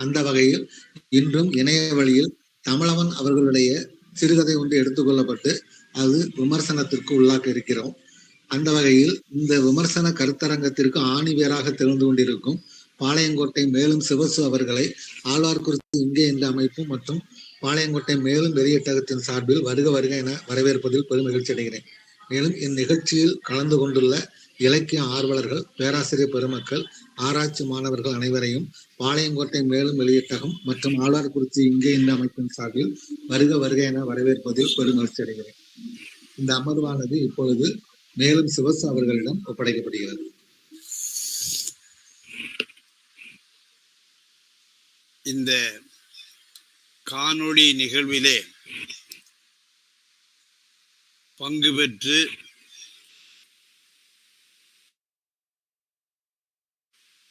அந்த வகையில் இன்றும் இணைய வழியில் தமிழவன் அவர்களுடைய சிறுகதை ஒன்று எடுத்துக்கொள்ளப்பட்டு அது விமர்சனத்திற்கு உள்ளாக்க இருக்கிறோம். அந்த வகையில் இந்த விமர்சன கருத்தரங்கத்திற்கு ஆணிவேராக திறந்து கொண்டிருக்கும் பாளையங்கோட்டை மேலும் சிவசு அவர்களை ஆழ்வார்குறிச்சி இங்கே இந்த அமைப்பு மற்றும் பாளையங்கோட்டை மேலும் வெளியீட்டகத்தின் சார்பில் வருக வருக என வரவேற்பதில் பெரும் மகிழ்ச்சி அடைகிறேன். மேலும் இந்நிகழ்ச்சியில் கலந்து கொண்டுள்ள இலக்கிய ஆர்வலர்கள், பேராசிரியர் பெருமக்கள், ஆராய்ச்சி மாணவர்கள் அனைவரையும் பாளையங்கோட்டை மேலும் வெளியீட்டகம் மற்றும் ஆழ்வார்குறிச்சி இங்கே இந்த அமைப்பின் சார்பில் வருக வருக என வரவேற்பதில் பெரும் மகிழ்ச்சி அடைகிறேன். இந்த அமர்வானது இப்பொழுது மேலும் சிவசு அவர்களிடம் ஒப்படைக்கப்படுகிறது. இந்த காணொளி நிகழ்விலே பங்கு பெற்று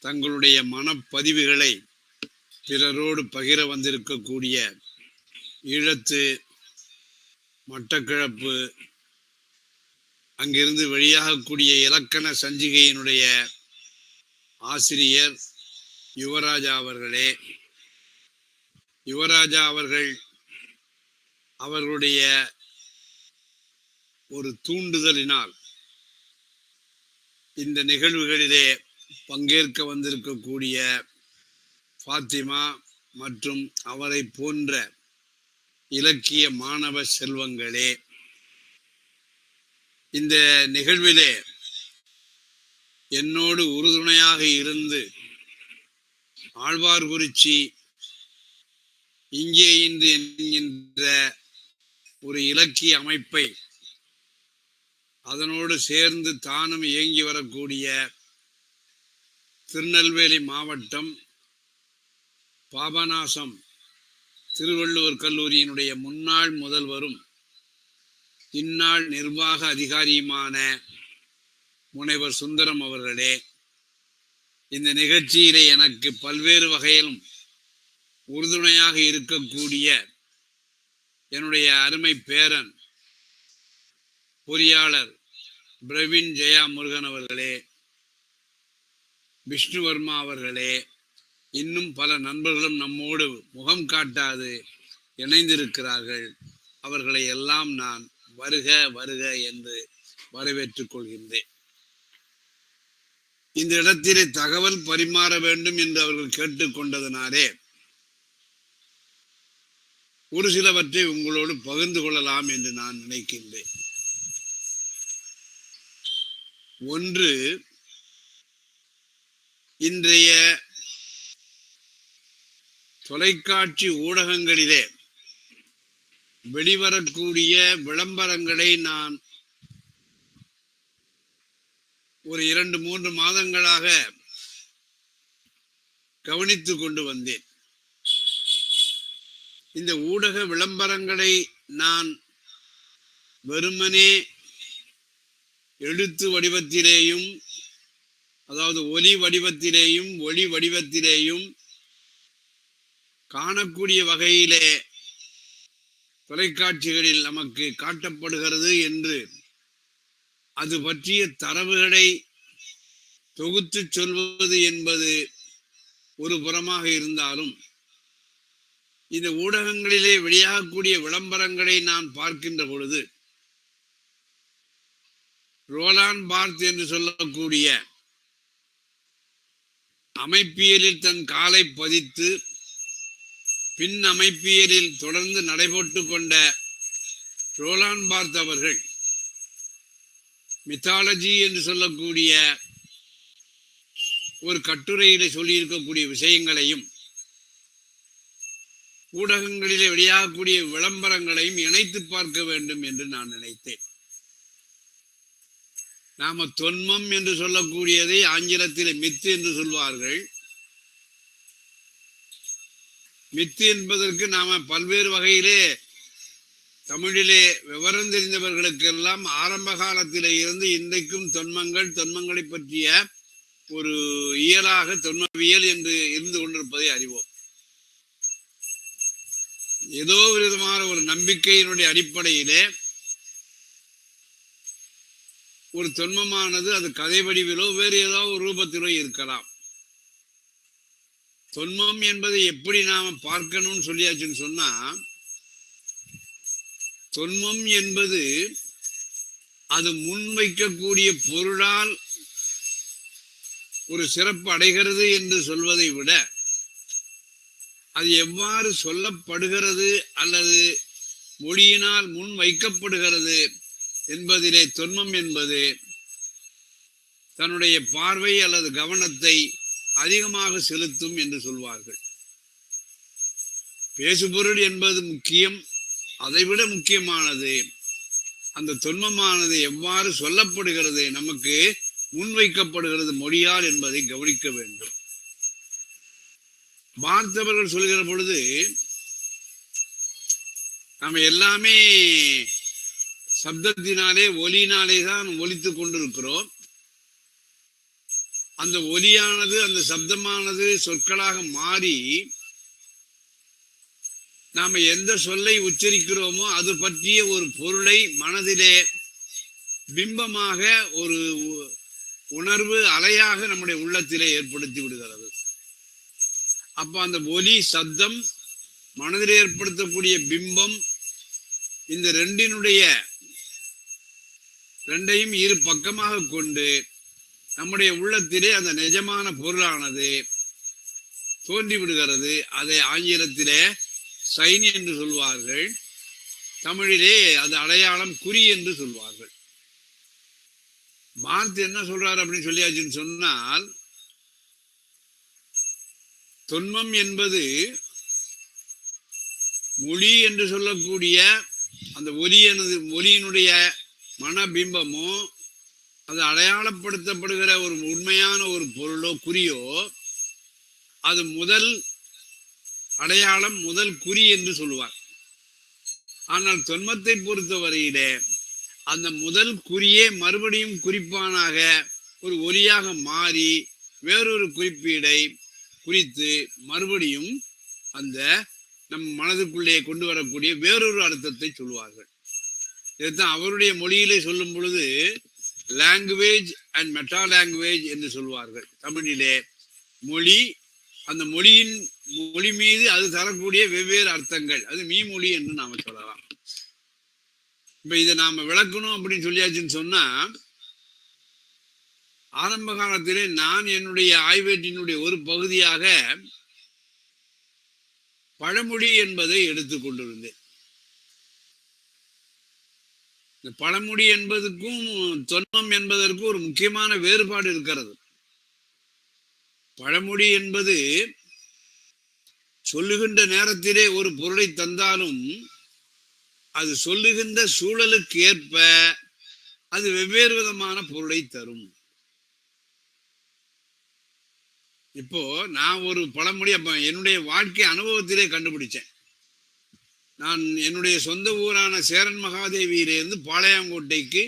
தங்களுடைய மனப்பதிவுகளை பிறரோடு பகிர வந்திருக்கக்கூடிய ஈழத்து, மட்டக்களப்பு, அங்கிருந்து வெளியாகக்கூடிய இலக்கண சஞ்சிகையினுடைய ஆசிரியர் யுவராஜா அவர்களே, யுவராஜா அவர்கள் அவர்களுடைய ஒரு தூண்டுதலினால் இந்த நிகழ்வுகளிலே பங்கேற்க வந்திருக்கக்கூடிய ஃபாத்திமா மற்றும் அவரை போன்ற இலக்கிய மாணவ செல்வங்களே, இந்த நிகழ்விலே என்னோடு உறுதுணையாக இருந்து ஆழ்வார்குறிச்சி இங்கே இன்று என்கின்ற ஒரு இலக்கிய அமைப்பை அதனோடு சேர்ந்து தானும் இயங்கி வரக்கூடிய திருநெல்வேலி மாவட்டம் பாபநாசம் திருவள்ளுவர் கல்லூரியினுடைய முன்னாள் முதல்வரும் இந்நாள் நிர்வாக அதிகாரியுமான முனைவர் சுந்தரம் அவர்களே, இந்த நிகழ்ச்சியிலே எனக்கு பல்வேறு வகையிலும் உறுதுணையாக இருக்கக்கூடிய என்னுடைய அருமை பேரன் பொறியாளர் பிரவீன் ஜெயா முருகன் அவர்களே, விஷ்ணுவர்மா அவர்களே, இன்னும் பல நண்பர்களும் நம்மோடு முகம் காட்டாது இணைந்திருக்கிறார்கள். அவர்களை எல்லாம் நான் வருக வருக என்று வரவேற்றுக் கொள்கின்றேன். இந்த இடத்திலே தகவல் பரிமாற வேண்டும் என்று அவர்கள் கேட்டுக்கொண்டதனாலே ஒரு சிலவற்றை உங்களோடு பகிர்ந்து கொள்ளலாம் என்று நான் நினைக்கின்றேன். ஒன்று, இன்றைய தொலைக்காட்சி ஊடகங்களிலே வெளிவரக்கூடிய விளம்பரங்களை நான் ஒரு 2-3 மாதங்களாக கவனித்துக் கொண்டு வந்தேன். இந்த ஊடக விளம்பரங்களை நான் வெறுமனே எழுத்து வடிவத்திலேயும், அதாவது ஒலி வடிவத்திலேயும் ஒளி வடிவத்திலேயும் காணக்கூடிய வகையிலே தொலைக்காட்சிகளில் நமக்கு காட்டப்படுகிறது என்று அது பற்றிய தரவுகளை தொகுத்து சொல்வது என்பது ஒரு புறமாக இருந்தாலும், இந்த ஊடகங்களிலே வெளியாகக்கூடிய விளம்பரங்களை நான் பார்க்கின்ற பொழுது ரோலாண்ட் பார்த் என்று சொல்லக்கூடிய அமைப்பியலில் தன் காலை பதித்து பின் அமைப்பியலில் தொடர்ந்து நடைபெற்று கொண்ட ரோலாண்ட் பார்த் அவர்கள் மித்தாலஜி என்று சொல்லக்கூடிய ஒரு கட்டுரையிலே சொல்லியிருக்கக்கூடிய விஷயங்களையும் ஊடகங்களிலே வெளியாகக்கூடிய விளம்பரங்களையும் இணைத்து பார்க்க வேண்டும் என்று நான் நினைத்தேன். நாம தொன்மம் என்று சொல்லக்கூடியதை ஆங்கிலத்திலே மித்து என்று சொல்வார்கள். மித்து என்பதற்கு நாம பல்வேறு வகையிலே தமிழிலே விவரம் தெரிந்தவர்களுக்கெல்லாம் ஆரம்ப காலத்திலே இருந்து இன்றைக்கும் தொன்மங்களை பற்றிய ஒரு இயலாக தொன்மவியல் என்று இருந்து கொண்டிருப்பதை அறிவோம். ஏதோ விதமான ஒரு நம்பிக்கையினுடைய அடிப்படையிலே ஒரு தொன்மமானது அது கதை வடிவிலோ வேறு ஏதோ ஒரு ரூபத்திலோ இருக்கலாம். தொன்மம் என்பதை எப்படி நாம பார்க்கணும்னு சொல்லியாச்சுன்னு சொன்னா, தொன்மம் என்பது அது முன்வைக்கக்கூடிய பொருளால் ஒரு சிறப்பு அடைகிறது என்று சொல்வதை விட, அது எவ்வாறு சொல்லப்படுகிறது அல்லது மொழியினால் முன் வைக்கப்படுகிறது என்பதிலே தொன்மம் என்பது தன்னுடைய பார்வை அல்லது கவனத்தை அதிகமாக செலுத்தும் என்று சொல்வார்கள். பேசுபொருள் என்பது முக்கியம். அதைவிட முக்கியமானது அந்த தொன்மமானது எவ்வாறு சொல்லப்படுகிறது, நமக்கு முன்வைக்கப்படுகிறது மொழியால் என்பதை கவனிக்க வேண்டும். பார்த்தவர்கள் சொல்கிற பொழுது நம்ம எல்லாமே சப்தத்தினாலே ஒலியினாலே தான் ஒலித்துக் கொண்டிருக்கிறோம். அந்த ஒலியானது அந்த சப்தமானது சொற்களாக மாறி நாம எந்த சொல்லை உச்சரிக்கிறோமோ அது பற்றிய ஒரு பொருளை மனதிலே பிம்பமாக ஒரு உணர்வு அலையாக நம்முடைய உள்ளத்திலே ஏற்படுத்தி விடுகிறது. அப்ப அந்த ஒலி சப்தம் மனதில் ஏற்படுத்தக்கூடிய பிம்பம், இந்த ரெண்டையும் இரு பக்கமாக கொண்டு நம்முடைய உள்ளத்திலே அந்த நிஜமான பொருளானது தோன்றி விடுகிறது. அதை ஆங்கிலத்திலே சைன் என்று சொல்வார்கள், தமிழிலே அது அடையாளம் குறி என்று சொல்வார்கள். பார்த்து என்ன சொல்றாரு அப்படின்னு சொல்லியாச்சுன்னு சொன்னால், தொன்மம் என்பது மொழி என்று சொல்லக்கூடிய அந்த ஒலியினுடைய மனபிம்பமோ, அது அடையாளப்படுத்தப்படுகிற ஒரு உண்மையான ஒரு பொருளோ குறியோ, அது முதல் அடையாளம் முதல் குறி என்று சொல்லுவார். ஆனால் தொன்மத்தை பொறுத்தவரையிலே அந்த முதல் குறியே மறுபடியும் குறிப்பானாக ஒரு ஒலியாக மாறி வேறொரு குறிப்பீடை குறித்து மறுபடியும் அந்த நம் மனதுக்குள்ளே கொண்டு வரக்கூடிய வேறொரு அர்த்தத்தை சொல்வார்கள். இதைத்தான் அவருடைய மொழியிலே சொல்லும் பொழுது லாங்குவேஜ் அண்ட் மெட்டா லாங்குவேஜ் என்று சொல்வார்கள். தமிழிலே மொழி, அந்த மொழி மீது அது தரக்கூடிய வெவ்வேறு அர்த்தங்கள், அது மீமொழி என்று நாம சொல்லலாம். இப்ப இதை நாம விளக்கணும் அப்படின்னு சொல்லியாச்சுன்னு சொன்னா, ஆரம்ப காலத்திலே நான் என்னுடைய ஆய்வேட்டினுடைய ஒரு பகுதியாக பழமொழி என்பதை எடுத்துக் கொண்டிருந்தேன். இந்த பழமொழி என்பதற்கும் தொன்மம் என்பதற்கும் ஒரு முக்கியமான வேறுபாடு இருக்கிறது. பழமொழி என்பது சொல்லுகின்ற நேரத்திலே ஒரு பொருளை தந்தாலும் அது சொல்லுகின்ற சூழலுக்கு ஏற்ப அது வெவ்வேறு விதமான பொருளை தரும். இப்போ நான் ஒரு பழமொழி அப்ப என்னுடைய வாழ்க்கை அனுபவத்திலே கண்டுபிடிச்சேன். நான் என்னுடைய சொந்த ஊரான சேரன் மகாதேவியிலிருந்து பாளையங்கோட்டைக்கு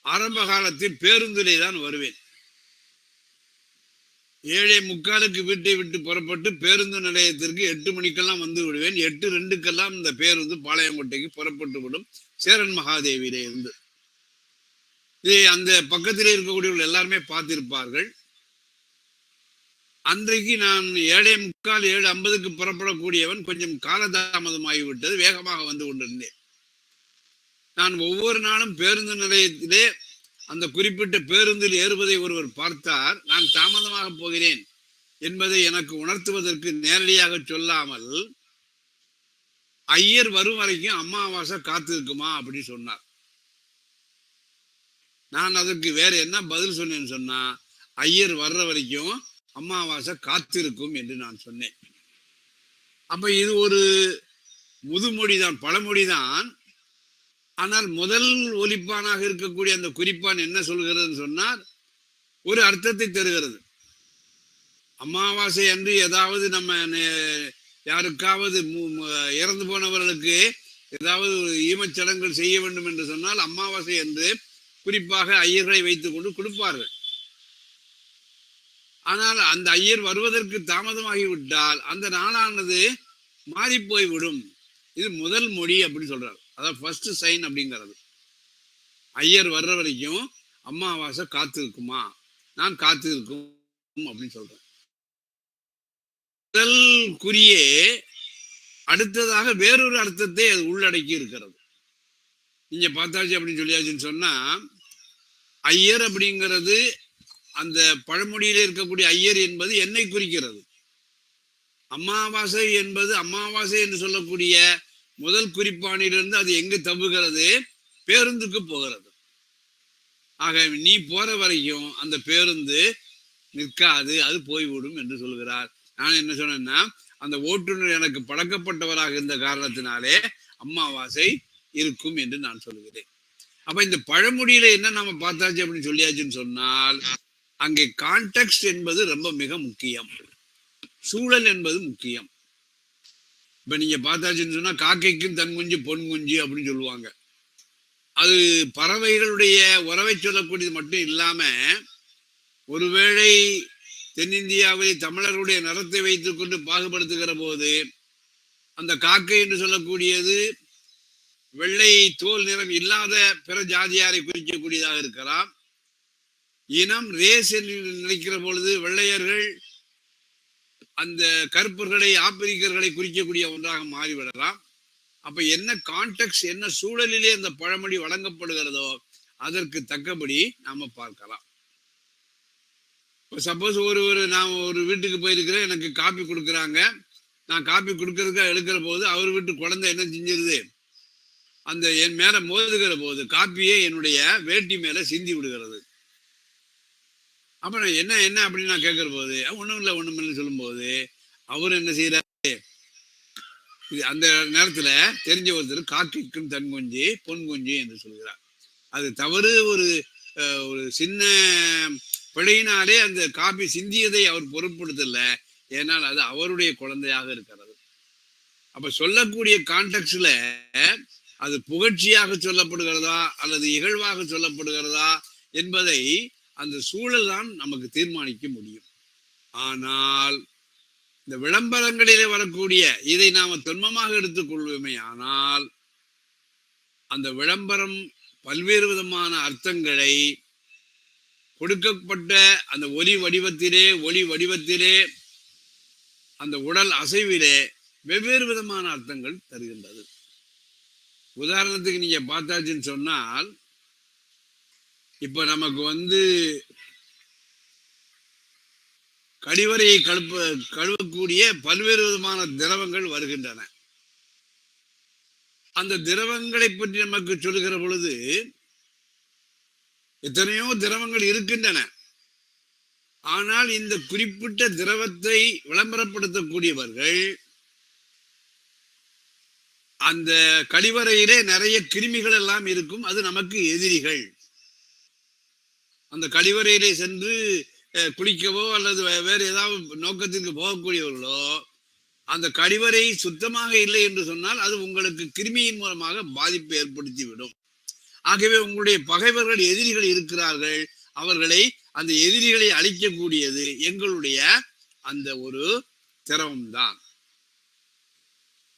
ஆரம்ப காலத்தில் பேருந்திலே தான் வருவேன். 7:45 வீட்டை விட்டு புறப்பட்டு பேருந்து நிலையத்திற்கு 8 மணிக்கெல்லாம் வந்து விடுவேன். 8:02 இந்த பேருந்து பாளையங்கோட்டைக்கு புறப்பட்டு விடும் சேரன் மகாதேவியிலே இருந்து. இதை அந்த பக்கத்திலே இருக்கக்கூடியவர்கள் எல்லாருமே பார்த்திருப்பார்கள். அன்றைக்கு நான் 7:45 7:50 புறப்படக்கூடியவன் கொஞ்சம் காலதாமதமாகிவிட்டது, வேகமாக வந்து கொண்டிருந்தேன். நான் ஒவ்வொரு நாளும் பேருந்து நிலையத்திலே அந்த குறிப்பிட்ட பேருந்தில் ஏறுவதை ஒருவர் பார்த்தார். நான் தாமதமாக போகிறேன் என்பதை எனக்கு உணர்த்துவதற்கு நேரடியாக சொல்லாமல், ஐயர் வரும் வரைக்கும் அமாவாசை காத்து இருக்குமா அப்படி சொன்னார். நான் அதற்கு வேற என்ன பதில் சொன்னேன்னு சொன்னா, ஐயர் வர்ற வரைக்கும் அமாவாசை காத்திருக்கும் என்று நான் சொன்னேன். அப்ப இது ஒரு முதுமொழிதான், பழமொழிதான். ஆனால் முதல் ஒலிப்பானாக இருக்கக்கூடிய அந்த குறிப்பான் என்ன சொல்கிறதுன்னு சொன்னால், ஒரு அர்த்தத்தை தருகிறது. அமாவாசை அன்று ஏதாவது நம்ம யாருக்காவது இறந்து போனவர்களுக்கு ஏதாவது ஈமச்சடங்குகள் செய்ய வேண்டும் என்று சொன்னால் அமாவாசை என்று குறிப்பாக ஐயர்களை வைத்துக் கொண்டு கொடுப்பார்கள். ஆனால் அந்த ஐயர் வருவதற்கு தாமதமாகிவிட்டால் அந்த நாளானது மாறி போய்விடும். இது முதல் மொழி அப்படின்னு சொல்றாரு. அதான் ஃபர்ஸ்ட் சைன் அப்படிங்கிறது. ஐயர் வர்ற வரைக்கும் அமாவாசை காத்து இருக்குமா, நான் காத்து இருக்கும் அப்படின்னு சொல்றேன். முதல் குறியே அடுத்ததாக வேறொரு அர்த்தத்தை அது உள்ளடக்கி இருக்கிறது. நீங்க பார்த்தாச்சு அப்படின்னு சொல்லியாச்சுன்னு சொன்னா, ஐயர் அப்படிங்கிறது அந்த பழமொழியில இருக்கக்கூடிய ஐயர் என்பது என்னை குறிக்கிறது. அமாவாசை என்பது அமாவாசை என்று சொல்லக்கூடிய முதல் குறிப்பானிலிருந்து அது எங்கு தவுகிறது? பேருந்துக்கு போகிறது. ஆக நீ போற வரைக்கும் அந்த பேருந்து நிற்காது, அது போய்விடும் என்று சொல்கிறார். நான் என்ன சொன்னேன்னா, அந்த ஓட்டுநர் எனக்கு பழக்கப்பட்டவராக இருந்த காரணத்தினாலே அமாவாசை இருக்கும் என்று நான் சொல்கிறேன். அப்ப இந்த பழமொழியில என்ன நாம பார்த்தாச்சு அப்படின்னு சொல்லியாச்சுன்னு சொன்னால், அங்கே கான்டெக்ஸ்ட் என்பது ரொம்ப மிக முக்கியம். சூழல் என்பது முக்கியம். இப்ப நீங்க பார்த்தாச்சுன்னு சொன்னா, காக்கைக்கும் தன் குஞ்சு பொன் குஞ்சு அப்படின்னு சொல்லுவாங்க. அது பறவைகளுடைய உறவை சொல்லக்கூடியது மட்டும் இல்லாம, ஒருவேளை தென்னிந்தியாவில் தமிழர்களுடைய நிறத்தை வைத்துக் கொண்டு பாகுபடுத்துகிற போது அந்த காக்கை என்று சொல்லக்கூடியது வெள்ளை தோல் நிறம் இல்லாத பிற ஜாதியாரை குறிக்கக்கூடியதாக இருக்கலாம். இனம் ரேஸ் என்று நினைக்கிற பொழுது வெள்ளையர்கள் அந்த கருப்பர்களை ஆப்பிரிக்கர்களை குறிக்கக்கூடிய ஒன்றாக மாறிவிடலாம். அப்ப என்ன கான்டெக்ட், என்ன சூழலிலே அந்த பழமொழி வழங்கப்படுகிறதோ அதற்கு தக்கபடி நாம பார்க்கலாம். சப்போஸ் நான் ஒரு வீட்டுக்கு போயிருக்கிறேன், எனக்கு காப்பி கொடுக்குறாங்க. நான் காப்பி கொடுக்கறதுக்காக எடுக்கிற போது அவர் வீட்டு குழந்தை என்ன செஞ்சிருது, அந்த என் மேல மோதுகிற போது காப்பியே என்னுடைய வேட்டி மேல சிந்தி விடுகிறது. அப்ப நான் என்ன என்ன அப்படின்னு நான் கேட்கிற போது ஒண்ணும் இல்லைன்னு சொல்லும் போது அவர் என்ன செய்யறாரு, அந்த நேரத்துல தெரிஞ்ச ஒருத்தர் காக்கைக்கும் தன் குஞ்சு பொன் குஞ்சு என்று சொல்கிறார். அது தவறு. ஒரு சின்ன பிழையினாலே அந்த காப்பி சிந்தியதை அவர் பொருட்படுத்தல, ஏனால் அது அவருடைய குழந்தையாக இருக்கிறது. அப்ப சொல்லக்கூடிய கான்டெக்ட்ல அது புகழ்ச்சியாக சொல்லப்படுகிறதா அல்லது இகழ்வாக சொல்லப்படுகிறதா என்பதை அந்த சூழல் தான் நமக்கு தீர்மானிக்க முடியும். ஆனால் இந்த விளம்பரங்களிலே வரக்கூடிய இதை நாம தொன்மமாக எடுத்துக்கொள்வோமே, ஆனால் அந்த விளம்பரம் பல்வேறு விதமான அர்த்தங்களை கொடுக்கப்பட்ட அந்த ஒலி வடிவத்திலே அந்த உடல் அசைவிலே வெவ்வேறு விதமான அர்த்தங்கள் தருகின்றது. உதாரணத்துக்கு நீங்க பார்த்தாச்சுன்னு சொன்னால், இப்ப நமக்கு கழிவறையை கழுவக்கூடிய பல்வேறு விதமான திரவங்கள் வருகின்றன. அந்த திரவங்களை பற்றி நமக்கு சொல்லுகிற பொழுது எத்தனையோ திரவங்கள் இருக்கின்றன. ஆனால் இந்த குறிப்பிட்ட திரவத்தை விளம்பரப்படுத்தக்கூடியவர்கள் அந்த கழிவறையிலே நிறைய கிருமிகள் எல்லாம் இருக்கும், அது நமக்கு எதிரிகள். அந்த கழிவறையிலே சென்று குளிக்கவோ அல்லது வேறு ஏதாவது நோக்கத்திற்கு போகக்கூடியவர்களோ அந்த கழிவறை சுத்தமாக இல்லை என்று சொன்னால் அது உங்களுக்கு கிருமியின் மூலமாக பாதிப்பை ஏற்படுத்திவிடும். ஆகவே உங்களுடைய பகைவர்கள், எதிரிகள் இருக்கிறார்கள், அவர்களை அந்த எதிரிகளை அழிக்கக்கூடியது எங்களுடைய அந்த ஒரு திரவம்தான்.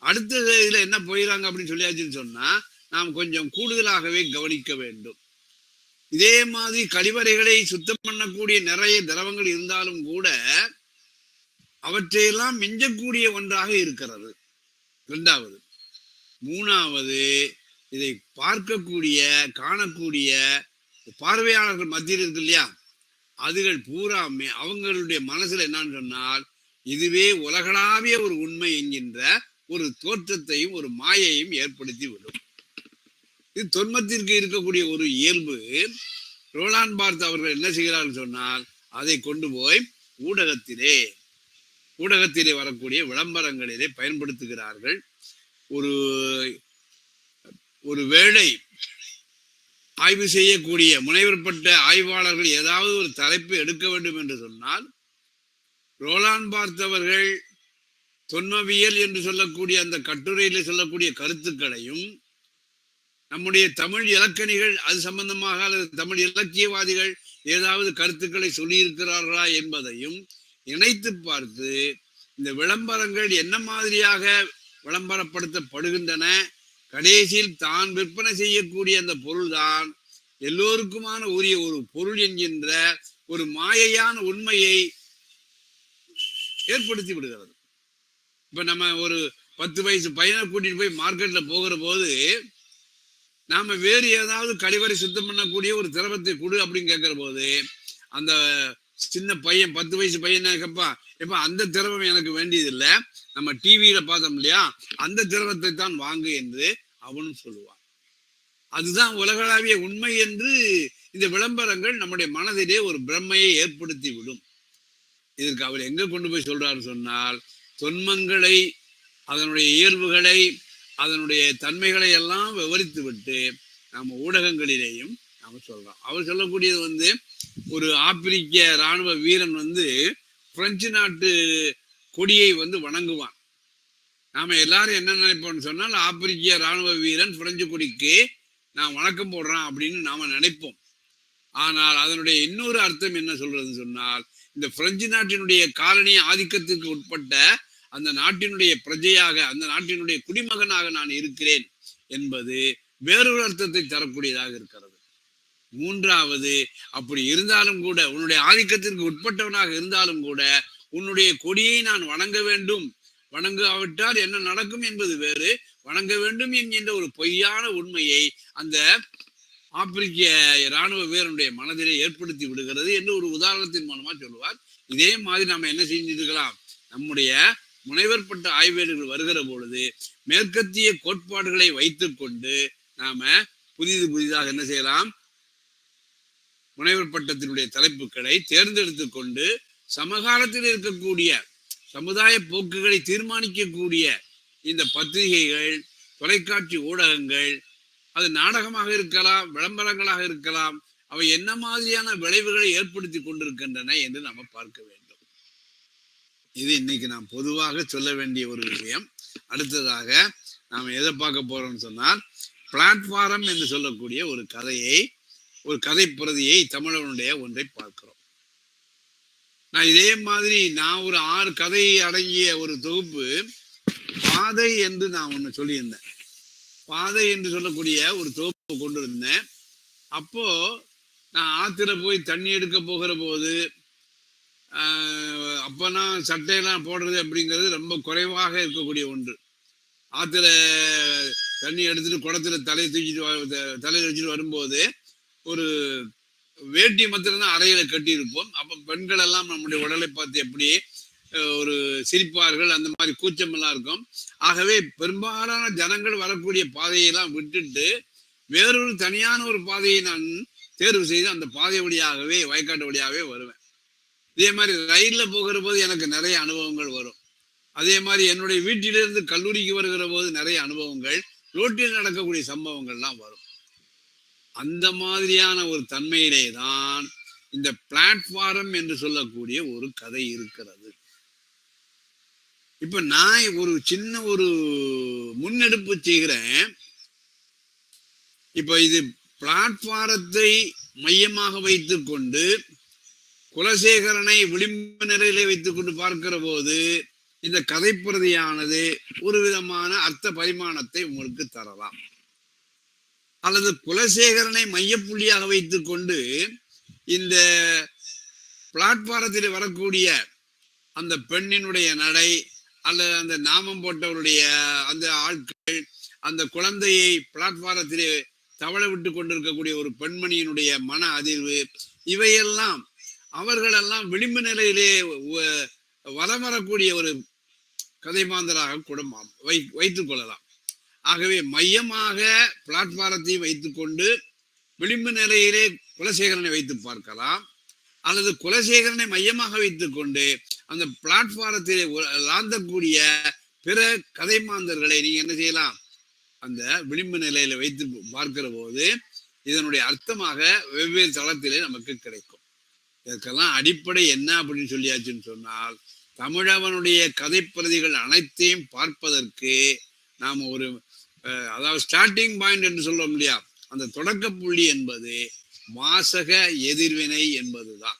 அடுத்த இதுல என்ன போயிறாங்க அப்படின்னு சொல்லியாச்சுன்னு சொன்னா, நாம் கொஞ்சம் கூடுதலாகவே கவனிக்க வேண்டும். இதே மாதிரி கழிவறைகளை சுத்தம் பண்ணக்கூடிய நிறைய திரவங்கள் இருந்தாலும் கூட அவற்றையெல்லாம் மிஞ்சக்கூடிய ஒன்றாக இருக்கிறது. இரண்டாவது. மூணாவது, இதை பார்க்கக்கூடிய காணக்கூடிய பார்வையாளர்கள் மத்தியில் இருக்கு இல்லையா, அதுகள் பூராமே அவங்களுடைய மனசுல என்னன்னு சொன்னால் இதுவே உலகளாவிய ஒரு உண்மை என்கின்ற ஒரு தோற்றத்தையும் ஒரு மாயையும் ஏற்படுத்தி விடும். இது தொன்மத்திற்கு இருக்கக்கூடிய ஒரு இயல்பு. ரோலாண்ட் பார்த் அவர்கள் என்ன செய்கிறார்கள் சொன்னால், அதை கொண்டு போய் ஊடகத்திலே வரக்கூடிய விளம்பரங்களிலே பயன்படுத்துகிறார்கள். ஒரு வேளை ஆய்வு செய்யக்கூடிய முனைவர் பட்ட ஆய்வாளர்கள் ஏதாவது ஒரு தலைப்பு எடுக்க வேண்டும் என்று சொன்னால், ரோலாண்ட் பார்த் அவர்கள் தொன்மவியல் என்று சொல்லக்கூடிய அந்த கட்டுரையில சொல்லக்கூடிய கருத்துக்களையும் நம்முடைய தமிழ் இலக்கணிகள் அது சம்பந்தமாக அல்லது தமிழ் இலக்கியவாதிகள் ஏதாவது கருத்துக்களை சொல்லியிருக்கிறார்களா என்பதையும் இணைத்து பார்த்து இந்த விளம்பரங்கள் என்ன மாதிரியாக விளம்பரப்படுத்தப்படுகின்றன, கடைசியில் தான் விற்பனை செய்யக்கூடிய அந்த பொருள்தான் எல்லோருக்குமான உரிய ஒரு பொருள் என்கின்ற ஒரு மாயையான உண்மையை ஏற்படுத்தி விடுகிறது. இப்ப நம்ம ஒரு 10 வயசு பையனை கூட்டிட்டு போய் மார்க்கெட்ல போகிற போது நாம வேறு ஏதாவது கழிவறை சுத்தம் பண்ணக்கூடிய ஒரு திரவத்தை கொடு அப்படின்னு கேட்கிற போது அந்த சின்ன பையன் 10 வயசு பையன் கேட்பா, எப்ப அந்த திரவம் எனக்கு வேண்டியது இல்ல, நம்ம டிவியில பார்த்தோம் இல்லையா அந்த திரவத்தை தான் வாங்கு என்று அவனும் சொல்லுவான். அதுதான் உலகளாவிய உண்மை என்று இந்த விளம்பரங்கள் நம்முடைய மனதிலே ஒரு பிரம்மையை ஏற்படுத்தி விடும். இதற்கு அவர் எங்க கொண்டு போய் சொல்றாரு சொன்னால், தொன்மங்களை, அதனுடைய இயல்புகளை, அதனுடைய தன்மைகளை எல்லாம் விவரித்து விட்டு நம்ம ஊடகங்களிலேயும் நாம சொல்றோம். அவர் சொல்லக்கூடியது ஒரு ஆப்பிரிக்க இராணுவ வீரன் பிரெஞ்சு நாட்டு கொடியை வணங்குவான். நாம எல்லாரும் என்ன நினைப்போம்னு சொன்னால், ஆப்பிரிக்க இராணுவ வீரன் பிரெஞ்சு கொடிக்கு நான் வணக்கம் போடுறான் அப்படின்னு நாம நினைப்போம். ஆனால் அதனுடைய இன்னொரு அர்த்தம் என்ன சொல்றதுன்னு சொன்னால், இந்த பிரெஞ்சு நாட்டினுடைய காலனி ஆதிக்கத்திற்கு உட்பட்ட அந்த நாட்டினுடைய பிரஜையாக, அந்த நாட்டினுடைய குடிமகனாக நான் இருக்கிறேன் என்பது வேறொரு அர்த்தத்தை தரக்கூடியதாக இருக்கிறது. மூன்றாவது, அப்படி இருந்தாலும் கூட, உன்னுடைய ஆதிக்கத்திற்கு உட்பட்டவனாக இருந்தாலும் கூட உன்னுடைய கொடியை நான் வணங்க வேண்டும், வணங்காவிட்டால் என்ன நடக்கும் என்பது வேறு, வணங்க வேண்டும் என்கின்ற ஒரு பொய்யான உண்மையை அந்த ஆப்பிரிக்க இராணுவ வீரனுடைய மனதிலே ஏற்படுத்தி விடுகிறது என்று ஒரு உதாரணத்தின் மூலமா சொல்லுவார். இதே மாதிரி நாம என்ன செஞ்சிருக்கலாம், நம்முடைய முனைவர் பட்ட ஆய்வேடுகள் வருகிற பொழுது மேற்கத்திய கோட்பாடுகளை வைத்துக் கொண்டு நாம புதிதாக என்ன செய்யலாம், முனைவர் பட்டத்தினுடைய தலைப்புகளை தேர்ந்தெடுத்து கொண்டு சமகாலத்தில் இருக்கக்கூடிய சமுதாய போக்குகளை தீர்மானிக்கக்கூடிய இந்த பத்திரிகைகள், தொலைக்காட்சி ஊடகங்கள், அது நாடகமாக இருக்கலாம், விளம்பரங்களாக இருக்கலாம், அவை என்ன மாதிரியான விளைவுகளை ஏற்படுத்தி கொண்டிருக்கின்றன என்று நம்ம பார்க்க வேண்டும். இது இன்னைக்கு நாம் பொதுவாக சொல்ல வேண்டிய ஒரு விஷயம். அடுத்ததாக நாம் எதை பார்க்க போறோம்னு சொன்னால், பிளாட்ஃபாரம் என்று சொல்லக்கூடிய ஒரு கதையை, ஒரு கதை பிரதியை தமிழனுடைய ஒன்றை பார்க்கிறோம். நான் இதே மாதிரி நான் ஒரு 6 கதை அடங்கிய ஒரு தொகுப்பு பாதை என்று நான் ஒண்ணு சொல்லியிருந்தேன். பாதை என்று சொல்லக்கூடிய ஒரு தொகுப்பு கொண்டு இருந்தேன். அப்போ நான் ஆத்துல போய் தண்ணி எடுக்க போகிற போது அப்பனா சட்டையெல்லாம் போடுறது அப்படிங்கிறது ரொம்ப குறைவாக இருக்கக்கூடிய ஒன்று. ஆத்துல தண்ணி எடுத்துட்டு குடத்துல தலையில வச்சுட்டு வரும்போது ஒரு வேட்டி மாத்திரம் அறையில கட்டி இருப்போம். அப்ப பெண்கள் எல்லாம் நம்முடைய உடலை பார்த்து எப்படி ஒரு சிரிப்பார்கள், அந்த மாதிரி கூச்சம் எல்லாம் இருக்கும். ஆகவே பெரும்பாலான ஜனங்கள் வரக்கூடிய பாதையெல்லாம் விட்டுட்டு வேறொரு தனியான ஒரு பாதையை நான் தேர்வு செய்து அந்த பாதை வழியாகவே, வயக்காட்டு வழியாகவே வருவேன். இதே மாதிரி ரயில்ல போகிற போது எனக்கு நிறைய அனுபவங்கள் வரும். அதே மாதிரி என்னுடைய வீட்டிலிருந்து கல்லூரிக்கு வருகிற போது நிறைய அனுபவங்கள், ரோட்டில் நடக்கக்கூடிய சம்பவங்கள்லாம் வரும். அந்த மாதிரியான ஒரு தன்மையிலே தான் இந்த பிளாட்ஃபாரம் என்று சொல்லக்கூடிய ஒரு கதை இருக்கிறது. இப்ப நான் ஒரு சின்ன ஒரு முன்னெடுப்பு செய்கிறேன். இப்ப இது பிளாட்பாரத்தை மையமாக வைத்துக் கொண்டு குலசேகரனை விளிம்பு நிலையிலே வைத்துக் கொண்டு பார்க்கிற போது இந்த கதைப்பிரதியானது ஒரு விதமான அர்த்த பரிமாணத்தை உங்களுக்கு தரலாம். அல்லது குலசேகரனை மையப்புள்ளியாக வைத்துக் கொண்டு இந்த பிளாட்பாரத்தில் வரக்கூடிய அந்த பெண்ணினுடைய நடை, அல்லது அந்த நாமம் போட்டவருடைய அந்த ஆட்கள், அந்த குழந்தையை பிளாட்பாரத்திலே தவழ விட்டு கொண்டிருக்கக்கூடிய ஒரு பெண்மணியினுடைய மன அதிர்வு, இவையெல்லாம் அவர்களெல்லாம் விளிம்பு நிலையிலே வலம் வரக்கூடிய ஒரு கதை மாந்தராக கூட வைத்துக் கொள்ளலாம். ஆகவே மையமாக பிளாட்பாரத்தை வைத்துக் கொண்டு விளிம்பு நிலையிலே குலசேகரனை வைத்து பார்க்கலாம். அல்லது குலசேகரனை மையமாக வைத்துக் கொண்டு அந்த பிளாட்பாரத்திலே லாந்தக்கூடிய பிற கதை மாந்தர்களை நீங்க என்ன செய்யலாம், அந்த விளிம்பு நிலையில வைத்து பார்க்கிற போது இதனுடைய அர்த்தமாக வெவ்வேறு தளத்திலே நமக்கு கிடைக்கும். இதற்கெல்லாம் அடிப்படை என்ன அப்படின்னு சொல்லியாச்சுன்னு சொன்னால், தமிழவனுடைய கதை பிரதிகள் அனைத்தையும் பார்ப்பதற்கு நாம் ஒரு அதாவது ஸ்டார்டிங் பாயிண்ட் என்று சொல்றோம் இல்லையா, அந்த தொடக்க புள்ளி என்பது வாசக எதிர்வினை என்பதுதான்.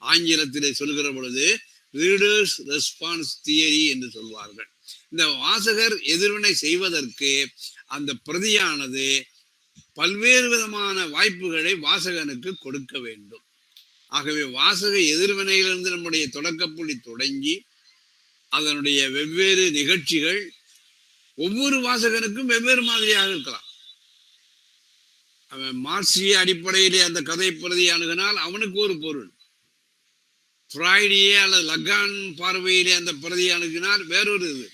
ஆங்கிலத்திலே சொல்கிற பொழுது ரீடர்ஸ் ரெஸ்பான்ஸ் தியரி என்று சொல்வார்கள். இந்த வாசகர் எதிர்வினை செய்வதற்கு அந்த பிரதியானது பல்வேறு விதமான வாய்ப்புகளை வாசகனுக்கு கொடுக்க வேண்டும். ஆகவே வாசக எதிர்வினையிலிருந்து நம்முடைய தொடக்க புள்ளி தொடங்கி அதனுடைய வெவ்வேறு நிகழ்ச்சிகள் ஒவ்வொரு வாசகனுக்கும் வெவ்வேறு மாதிரியாக இருக்கலாம். அவன் மார்க்சிய அடிப்படையிலே அந்த கதை பிரதி அணுகினால் அவனுக்கு ஒரு பொருள், ஃப்ராய்டியே அல்லது லக்கான் பார்வையிலே அந்த பிரதி அணுகினால் வேறொரு இது.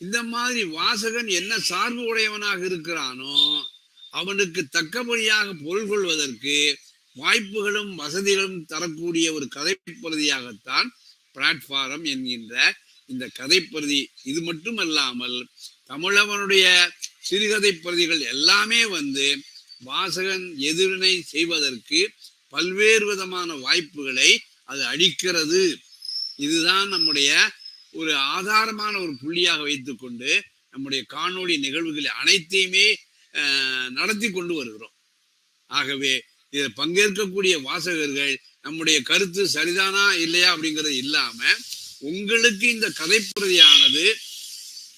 இந்த மாதிரி வாசகன் என்ன சார்பு உடையவனாக இருக்கிறானோ அவனுக்கு தக்கபடியாக பொருள் கொள்வதற்கு வாய்ப்புகளும் வசதிகளும் தரக்கூடிய ஒரு கதை பிரதியாகத்தான் பிளாட்ஃபாரம் என்கின்ற இந்த கதை பிரதி. இது மட்டுமல்லாமல் தமிழவனுடைய சிறுகதை பிரதிகள் எல்லாமே வாசகன் எதிரினை செய்வதற்கு பல்வேறு விதமான வாய்ப்புகளை அது அளிக்கிறது. இதுதான் நம்முடைய ஒரு ஆதாரமான ஒரு புள்ளியாக வைத்துக்கொண்டு நம்முடைய காணொளி நிகழ்வுகளை அனைத்தையுமே நடத்தி கொண்டு வருகிறோம். ஆகவே இதில் பங்கேற்கக்கூடிய வாசகர்கள் நம்முடைய கருத்து சரிதானா இல்லையா அப்படிங்கிறது இல்லாம உங்களுக்கு இந்த கதைப்பிரதியானது,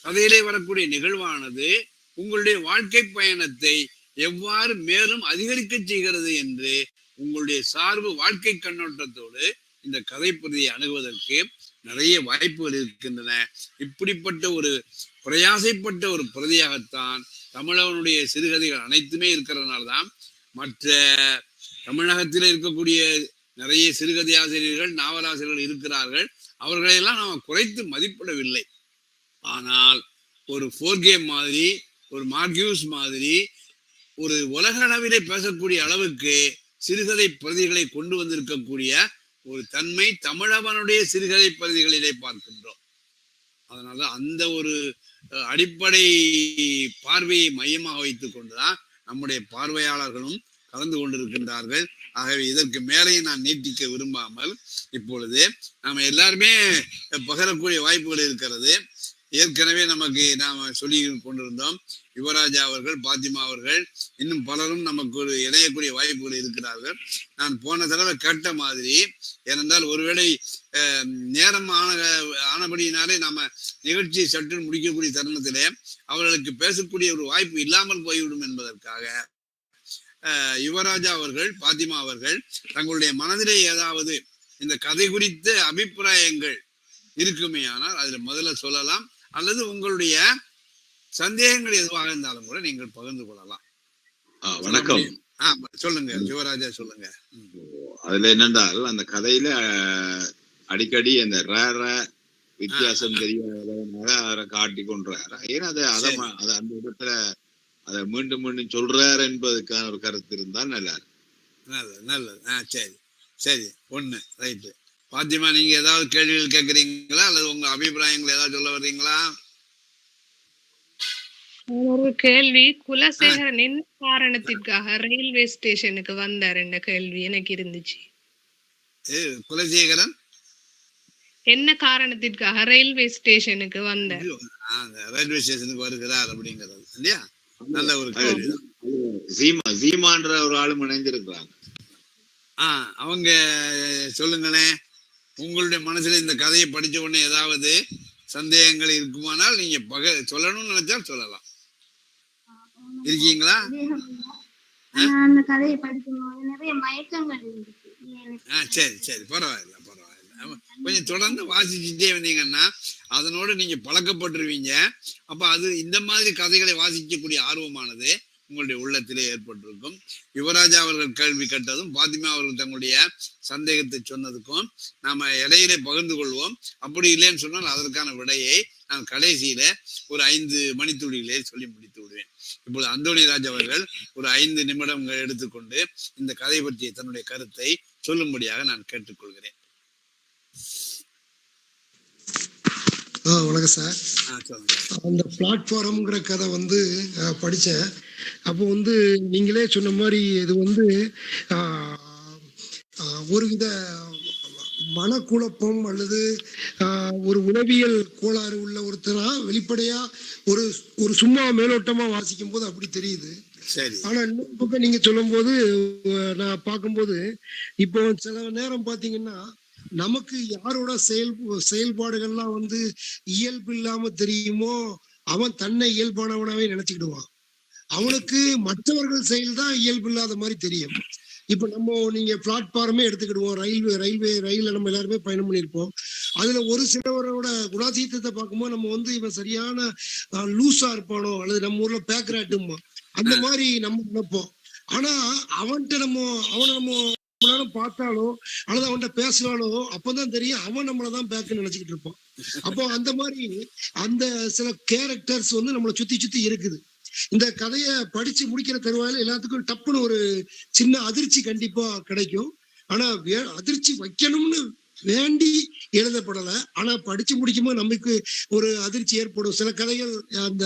கதையிலே வரக்கூடிய நிகழ்வானது உங்களுடைய வாழ்க்கை பயணத்தை எவ்வாறு மேலும் அதிகரிக்க செய்கிறது என்று உங்களுடைய சார்பு வாழ்க்கை கண்ணோட்டத்தோடு இந்த கதைப்பிரதியை அணுகுவதற்கு நிறைய வாய்ப்புகள் இருக்கின்றன. இப்படிப்பட்ட ஒரு பிரயாசைப்பட்ட ஒரு பிரதியாகத்தான் தமிழவனுடைய சிறுகதைகள் அனைத்துமே இருக்கிறதுனால்தான் மற்ற தமிழகத்தில் இருக்கக்கூடிய நிறைய சிறுகதை ஆசிரியர்கள், நாவலாசிரியர்கள் இருக்கிறார்கள். அவர்களையெல்லாம் நாம் குறைத்து மதிப்பிடவில்லை. ஆனால் ஒரு ஃபோர்கேம் மாதிரி, ஒரு மார்க்யூஸ் மாதிரி ஒரு உலக அளவிலே பேசக்கூடிய அளவுக்கு சிறுகதை பிரதிகளை கொண்டு வந்திருக்கக்கூடிய ஒரு தன்மை தமிழவனுடைய சிறுகதை பிரதிகளிலே பார்க்கின்றோம். அதனால அந்த ஒரு அடிப்படை பார்வையை மையமாக வைத்துக் கொண்டுதான் நம்முடைய பார்வையாளர்களும் கலந்து கொண்டிருக்கின்றார்கள். ஆகவே இதற்கு மேலேயும் நான் நீட்டிக்க விரும்பாமல் இப்பொழுது நாம எல்லாருமே பகரக்கூடிய வாய்ப்புகள் இருக்கிறது. ஏற்கனவே நாம சொல்லி கொண்டிருந்தோம். யுவராஜா அவர்கள், பாத்திமா அவர்கள், இன்னும் பலரும் நமக்கு ஒரு இணையக்கூடிய வாய்ப்புகள் இருக்கிறார்கள். நான் போன தடவை கேட்ட மாதிரி, ஏனென்றால் ஒருவேளை நேரம் ஆனபடியினாலே நாம நிகழ்ச்சியை சற்று முடிக்கக்கூடிய தருணத்திலே அவர்களுக்கு பேசக்கூடிய ஒரு வாய்ப்பு இல்லாமல் போய்விடும் என்பதற்காக யுவராஜா அவர்கள், பாத்திமா அவர்கள் தங்களுடைய மனதிலே ஏதாவது இந்த கதை குறித்த அபிப்பிராயங்கள் இருக்குமே ஆனால் அதுல முதல்ல சொல்லலாம், அல்லது உங்களுடைய சந்தேகங்கள் எதுவாக இருந்தாலும் கூட நீங்கள் பகிர்ந்து கொள்ளலாம். வணக்கம். சொல்லுங்க யுவராஜா, சொல்லுங்க. அதுல என்னென்றால் அந்த கதையில அடிக்கடி அந்த வித்தியாசம் தெரியாத அதை காட்டி கொண்டார். ஏன்னா அதை அந்த இடத்துல அதை மீண்டும் மீண்டும் சொல்றார் என்பதற்கான ஒரு கருத்து இருந்தால் நல்லா இருக்கு. நல்லது. சரி சரி, ஒண்ணு ரைட்டு. பாத்திமா, நீங்க ஏதாவது கேள்விகள் கேட்கறீங்களா அல்லது உங்க அபிப்பிராயங்கள் ஏதாவது சொல்ல வர்றீங்களா? ஒரு கேள்வி, குலசேகரன் என்ன காரணத்திற்காக ரயில்வே ஸ்டேஷனுக்கு வந்தார் என்ற கேள்வி எனக்கு இருந்துச்சு. குலசேகரன் என்ன காரணத்திற்காக ரயில்வே ஸ்டேஷனுக்கு வந்தார்? ரயில்வே ஸ்டேஷனுக்கு வருகிறார் அப்படிங்கிறது இல்லையா? நல்ல ஒரு கேள்வி. சீமான்ற ஒரு ஆளும் இணைந்திருக்கிறாங்க. அவங்க சொல்லுங்களேன், உங்களுடைய மனசுல இந்த கதையை படிச்ச உடனே ஏதாவது சந்தேகங்கள் இருக்குமானால் நீங்க சொல்லணும்னு நினைச்சால் சொல்லலாம். இருக்கீங்களா? அந்த கதையை படிக்கும்போது நிறைய மயக்கங்கள் இருந்துச்சு. சரி சரி, பரவாயில்ல. கொஞ்சம் தொடர்ந்து வாசிச்சுட்டே வந்தீங்கன்னா அதனோட நீங்க பழக்கப்பட்டுருவீங்க. அப்ப அது இந்த மாதிரி கதைகளை வாசிக்கக்கூடிய ஆர்வமானது உங்களுடைய உள்ளத்திலே ஏற்பட்டிருக்கும். யுவராஜா அவர்கள் கேள்வி கேட்டதும் பாத்திமா அவர்கள் தங்களுடைய சந்தேகத்தை சொன்னதுக்கும் நாம இடையிலே பகிர்ந்து கொள்வோம். அப்படி இல்லைன்னு சொன்னால் அதற்கான விடையை நான் கடைசியில ஒரு 5 மணித்துளிகளே சொல்லி முடித்து விடுவேன். இப்பொழுது அந்தோணிராஜ் அவர்கள் ஒரு 5 நிமிடங்கள் எடுத்துக்கொண்டு இந்த கதை பற்றிய தன்னுடைய கருத்தை சொல்லும்படியாக நான் கேட்டுக்கொள்கிறேன். வணக்கம் சார். அந்த பிளாட்ஃபார்ம்ங்கிற கதை படித்தேன். அப்போ நீங்களே சொன்ன மாதிரி இது ஒருவித மனக்குழப்பம் அல்லது ஒரு உளவியல் கோளாறு உள்ள ஒருத்தரா வெளிப்படையா ஒரு சும்மா மேலோட்டமா வாசிக்கும் போது அப்படி தெரியுது. ஆனா இன்னொரு பக்கம் நீங்க சொல்லும் போது நான் பார்க்கும்போது இப்போ சில நேரம் பாத்தீங்கன்னா நமக்கு யாரோட செயல்பாடுகள்லாம் இயல்பு இல்லாம தெரியுமோ அவன் தன்னை இயல்பானவனாவே நினைச்சுக்கிடுவான். அவனுக்கு மற்றவர்கள் செயல் தான் இயல்பு இல்லாத மாதிரி தெரியும். இப்ப நீங்க பிளாட்ஃபார்மே எடுத்துக்கிடுவோம், ரயில்ல நம்ம எல்லாருமே பயணம் பண்ணியிருப்போம். அதுல ஒரு சிலவரோட குணாதீதத்தை பார்க்கும்போது நம்ம வந்து இவன் சரியான லூசா இருப்பானோ, அல்லது நம்ம ஊர்ல பேக்கராட்டுமா அந்த மாதிரி நம்ம நினைப்போம். ஆனா அவனை நம்ம பார்த்தாலோ அல்லது அவன்கிட்ட பேசுறானோ அப்பதான் தெரியும் அவன் நம்மளதான் பேக்குன்னு நினைச்சுக்கிட்டு இருப்பான். அப்போ அந்த மாதிரி அந்த சில கேரக்டர்ஸ் வந்து நம்மளை சுத்தி இருக்குது. இந்த கதையை படிச்சு முடிக்கிற தருவாயில எல்லாத்துக்கும் டப்புன்னு ஒரு சின்ன அதிர்ச்சி கண்டிப்பா கிடைக்கும். ஆனா அதிர்ச்சி வைக்கணும்னு வேண்டி எழுதப்படலை. ஆனா படிச்சு முடிக்கும்போது நமக்கு ஒரு அதிர்ச்சி ஏற்படும். சில கதைகள் அந்த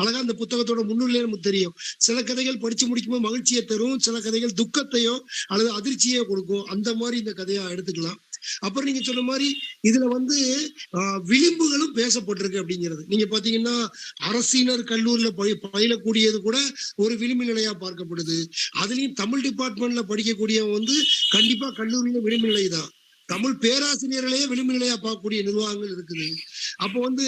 அழகா அந்த புத்தகத்தோட முன்னுரிலே நமக்கு தெரியும். சில கதைகள் படிச்சு முடிக்கும்போது மகிழ்ச்சியை தரும், சில கதைகள் துக்கத்தையோ அல்லது அதிர்ச்சியோ கொடுக்கும். அந்த மாதிரி இந்த கதையா எடுத்துக்கலாம். அப்புறம் நீங்க சொன்ன மாதிரி இதுல வந்து விளிம்புகளும் பேசப்பட்டிருக்கு அப்படிங்கிறது. நீங்க பாத்தீங்கன்னா அரசினர் கல்லூரியில பயிலக்கூடியது கூட ஒரு விளிம்பு நிலையா பார்க்கப்படுது. அதுலயும் தமிழ் டிபார்ட்மெண்ட்ல படிக்கக்கூடியவங்க வந்து கண்டிப்பா கல்லூரியில விளிம்பு நிலை தான். தமிழ் பேராசிரியர்களையே விளிம்பு நிலையா பார்க்கக்கூடிய நிர்வாகங்கள் இருக்குது. அப்போ வந்து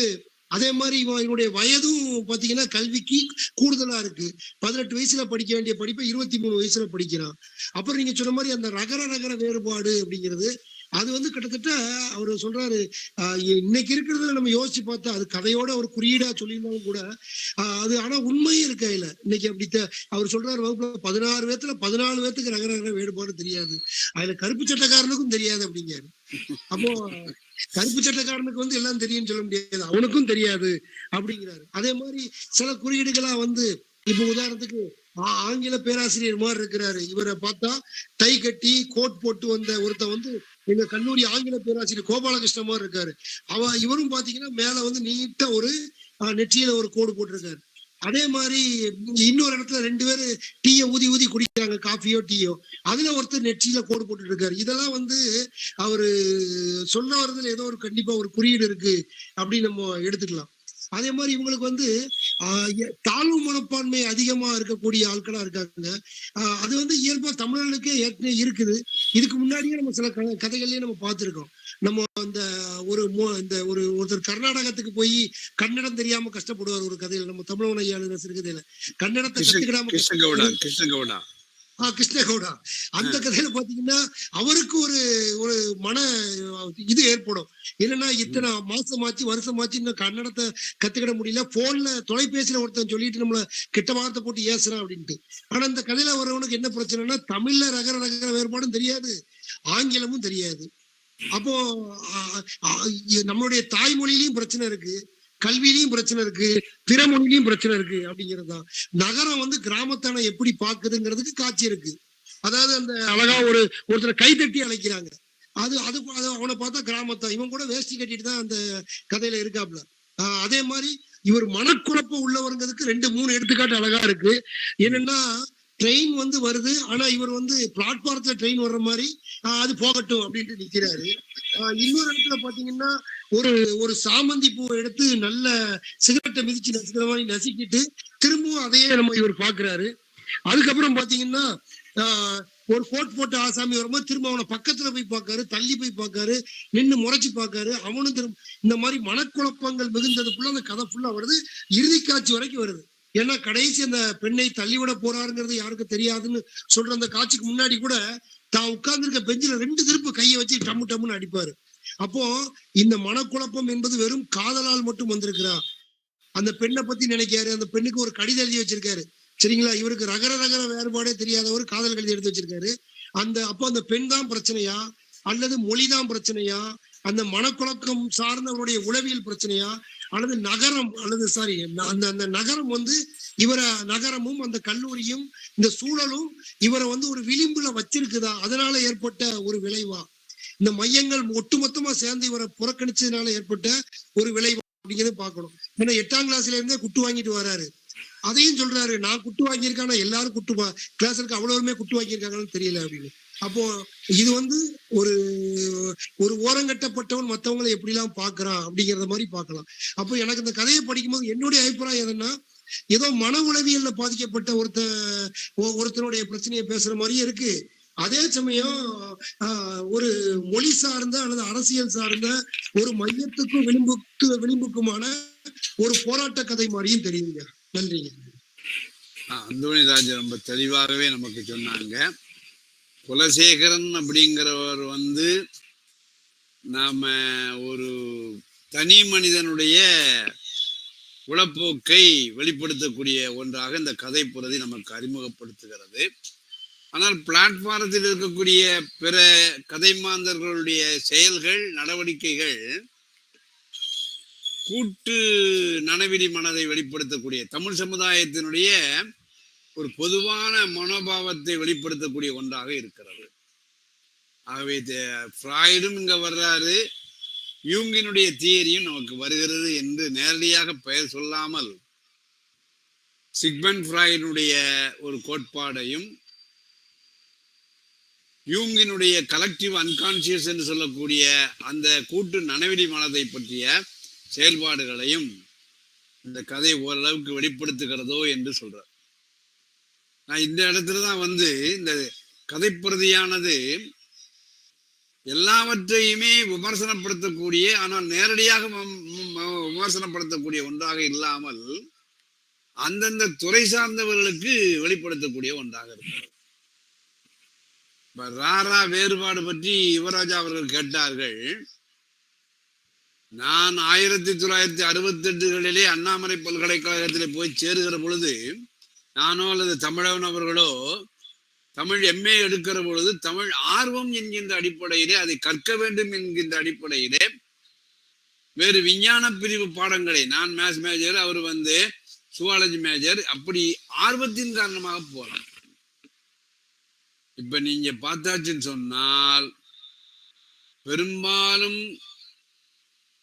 அதே மாதிரி இவனுடைய வயதும் பாத்தீங்கன்னா கல்விக்கு கூடுதலா இருக்கு. 18 வயசுல படிக்க வேண்டிய படிப்பை 23 வயசுல படிக்கிறான். அப்புறம் நீங்க சொன்ன மாதிரி அந்த நகர வேறுபாடு அப்படிங்கிறது அது வந்து கிட்டத்தட்ட அவரு சொல்றாரு, இன்னைக்கு இருக்கிறதுல நம்ம யோசிச்சு பார்த்தா அது கதையோட ஒரு குறியீடா சொல்லியிருந்தாலும் கூட அது ஆனா உண்மையும் இருக்கு. இல்ல இன்னைக்கு அப்படி அவர் சொல்றாரு, வகுப்புல 16 பேத்துல 14 பேத்துக்கு ரகரக வேறுபாடு தெரியாது, அதுல கருப்பு சட்டக்காரனுக்கும் தெரியாது அப்படிங்காரு. அப்போ கருப்பு சட்டக்காரனுக்கு வந்து எல்லாம் தெரியும்னு சொல்ல முடியாது, அவனுக்கும் தெரியாது அப்படிங்கிறாரு. அதே மாதிரி சில குறியீடுகளா வந்து இப்ப உதாரணத்துக்கு ஆங்கில பேராசிரியர் மாதிரி இருக்கிறாரு. இவரை பார்த்தா டை கட்டி கோட் போட்டு வந்த ஒருத்த வந்து எங்க கல்லூரி ஆங்கில பேராசிரியர் கோபாலகிருஷ்ண மாதிரி இருக்காரு. இவரும் பாத்தீங்கன்னா மேல வந்து நீட்டா ஒரு நெற்றியில ஒரு கோடு போட்டிருக்காரு. அதே மாதிரி இன்னொரு இடத்துல 2 பேரு டீயை ஊதி குடிக்கிறாங்க, காஃபியோ டீயோ, அதுல ஒருத்தர் நெற்றியில கோடு போட்டு இருக்காரு. இதெல்லாம் வந்து அவரு சொல்ல வர்றதுல ஏதோ ஒரு கண்டிப்பா ஒரு குறியீடு இருக்கு அப்படின்னு நம்ம எடுத்துக்கலாம். அதே மாதிரி இவங்களுக்கு வந்து தாழ்வு மனப்பான்மை அதிகமா இருக்கக்கூடிய ஆட்களா இருக்காங்க. அது வந்து இயல்பா தமிழர்களுக்கே ஏற்கனவே இருக்குது. இதுக்கு முன்னாடியே நம்ம சில கதைகள்லயே நம்ம பார்த்திருக்கோம். நம்ம அந்த ஒருத்தர் கர்நாடகத்துக்கு போய் கன்னடம் தெரியாம கஷ்டப்படுவார் ஒரு கதையில, நம்ம தமிழ் ஐயா சிறுகதையில கன்னடத்தை கத்துக்கிடாம கிருஷ்ணகவுடா அந்த கதையில பாத்தீங்கன்னா அவருக்கு ஒரு மன இது ஏற்படும். என்னன்னா இத்தனை மாசமாச்சு வருஷமாச்சு இன்னும் கன்னடத்தை கத்துக்கிட முடியல, போன்ல தொலைபேசியில ஒருத்தன் சொல்லிட்டு நம்மள கெட்ட வார்த்தை போட்டு ஏசுறான் அப்படின்ட்டு. ஆனா இந்த கதையில வரவனுக்கு என்ன பிரச்சனைனா தமிழ்ல ரகர வேறுபாடும் தெரியாது, ஆங்கிலமும் தெரியாது. அப்போ நம்மளுடைய தாய்மொழியிலையும் பிரச்சனை இருக்கு, கல்வியிலையும் பிரச்சனை இருக்கு, பிற மொழியிலையும் பிரச்சனை இருக்கு அப்படிங்கிறதுதான். நகரம் வந்து கிராமத்தான எப்படி பாக்குதுங்கிறதுக்கு காட்சி இருக்கு. அதாவது அந்த அழகா ஒருத்தரை கைதட்டி அழைக்கிறாங்க, அது அவனை பார்த்தா கிராமத்தான், இவன் கூட வேஷ்டி கட்டிட்டு தான் அந்த கதையில இருக்காப்ல. அதே மாதிரி இவர் மனக்குழப்பம் உள்ளவங்கிறதுக்கு 2-3 எடுத்துக்காட்டு அழகா இருக்கு. என்னன்னா ட்ரெயின் வந்து வருது, ஆனா இவர் வந்து பிளாட்பாரத்துல ட்ரெயின் வர்ற மாதிரி அது போகட்டும் அப்படின்ட்டு நிக்கிறாரு. இன்னொரு இடத்துல பாத்தீங்கன்னா ஒரு சாமந்தி பூவை எடுத்து நல்ல சிகரெட்டை மிதிச்சு நசுக்கிற மாதிரி நசுக்கிட்டு திரும்பவும் அதையே நம்ம இவர் பாக்குறாரு. அதுக்கப்புறம் பாத்தீங்கன்னா ஒரு கோட் போட்ட ஆசாமி வரும்போது திரும்ப அவனை பக்கத்துல போய் பார்க்காரு, தள்ளி போய் பார்க்காரு, நின்று முறைச்சு பார்க்காரு. அவனும் திரும்ப இந்த மாதிரி மனக்குழப்பங்கள் மிகுந்ததுக்குள்ள அந்த கதை ஃபுல்லா வருது, இறுதி காட்சி வரைக்கும் வருது. ஏன்னா கடைசி அந்த பெண்ணை தள்ளிவிட போறாருங்கிறது யாருக்கும் தெரியாதுன்னு சொல்ற அந்த காட்சிக்கு முன்னாடி கூட தான் உட்கார்ந்து இருக்க பெஞ்சில 2 திருப்பு கையை வச்சு டம்முன்னு அடிப்பாரு. அப்போ இந்த மனக்குழப்பம் என்பது வெறும் காதலால் மட்டும் வந்திருக்கிறா. அந்த பெண்ணை பத்தி நினைக்காரு, அந்த பெண்ணுக்கு ஒரு கடிதம் எழுதி வச்சிருக்காரு, சரிங்களா? இவருக்கு ரகர வேறுபாடே தெரியாதவர் காதல் கடிதம் எடுத்து வச்சிருக்காரு. அப்போ அந்த பெண் தான் பிரச்சனையா அல்லது மொழிதான் பிரச்சனையா, அந்த மனக்குழப்பம் சார்ந்தவருடைய உளவியல் பிரச்சனையா, அல்லது நகரம் அல்லது சாரி அந்த நகரம் வந்து நகரமும் அந்த கல்லூரியும் இந்த சூழலும் இவரை வந்து ஒரு விளிம்புல வச்சிருக்குதா, அதனால ஏற்பட்ட ஒரு விளைவா, இந்த மையங்கள் ஒட்டுமொத்தமா சேர்ந்து இவரை புறக்கணிச்சதுனால ஏற்பட்ட ஒரு விளைவா அப்படிங்கிறத பார்க்கணும். ஏன்னா 8ஆம் கிளாஸ்ல இருந்தே குட்டு வாங்கிட்டு வராரு, அதையும் சொல்றாரு, நான் குட்டு வாங்கியிருக்கானா எல்லாரும் கிளாஸ் இருக்க அவ்வளவுமே குட்டு வாங்கியிருக்காங்கன்னு தெரியல அப்படின்னு. அப்போ இது வந்து ஒரு ஓரங்கட்டப்பட்டவன் மற்றவங்களை எப்படிலாம் பாக்குறான் அப்படிங்கிறத மாதிரி பார்க்கலாம். அப்போ எனக்கு இந்த கதையை படிக்கும்போது என்னுடைய அபிப்பிராயம் எதுன்னா, ஏதோ மன உளவியல்ல பாதிக்கப்பட்ட ஒருத்தனுடைய பிரச்சனையை பேசுற மாதிரியே இருக்கு. அதே சமயம் ஒரு மொழி சார்ந்த அல்லது அரசியல் சார்ந்த ஒரு மையத்துக்கும் விளிம்புக்குமான ஒரு போராட்ட கதை மாதிரியும் தெரியுங்க. நன்றிங்க. அந்தோணிராஜ் ரொம்ப தெளிவாகவே நமக்கு சொன்னாங்க. குலசேகரன் அப்படிங்கிறவர் வந்து நாம ஒரு தனி மனிதனுடைய உளப்போக்கை வெளிப்படுத்தக்கூடிய ஒன்றாக இந்த கதை புரதி நமக்கு அறிமுகப்படுத்துகிறது. ஆனால் பிளாட்பாரத்தில் இருக்கக்கூடிய பிற கதை மாந்தர்களுடைய செயல்கள், நடவடிக்கைகள் கூட்டு நனவிலி மனதை வெளிப்படுத்தக்கூடிய, தமிழ் சமுதாயத்தினுடைய ஒரு பொதுவான மனோபாவத்தை வெளிப்படுத்தக்கூடிய ஒன்றாக இருக்கிறது. ஆகவே ஃப்ராய்டும் இங்க வர்றாரு, யூங்கினுடைய தியரியும் நமக்கு வருகிறது என்று நேரடியாக பெயர் சொல்லாமல் சிக்மண்ட் ஃப்ராய்டினுடைய ஒரு கோட்பாடையும் யூங்கினுடைய கலெக்டிவ் அன்கான்சியஸ் என்று சொல்லக்கூடிய அந்த கூட்டு நனவிலி மனதை பற்றிய செயல்பாடுகளையும் இந்த கதை ஓரளவுக்கு வெளிப்படுத்துகிறதோ என்று சொல்றார். நான் இந்த இடத்துலதான் வந்து இந்த கதைப்பிரதியானது எல்லாவற்றையுமே விமர்சனப்படுத்தக்கூடிய, ஆனால் நேரடியாக விமர்சனப்படுத்தக்கூடிய ஒன்றாக இல்லாமல் அந்தந்த துறை சார்ந்தவர்களுக்கு வெளிப்படுத்தக்கூடிய ஒன்றாக இருக்கிறது. ராரா வேறுபாடு பற்றி யுவராஜா அவர்கள் கேட்டார்கள். நான் 1968களிலே அண்ணாமலை பல்கலைக்கழகத்திலே போய் சேருகிற பொழுது, நானோ அல்லது தமிழன் அவர்களோ தமிழ் MA எடுக்கிற பொழுது தமிழ் ஆர்வம் என்கின்ற அடிப்படையிலே, அதை கற்க வேண்டும் என்கின்ற அடிப்படையிலே வேறு விஞ்ஞான பிரிவு பாடங்களை, நான் மேத்ஸ் மேஜர், அவர் வந்து சுவாலஜி மேஜர், அப்படி ஆர்வத்தின் காரணமாக போகலாம். இப்ப நீங்க பார்த்தாச்சுன்னு சொன்னால் பெரும்பாலும்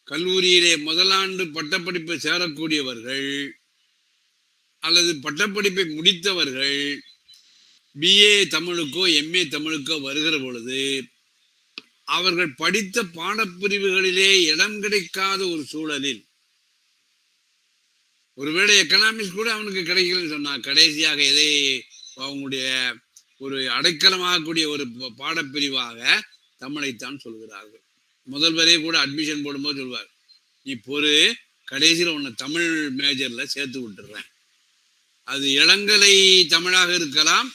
கல்லூரியிலே முதலாண்டு பட்டப்படிப்பை சேரக்கூடியவர்கள் அல்லது பட்டப்படிப்பை முடித்தவர்கள் BA தமிழுக்கோ MA தமிழுக்கோ வருகிற பொழுது அவர்கள் படித்த பாடப்பிரிவுகளிலே இடம் கிடைக்காத ஒரு சூழலில், ஒருவேளை எக்கனாமிக்ஸ் கூட அவனுக்கு கிடைக்கலன்னு சொன்னா, கடைசியாக எதை அவங்களுடைய ஒரு அடைக்கலமாகக்கூடிய ஒரு பாடப்பிரிவாக தமிழைத்தான் சொல்கிறார்கள். முதல்வரே கூட அட்மிஷன் போடும்போது சொல்வார், நீ பொறு, கடைசியில் உன்னை தமிழ் மேஜர்ல சேர்த்து விட்டுறேன். அது இளங்கலை தமிழாக இருக்கலாம்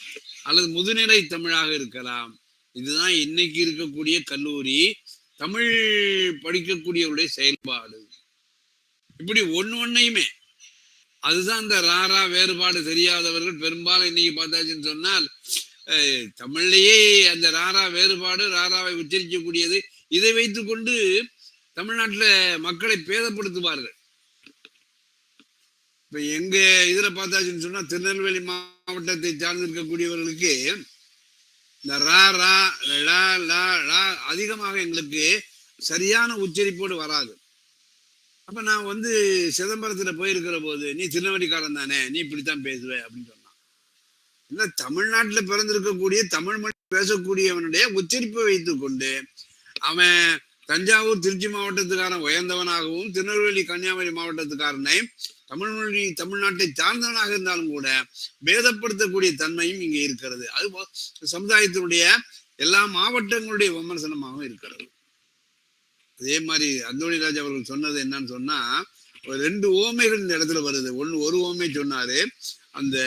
அல்லது முதுநிலை தமிழாக இருக்கலாம். இதுதான் இன்னைக்கு இருக்கக்கூடிய கல்லூரி தமிழ் படிக்கக்கூடியவருடைய செயல்பாடு. இப்படி ஒன்னையுமே அதுதான் இந்த ராரா வேறுபாடு தெரியாதவர்கள் பெரும்பாலும் இன்னைக்கு பார்த்தாச்சுன்னு சொன்னால் தமிழ்லேயே அந்த ராரா வேறுபாடு, ராராவை உச்சரிக்கக்கூடியது, இதை வைத்துக்கொண்டு தமிழ்நாட்டுல மக்களை பேதப்படுத்துவார்கள். இப்ப எங்க இதுல பார்த்தாச்சுன்னு சொன்னா திருநெல்வேலி மாவட்டத்தை சார்ந்திருக்கக்கூடியவர்களுக்கு இந்த அதிகமாக எங்களுக்கு சரியான உச்சரிப்போடு வராது. அப்ப நான் வந்து சிதம்பரத்துல போயிருக்கிற போது, நீ திருநெல்வேலிக்காரன் தானே, நீ இப்படித்தான் பேசுவ அப்படின்னு சொன்னான். இல்ல, தமிழ்நாட்டுல பிறந்திருக்கக்கூடிய தமிழ் மொழி பேசக்கூடியவனுடைய உச்சரிப்பை வைத்துக் கொண்டு அவன் தஞ்சாவூர் திருச்சி மாவட்டத்துக்காரன் உயர்ந்தவனாகவும் திருநெல்வேலி கன்னியாகுமரி மாவட்டத்துக்காரனை தமிழ்நாட்டை சார்ந்தவனாக இருந்தாலும் கூட பேதப்படுத்தக்கூடிய தன்மையும் இங்கே இருக்கிறது. அது சமுதாயத்தினுடைய எல்லா மாவட்டங்களுடைய விமர்சனமாகவும் இருக்கிறது. அதே மாதிரி அந்தோணிராஜ் அவர்கள் சொன்னது என்னன்னு சொன்னா, ஒரு 2 ஓமைகள் இந்த இடத்துல வருது. ஒரு ஓமை சொன்னாரு, அந்த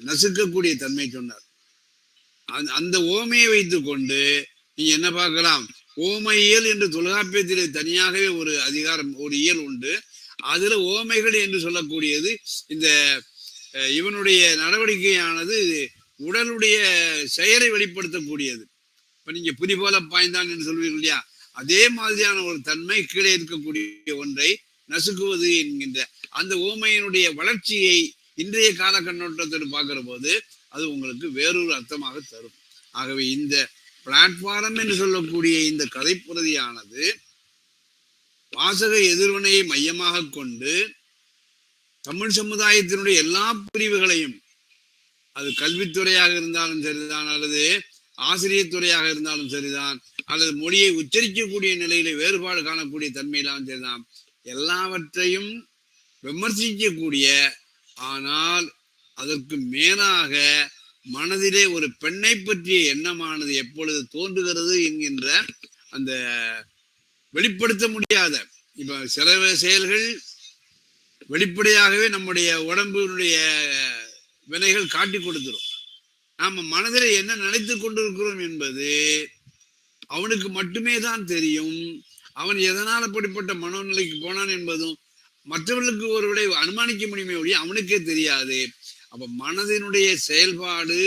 நசுக்கக்கூடிய தன்மை சொன்னார். அந்த ஓமையை வைத்துக் கொண்டு நீங்க என்ன பார்க்கலாம், ஓமையியல் என்று தொல்காப்பியத்திலே தனியாகவே ஒரு அதிகாரம், ஒரு இயல் உண்டு. அதுல ஓமைகள் என்று சொல்லக்கூடியது இந்த இவனுடைய நடவடிக்கையானது உடலுடைய செயலை வெளிப்படுத்தக்கூடியது. இப்ப நீங்க புலி போல பாய்ந்தான் என்று சொல்வீர்கள் இல்லையா, அதே மாதிரியான ஒரு தன்மை கீழே இருக்கக்கூடிய ஒன்றை நசுக்குவது என்கின்ற அந்த ஓமையினுடைய வளர்ச்சியை இன்றைய கால கண்ணோட்டத்தோடு பார்க்கிற போது அது உங்களுக்கு வேறொரு அர்த்தமாக தரும். ஆகவே இந்த பிளாட்பாரம் என்று சொல்லக்கூடிய இந்த கதைப்புரதியானது வாசக எதிர்வினையை மையமாக கொண்டு தமிழ் சமுதாயத்தினுடைய எல்லா பிரிவுகளையும், அது கல்வித்துறையாக இருந்தாலும் சரிதான், அல்லது ஆசிரியர் துறையாக இருந்தாலும் சரிதான், அல்லது மொழியை உச்சரிக்கக்கூடிய நிலையில வேறுபாடு காணக்கூடிய தன்மையிலும் சரிதான், எல்லாவற்றையும் விமர்சிக்கக்கூடிய, ஆனால் அதற்கு மேலாக மனதிலே ஒரு பெண்ணை பற்றிய எண்ணமானது எப்பொழுது தோன்றுகிறது என்கின்ற அந்த வெளிப்படுத்த முடியாத, இப்ப சில செயல்கள் வெளிப்படையாகவே நம்முடைய உடம்பினுடைய வினைகள் காட்டி கொடுத்துரும். நாம மனதில் என்ன நினைத்து கொண்டிருக்கிறோம் என்பது அவனுக்கு மட்டுமே தான் தெரியும். அவன் எதனால் அப்படிப்பட்ட மனோநிலைக்கு போனான் என்பதும் மற்றவர்களுக்கு ஒரு விட அனுமானிக்க முடியுமே ஒழிய அவனுக்கே தெரியாது. அப்ப மனதினுடைய செயல்பாடு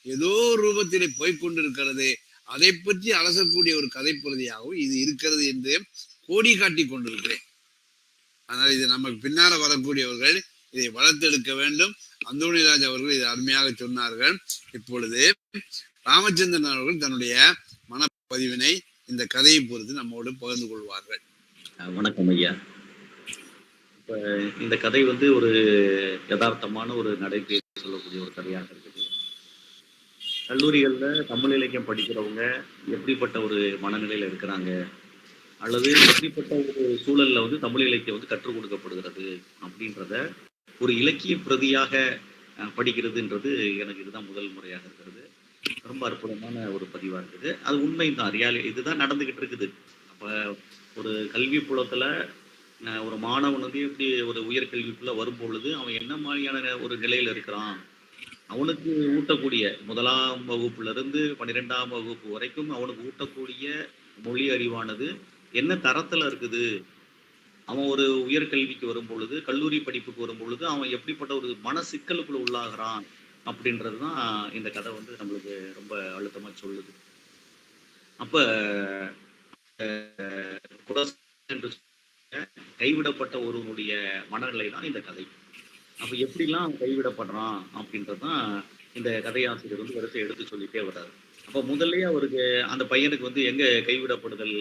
ஏதோ ரூபத்திலே போய்கொண்டிருக்கிறது. அதை பற்றி அலசக்கூடிய ஒரு கதைப்பகுதியாகவும் இது இருக்கிறது என்று கோடி காட்டி கொண்டிருக்கிறேன். அதனால் இது நமக்கு பின்னால வரக்கூடியவர்கள் இதை வளர்த்தெடுக்க வேண்டும். அந்தோணிராஜ் அவர்கள் இதை அருமையாக சொன்னார்கள். இப்பொழுது ராமச்சந்திரன் அவர்கள் தன்னுடைய மனப்பதிவினை இந்த கதையை பொறுத்து நம்மோடு பகிர்ந்து கொள்வார்கள். வணக்கம் ஐயா. இப்ப இந்த கதை ஒரு யதார்த்தமான ஒரு நடைபெற சொல்லக்கூடிய ஒரு கதையாக இருக்குது. கல்லூரிகள்ல தமிழ் இலக்கியம் படிக்கிறவங்க எப்படிப்பட்ட ஒரு மனநிலையில இருக்கிறாங்க, அல்லது எப்படிப்பட்ட ஒரு சூழல்ல தமிழ் இலக்கியம் கற்றுக் கொடுக்கப்படுகிறது அப்படின்றத ஒரு இலக்கிய பிரதியாக படிக்கிறதுன்றது எனக்கு இதுதான் முதல் முறையாக இருக்கிறது. ரொம்ப அற்புதமான ஒரு பதிவா இருக்குது. அது உண்மைதான், இதுதான் நடந்துகிட்டு இருக்குது. அப்ப ஒரு கல்வி புலத்துல ஒரு மாணவன் எப்படி ஒரு உயர்கல்விக்குள்ள வரும்பொழுது அவன் என்ன மாதிரியான ஒரு நிலையில இருக்கிறான், அவனுக்கு ஊட்டக்கூடிய 1ஆம் வகுப்புல இருந்து 12ஆம் வகுப்பு வரைக்கும் அவனுக்கு ஊட்டக்கூடிய மொழி அறிவானது என்ன தரத்துல இருக்குது, அவன் ஒரு உயர்கல்விக்கு வரும் பொழுது, கல்லூரி படிப்புக்கு வரும் பொழுது அவன் எப்படிப்பட்ட ஒரு மன சிக்கலுக்குள்ள உள்ளாகிறான் அப்படின்றதுதான் இந்த கதை நம்மளுக்கு ரொம்ப அழுத்தமா சொல்லுது. அப்ப கைவிடப்பட்ட ஒருவனுடைய மனநிலை தான் இந்த கதை. அப்ப எப்படிலாம் கைவிடப்படுறான் அப்படின்றதுதான் இந்த கதையாசிரியர் வரிசை எடுத்து சொல்லிட்டே வர்றாரு. அப்ப முதல்லயே அவருக்கு அந்த பையனுக்கு எங்க கைவிடப்படுதல்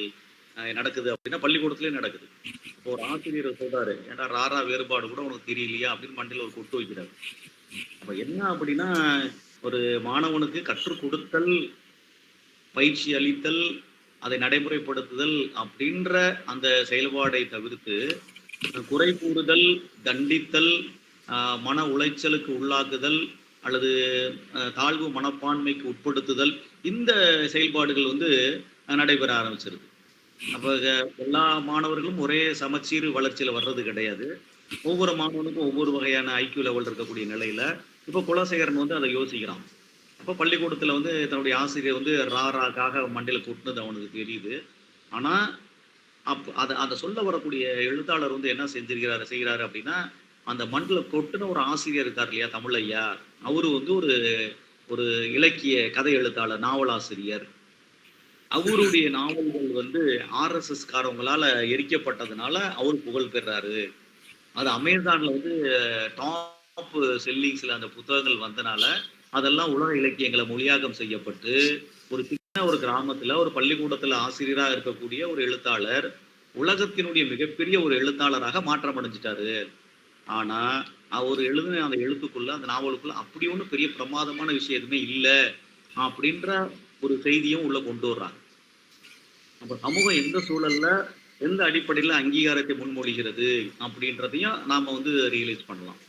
நடக்குது அப்படின்னா பள்ளிக்கூடத்துலயே நடக்குது. இப்போ ஒரு ஆசிரியர் சொல்றாரு, ஏன்னா ராரா வேறுபாடு கூட உனக்கு தெரியலையா அப்படின்னு மண்டையில ஒரு கொட்டு வைக்கிறாரு. அப்ப என்ன அப்படின்னா, ஒரு மாணவனுக்கு கற்றுக் கொடுத்தல், பயிற்சி அளித்தல், அதை நடைமுறைப்படுத்துதல் அப்படின்ற அந்த செயல்பாடை தவிர்த்து குறை கூறுதல், தண்டித்தல், மன உளைச்சலுக்கு உள்ளாக்குதல் அல்லது தாழ்வு மனப்பான்மைக்கு உட்படுத்துதல், இந்த செயல்பாடுகள் நடைபெற ஆரம்பிச்சிருது. அப்ப எல்லா மாணவர்களும் ஒரே சமச்சீர் வளர்ச்சியில வர்றது கிடையாது. ஒவ்வொரு மாணவனுக்கும் ஒவ்வொரு வகையான ஐக்கியூ லெவல் இருக்கக்கூடிய நிலையில இப்ப குலசேகரன் அதை யோசிக்கிறான். அப்ப பள்ளிக்கூடத்துல தன்னுடைய ஆசிரியர் ராராக்காக மண்டையில கூட்டினது அவனுக்கு தெரியுது. ஆனா அதை சொல்ல வரக்கூடிய எழுத்தாளர் என்ன செய்கிறாரு அப்படின்னா, அந்த மண்ணில கொட்டுன ஒரு ஆசிரியர் இருக்கார் இல்லையா, தமிழையா, அவரு ஒரு ஒரு இலக்கிய கதை எழுத்தாளர், நாவலாசிரியர். அவருடைய நாவல்கள் RSS காரவங்களால எரிக்கப்பட்டதுனால அவர் புகழ் பெறாரு. அது அமேசான்ல டாப் செல்லிங்ஸ்ல அந்த புத்தகங்கள் வந்தனால அதெல்லாம் உலக இலக்கியங்களை மொழியாக்கம் செய்யப்பட்டு ஒரு சின்ன ஒரு கிராமத்துல ஒரு பள்ளிக்கூடத்துல ஆசிரியரா இருக்கக்கூடிய ஒரு எழுத்தாளர் உலகத்தினுடைய மிகப்பெரிய ஒரு எழுத்தாளராக மாற்றம் அடைஞ்சிட்டாரு. ஆனா அவர் எழுதின அந்த எழுத்துக்குள்ள, அந்த நாவலுக்குள்ள அப்படி ஒன்றும் பெரிய பிரமாதமான விஷயம் எதுவுமே இல்லை அப்படின்ற ஒரு செய்தியும் உள்ள கொண்டு வர்றாங்க. அப்ப சமூகம் எந்த சூழல்ல எந்த அடிப்படையில அங்கீகாரத்தை முன்மொழிகிறது அப்படின்றதையும் நாம ரியலைஸ் பண்ணலாம்.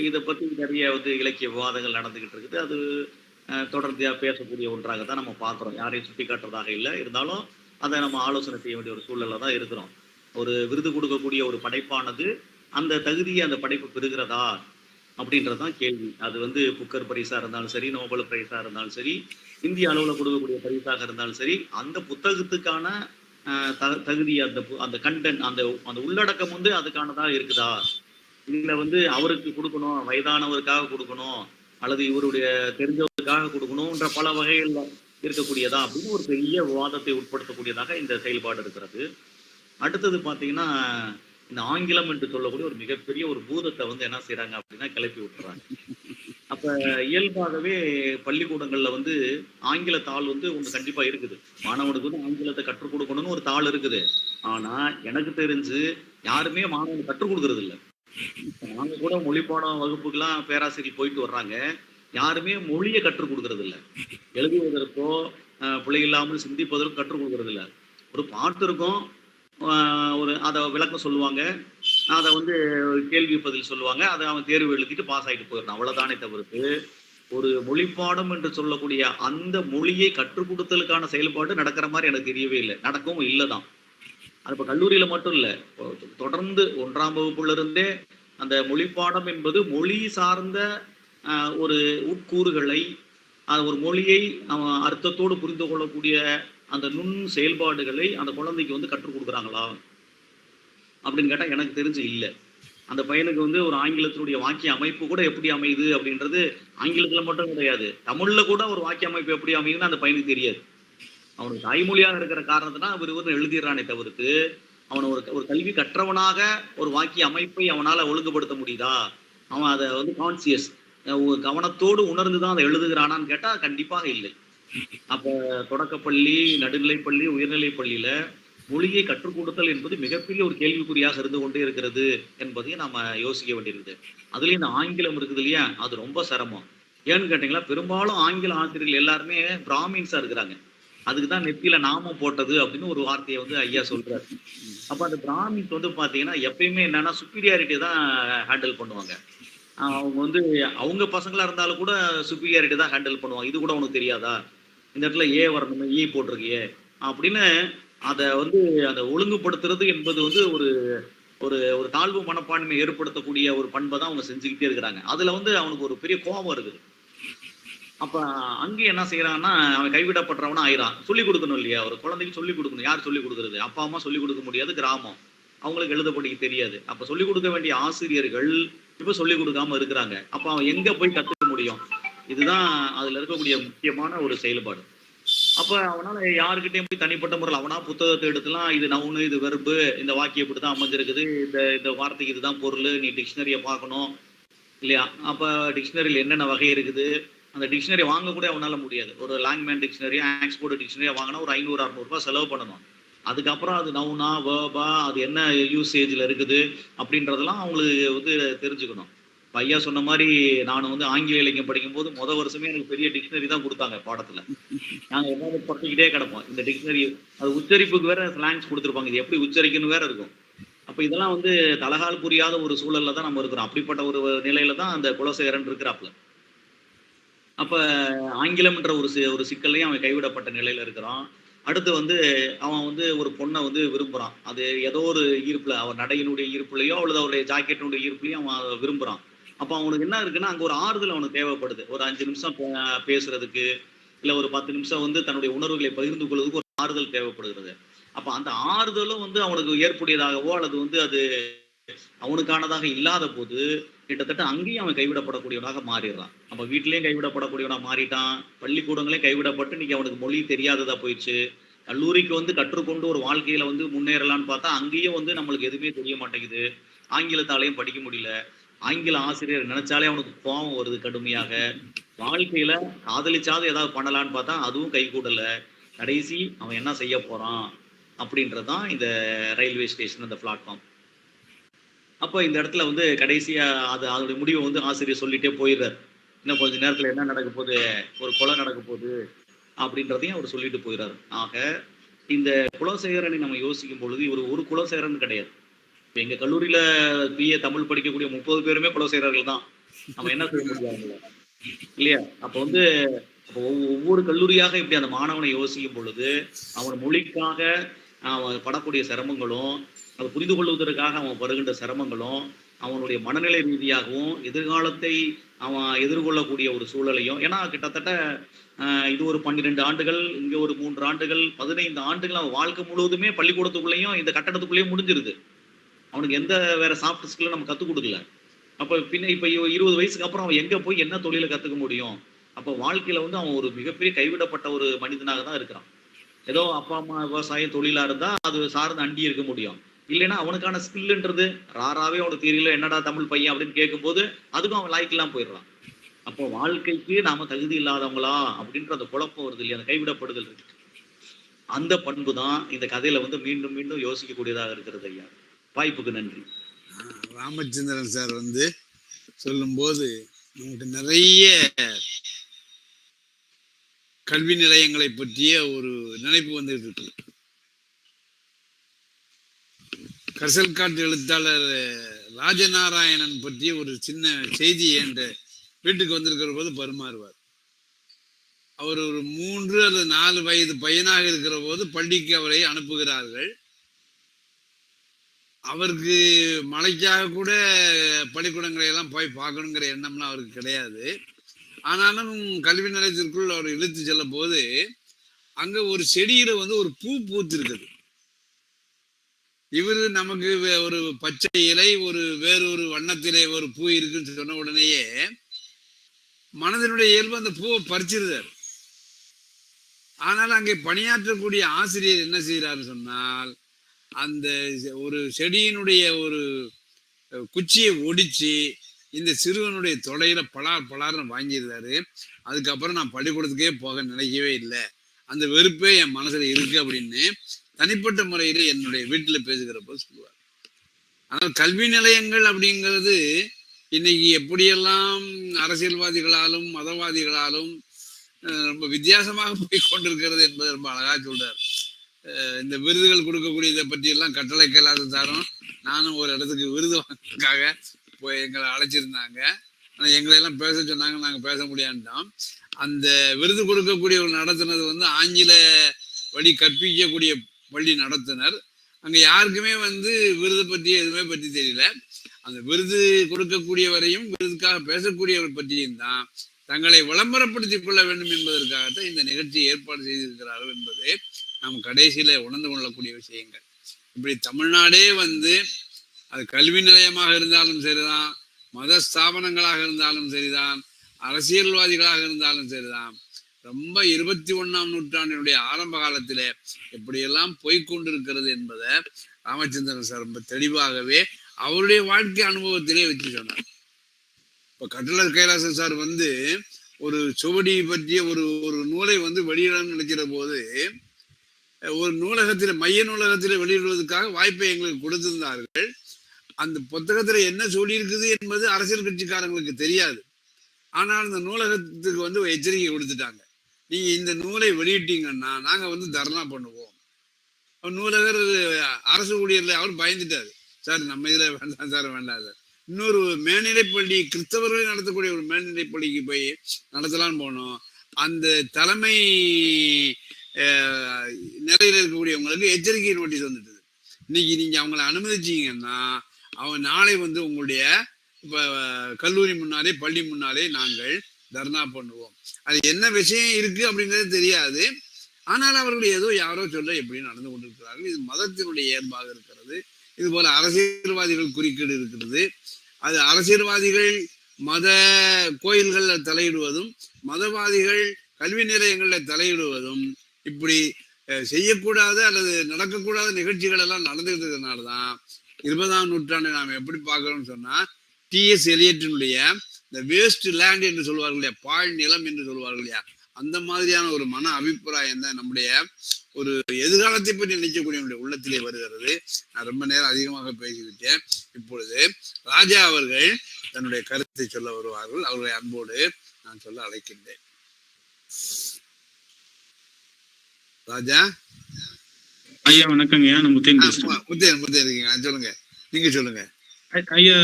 இதை பத்தி நிறைய இலக்கிய விவாதங்கள் நடந்துகிட்டு இருக்குது. அது தொடர்ச்சியா பேசக்கூடிய ஒன்றாக தான் நம்ம பார்க்கிறோம். யாரையும் சுட்டி காட்டுறதாக இல்லை, இருந்தாலும் அதை நம்ம ஆலோசனை செய்ய வேண்டிய ஒரு சூழல்ல தான் இருக்கிறோம். ஒரு விருது கொடுக்கக்கூடிய ஒரு படைப்பானது அந்த தகுதியை அந்த படைப்பு பெறுகிறதா அப்படின்றதுதான் கேள்வி. அது புக்கர் பரிசா இருந்தாலும் சரி, நோபல் பிரைஸா இருந்தாலும் சரி, இந்திய அளவுல கொடுக்கக்கூடிய பரிசாக இருந்தாலும் சரி, அந்த புத்தகத்துக்கான தகுதி, அந்த கண்டென்ட், அந்த உள்ளடக்கம் அதுக்கானதா இருக்குதா, இல்ல அவருக்கு கொடுக்கணும், வயதானவருக்காக கொடுக்கணும், அல்லது இவருடைய தெரிஞ்சவருக்காக கொடுக்கணும்ன்ற பல வகைகள்ல இருக்கக்கூடியதா அப்படின்னு ஒரு பெரிய விவாதத்தை உட்படுத்தக்கூடியதாக இந்த செயல்பாடு இருக்கிறது. அடுத்தது பாத்தீங்கன்னா, இந்த ஆங்கிலம் என்று சொல்லக்கூடிய ஒரு மிகப்பெரிய ஒரு பூதத்தை என்ன செய்யறாங்க அப்படின்னா கிளப்பி விட்டுறாங்க. அப்ப இயல்பாகவே பள்ளிக்கூடங்கள்ல ஆங்கில தாள் ஒண்ணு கண்டிப்பா இருக்குது. மாணவனுக்கு ஆங்கிலத்தை கற்றுக் கொடுக்கணும்னு ஒரு தாள் இருக்குது. ஆனா எனக்கு தெரிஞ்சு யாருமே மாணவனுக்கு கற்றுக் கொடுக்கறது இல்லை. நாங்க கூட மொழிப்பாடம் வகுப்புக்கெல்லாம் பேராசிரியர் போயிட்டு வர்றாங்க, யாருமே மொழியை கற்றுக் கொடுக்கறது இல்லை. எழுதுவதற்கோ பிழை இல்லாமல் சிந்திப்பதற்கும் கற்றுக் கொடுக்கறது இல்லை. ஒரு பாட்டு இருக்கும், அதை விளக்கம் சொல்லுவாங்க, அதை கேள்வி பதில் சொல்லுவாங்க, அதை அவன் தேர்வு எழுதிட்டு பாஸ் ஆகிட்டு போயிடணும், அவ்வளவுதானே தவிர்த்து ஒரு மொழிப்பாடம் என்று சொல்லக்கூடிய அந்த மொழியை கற்றுக் கொடுத்தலுக்கான செயல்பாடு நடக்கிற மாதிரி எனக்கு தெரியவே இல்லை, நடக்கவும் இல்லைதான். அது இப்ப கல்லூரியில மட்டும் இல்ல, தொடர்ந்து 1ஆம் வகுப்புல இருந்தே அந்த மொழிப்பாடம் என்பது மொழி சார்ந்த ஒரு உட்கூறுகளை, ஒரு மொழியை அவன் அர்த்தத்தோடு புரிந்து கொள்ளக்கூடிய அந்த நுண் செயல்பாடுகளை அந்த குழந்தைக்கு வந்து கற்றுக் கொடுக்குறாங்களா அப்படின்னு கேட்டா எனக்கு தெரிஞ்சு இல்லை. அந்த பையனுக்கு வந்து ஒரு ஆங்கிலத்தினுடைய வாக்கிய அமைப்பு கூட எப்படி அமையுது அப்படின்றது ஆங்கிலத்துல மட்டும் கிடையாது, தமிழ்ல கூட ஒரு வாக்கிய அமைப்பு எப்படி அமையுதுன்னு அந்த பையனுக்கு தெரியாது. அவனுக்கு தாய்மொழியாக இருக்கிற காரணத்தினா இவர் எழுதிடுறானே தவிர்த்து அவனை ஒரு கல்வி கற்றவனாக ஒரு வாக்கிய அமைப்பை அவனால ஒழுங்குபடுத்த முடியுதா, அவன் அதை வந்து கான்சியஸ் கவனத்தோடு உணர்ந்துதான் அதை எழுதுகிறானான்னு கேட்டா கண்டிப்பாக இல்லை. அப்ப தொடக்கப்பள்ளி, நடுநிலைப்பள்ளி, உயர்நிலைப் பள்ளியில மொழியை கற்றுக் கொடுத்தல் என்பது மிகப்பெரிய ஒரு கேள்விக்குறியாக இருந்து கொண்டே இருக்கிறது என்பதையும் நாம யோசிக்க வேண்டியிருக்குது. அதுலயும் இந்த ஆங்கிலம் இருக்குது இல்லையா, அது ரொம்ப சிரமம். ஏன்னு கேட்டீங்களா, பெரும்பாலும் ஆங்கில ஆசிரியர்கள் எல்லாருமே பிராமின்ஸா இருக்கிறாங்க. அதுக்குதான் நெத்தியில நாமம் போட்டது அப்படின்னு ஒரு வார்த்தையை வந்து ஐயா சொல்றாரு. அப்ப அந்த பிராமின்ஸ் வந்து பாத்தீங்கன்னா எப்பயுமே என்னன்னா சுப்பீரியாரிட்டியை தான் ஹேண்டில் பண்ணுவாங்க. அவங்க வந்து அவங்க பசங்களா இருந்தாலும் கூட சுப்பீரியாரிட்டி தான் ஹேண்டில் பண்ணுவாங்க. இது கூட உனக்கு தெரியாதா, இந்த இடத்துல ஏ வரணுமே, ஈ போட்டிருக்கியே அப்படின்னு அதை வந்து அதை ஒழுங்குபடுத்துறது என்பது வந்து ஒரு ஒரு ஒரு தாழ்வு மனப்பான்மை ஏற்படுத்தக்கூடிய ஒரு பண்பை தான் அவங்க செஞ்சுக்கிட்டே இருக்கிறாங்க. அதுல வந்து அவனுக்கு ஒரு பெரிய கோபம் இருக்குது. அப்ப அங்கே என்ன செய்யறான்னா, அவன் கைவிடப்படுறவனா ஆயிரான். சொல்லிக் கொடுக்கணும் இல்லையா, ஒரு குழந்தைக்கு சொல்லிக் கொடுக்கணும். யார் சொல்லிக் கொடுக்கறது? அப்பா அம்மா சொல்லிக் கொடுக்க முடியாது, கிராமம் அவங்களுக்கு எழுத படிக்க தெரியாது. அப்ப சொல்லிக் கொடுக்க வேண்டிய ஆசிரியர்கள் இப்ப சொல்லிக் கொடுக்காம இருக்கிறாங்க. அப்ப அவன் எங்க போய் கத்துக்க முடியும்? இதுதான் அதுல இருக்கக்கூடிய முக்கியமான ஒரு செயல்பாடு. அப்ப அவனால யாருக்கிட்டையும் போய் தனிப்பட்ட முறையில் அவனா புத்தகத்தை எடுத்துலாம், இது நவுனு, இது வெறுப்பு, இந்த வாக்கியம் இப்படிதான் அமைஞ்சிருக்குது, இந்த வார்த்தைக்கு இதுதான் பொருள், நீ டிக்ஷனரியை பார்க்கணும் இல்லையா. அப்ப டிக்ஷனரியில் என்னென்ன வகை இருக்குது, அந்த டிக்ஷனரி வாங்க கூட அவனால முடியாது. ஒரு லாங்மேன் டிக்ஷனரி, ஆக்ஸ்போர்ட் டிக்ஷனரியா வாங்கினா ஒரு 500-600 ரூபாய் செலவு பண்ணணும். அதுக்கப்புறம் அது நவுனா வேர்பா, அது என்ன யூசேஜ்ல இருக்குது அப்படின்றதெல்லாம் அவங்களுக்கு வந்து தெரிஞ்சுக்கணும். ஐயா சொன்ன மாதிரி நான் வந்து ஆங்கில இலக்கியம் படிக்கும் போது வருஷமே எனக்கு பெரிய டிக்ஷனரி தான் கொடுத்தாங்க பாடத்துல. நாங்க எல்லாரும் படிச்சுக்கிட்டே கிடப்போம். இந்த டிக்ஷனரி அது உச்சரிப்புக்கு வேற ஸ்லாங்ஸ் கொடுத்துருப்பாங்க, இது எப்படி உச்சரிக்கணும் வேற இருக்கும். அப்ப இதெல்லாம் வந்து தலகால் புரியாத ஒரு சூழல்ல தான் நம்ம இருக்கிறோம். அப்படிப்பட்ட ஒரு நிலையில தான் அந்த குலசேகரன் இருக்கிறாப்புல. அப்ப ஆங்கிலம்ன்ற ஒரு சிக்கல்லையும் அவன் கைவிடப்பட்ட நிலையில இருக்கிறான். அடுத்து வந்து அவன் வந்து ஒரு பொண்ணை வந்து விரும்புறான். அது ஏதோ ஒரு ஈர்ப்புல, அவன் நடையினுடைய ஈர்ப்புலையோ அல்லது அவருடைய ஜாக்கெட்டினுடைய ஈர்ப்புலையும் அவன் விரும்புறான். அப்ப அவனுக்கு என்ன இருக்குன்னா, அங்க ஒரு ஆறுதல் அவனுக்கு தேவைப்படுது. ஒரு 5 நிமிஷம் பேசுறதுக்கு, இல்ல ஒரு 10 நிமிஷம் வந்து தன்னுடைய உணர்வுகளை பகிர்ந்து கொள்வதற்கு ஒரு ஆறுதல் தேவைப்படுகிறது. அப்ப அந்த ஆறுதலும் வந்து அவனுக்கு ஏற்புடையதாகவோ அல்லது வந்து அது அவனுக்கானதாக இல்லாத போது கிட்டத்தட்ட அங்கேயும் அவன் கைவிடப்படக்கூடியவனாக மாறிடுறான். அப்ப வீட்டிலையும் கைவிடப்படக்கூடியவனா மாறிட்டான், பள்ளிக்கூடங்களையும் கைவிடப்பட்டு இன்னைக்கு அவனுக்கு மொழி தெரியாததா போயிடுச்சு. கல்லூரிக்கு வந்து கற்றுக்கொண்டு ஒரு வாழ்க்கையில வந்து முன்னேறலான்னு பார்த்தா அங்கேயும் வந்து நம்மளுக்கு எதுவுமே தெரிய மாட்டேங்குது. ஆங்கிலத்தாலையும் படிக்க முடியல. ஆங்கில ஆசிரியர் நினைச்சாலே அவனுக்கு கோபம் வருது கடுமையாக. வாழ்க்கையில காதலிச்சாவது ஏதாவது பண்ணலான்னு பார்த்தா அதுவும் கை கூடல. கடைசி அவன் என்ன செய்ய போறான் அப்படின்றதான் இந்த ரயில்வே ஸ்டேஷன், அந்த பிளாட்ஃபார்ம். அப்போ இந்த இடத்துல வந்து கடைசியா அதோடைய முடிவை வந்து ஆசிரியர் சொல்லிட்டே போயிடுறாரு. இன்னும் கொஞ்ச நேரத்துல என்ன நடக்க போகுது, ஒரு கொலை நடக்க போகுது அப்படின்றதையும் அவர் சொல்லிட்டு போயிடுறாரு. ஆக இந்த குலசேகரனை நம்ம யோசிக்கும் பொழுது இவர் ஒரு குலசேகரன் கிடையாது. எங்க கல்லூரியில பிஏ தமிழ் படிக்கக்கூடிய 30 பேருமே குலசேகரர்கள் தான். நம்ம என்ன செய்ய முடியாது இல்லையா. அப்ப வந்து ஒவ்வொரு கல்லூரியாக இப்படி அந்த மாணவனை யோசிக்கும் பொழுது அவன் மொழிக்காக அவன் படக்கூடிய சிரமங்களும், அதை புரிந்து கொள்வதற்காக அவன் வருகின்ற சிரமங்களும், அவனுடைய மனநிலை ரீதியாகவும் எதிர்காலத்தை அவன் எதிர்கொள்ளக்கூடிய ஒரு சூழலையும், ஏன்னா கிட்டத்தட்ட இது ஒரு 12 ஆண்டுகள், இங்க ஒரு 3 ஆண்டுகள், 15 ஆண்டுகள் அவன் வாழ்க்கை முழுவதுமே பள்ளிக்கூடத்துக்குள்ளேயும் இந்த கட்டடத்துக்குள்ளேயும் முடிஞ்சிருது. அவனுக்கு எந்த வேற சாஃப்ட் ஸ்கில்லும் நம்ம கத்துக் கொடுக்கல. அப்ப பின்ன இப்ப 20 வயசுக்கு அப்புறம் அவன் எங்க போய் என்ன தொழிலை கத்துக்க முடியும்? அப்ப வாழ்க்கையில வந்து அவன் ஒரு மிகப்பெரிய கைவிடப்பட்ட ஒரு மனிதனாக தான் இருக்கிறான். ஏதோ அப்பா அம்மா விவசாயம் தொழிலா இருந்தா அது சார்ந்து அண்டி இருக்க முடியும். இல்லைன்னா அவனுக்கான ஸ்கில்ன்றது ராராவே அவனுக்கு தெரியல, என்னடா தமிழ் பையன் அப்படின்னு கேட்கும் போது அதுக்கும் அவன் லாய்க்கெல்லாம் போயிடுறான். அப்போ வாழ்க்கைக்கு நாம தகுதி இல்லாதவங்களா அப்படின்ற அந்த குழப்பம் வருது இல்லையா, அந்த கைவிடப்படுதல் இருக்கு. அந்த பண்பு தான் இந்த கதையில வந்து மீண்டும் மீண்டும் யோசிக்கக்கூடியதாக இருக்கிறது. ஐயா, வாய்ப்புக்கு நன்றி. ராமச்சந்திரன் சார் வந்து சொல்லும்போது நமக்கு நிறைய கல்வி நிலையங்களை பற்றிய ஒரு நினைப்பு வந்துட்டு இருக்கு. கரிசல்காட்டு எழுத்தாளர் ராஜநாராயணன் பற்றிய ஒரு சின்ன செய்தி என்ற வீட்டுக்கு வந்திருக்கிற போது பரிமாறுவார். அவர் ஒரு 3 அல்லது 4 வயது பையனாக இருக்கிற போது பள்ளிக்கு அவரை அனுப்புகிறார்கள். அவருக்கு மலைக்காக கூட பள்ளிக்கூடங்களை எல்லாம் போய் பார்க்கணுங்கிற எண்ணம்லாம் அவருக்கு கிடையாது. ஆனாலும் கல்வி நிலையத்திற்குள் அவர் இழுத்து செல்ல போது அங்க ஒரு செடியில வந்து ஒரு பூ பூத்து இருக்குது. இவரு நமக்கு ஒரு பச்சை இலை வேறொரு வண்ணத்திலே ஒரு பூ இருக்குன்னு சொன்ன உடனேயே மனதினுடைய இயல்பு அந்த பூவை பறிச்சிருந்தார். ஆனால் அங்கே பணியாற்றக்கூடிய ஆசிரியர் என்ன செய்யறாரு சொன்னால், அந்த ஒரு செடியினுடைய ஒரு குச்சியை ஒடிச்சு இந்த சிறுவனுடைய தொடையில பலார்னு வாங்கியிருந்தாரு. அதுக்கப்புறம் நான் பள்ளிக்கூடத்துக்கே போக நினைக்கவே இல்லை, அந்த வெறுப்பே என் மனசுல இருக்கு அப்படின்னு தனிப்பட்ட முறையில என்னுடைய வீட்டுல பேசுகிறப்ப சொல்லுவார். ஆனால் கல்வி நிலையங்கள் அப்படிங்கிறது இன்னைக்கு எப்படியெல்லாம் அரசியல்வாதிகளாலும் மதவாதிகளாலும் ரொம்ப வித்தியாசமாக போய் கொண்டிருக்கிறது என்பதை ரொம்ப அழகா சொல்றார். இந்த விருதுகள் கொடுக்கக்கூடியதை பற்றி எல்லாம் கட்டளை கைலாசத்தாரும் நானும் ஒரு இடத்துக்கு விருது வாங்கிறதுக்காக போய் எங்களை அழைச்சிருந்தாங்க. ஆனால் எங்களை எல்லாம் பேச சொன்னாங்க, நாங்கள் பேச முடியாதுட்டோம். அந்த விருது கொடுக்கக்கூடியவர்கள் நடத்தினது வந்து ஆங்கில வழி கற்பிக்கக்கூடிய பள்ளி நடத்தினர். அங்கே யாருக்குமே வந்து விருது பற்றி எதுவுமே பற்றி தெரியல. அந்த விருது கொடுக்கக்கூடியவரையும் விருதுக்காக பேசக்கூடியவர் பற்றியும் தான் தங்களை விளம்பரப்படுத்திக் கொள்ள வேண்டும் என்பதற்காகத்தான் இந்த நிகழ்ச்சியை ஏற்பாடு செய்திருக்கிறார்கள் என்பது நாம் கடைசியில உணர்ந்து கொள்ளக்கூடிய விஷயங்கள். இப்படி தமிழ்நாடே வந்து அது கல்வி நிலையமாக இருந்தாலும் சரிதான், மத ஸ்தாபனங்களாக இருந்தாலும் சரிதான், அரசியல்வாதிகளாக இருந்தாலும் சரிதான், ரொம்ப 21ஆம் நூற்றாண்டினுடைய ஆரம்ப காலத்திலே எப்படியெல்லாம் போய்கொண்டிருக்கிறது என்பதை ராமச்சந்திரன் சார் ரொம்ப தெளிவாகவே அவருடைய வாழ்க்கை அனுபவத்திலே வச்சு சொன்னார். இப்ப கட்டளை கைலாசன் சார் வந்து ஒரு சுவடி பற்றிய ஒரு நூலை வந்து வெளியிடணும்னு நினைக்கிற போது ஒரு நூலகத்தில் மைய நூலகத்தில் வெளியிடுவதற்காக வாய்ப்பை எங்களுக்கு கொடுத்திருந்தார்கள். அந்த புத்தகத்துல என்ன சொல்லியிருக்குது என்பது அரசியல் கட்சிக்காரங்களுக்கு தெரியாது. ஆனால் அந்த நூலகத்துக்கு வந்து எச்சரிக்கை கொடுத்துட்டாங்க, நீங்க இந்த நூலை வெளியிட்டீங்கன்னா நாங்க வந்து தர்ணா பண்ணுவோம். நூலகர் அரசு ஊழியர்ல அவர் பயந்துட்டாரு, சார் நம்ம இதுல வேண்டாம் சார், வேண்டாம் சார். இன்னொரு மேல்நிலைப்பள்ளி கிறிஸ்தவர்களை நடத்தக்கூடிய ஒரு மேல்நிலைப்பள்ளிக்கு போய் நடத்தலான்னு போனோம். அந்த தலைமை நிலையில இருக்கக்கூடியவங்களுக்கு எச்சரிக்கை நோட்டீஸ் வந்துட்டுது. இன்னைக்கு நீங்க அவங்களை அனுமதிச்சீங்கன்னா அவன் நாளை வந்து உங்களுடைய இப்ப கல்லூரி முன்னாலே பள்ளி முன்னாலே நாங்கள் தர்ணா பண்ணுவோம். அது என்ன விஷயம் இருக்கு அப்படிங்கிறது தெரியாது. ஆனால் அவர்கள் ஏதோ யாரோ சொல்ல எப்படி நடந்து கொண்டிருக்கிறார்கள். இது மதத்தினுடைய இயல்பாக இருக்கிறது. இது போல அரசியல்வாதிகள் குறுக்கீடு இருக்கிறது. அது அரசியல்வாதிகள் மத கோயில்கள்ல தலையிடுவதும் மதவாதிகள் கல்வி நிலையங்கள்ல தலையிடுவதும் இப்படி செய்யக்கூடாத அல்லது நடக்கக்கூடாத நிகழ்ச்சிகள் எல்லாம் நடந்துகிட்டதுனாலதான் 20ஆம் நூற்றாண்டை நாம் எப்படி பார்க்கிறோம்னு சொன்னா, T.S. எலியட்டினுடைய இந்த வேஸ்ட் லேண்ட் என்று சொல்வார்கள் இல்லையா, பாழ் நிலம் என்று சொல்வார்கள் இல்லையா, அந்த மாதிரியான ஒரு மன அபிப்பிராயம் தான் நம்முடைய ஒரு எதிர்காலத்தை பற்றி நினைக்கக்கூடிய உள்ளத்திலே வருகிறது. நான் ரொம்ப நேரம் அதிகமாக பேசிவிட்டேன். இப்பொழுது ராஜா அவர்கள் தன்னுடைய கருத்தை சொல்ல வருவார்கள். அவர்களை அன்போடு நான் சொல்ல அழைக்கின்றேன். ராஜா ஐயா வணக்கங்க. ஐயா நான் முத்தேன் இருக்கீங்க, சொல்லுங்க, நீங்க சொல்லுங்க ஐயா.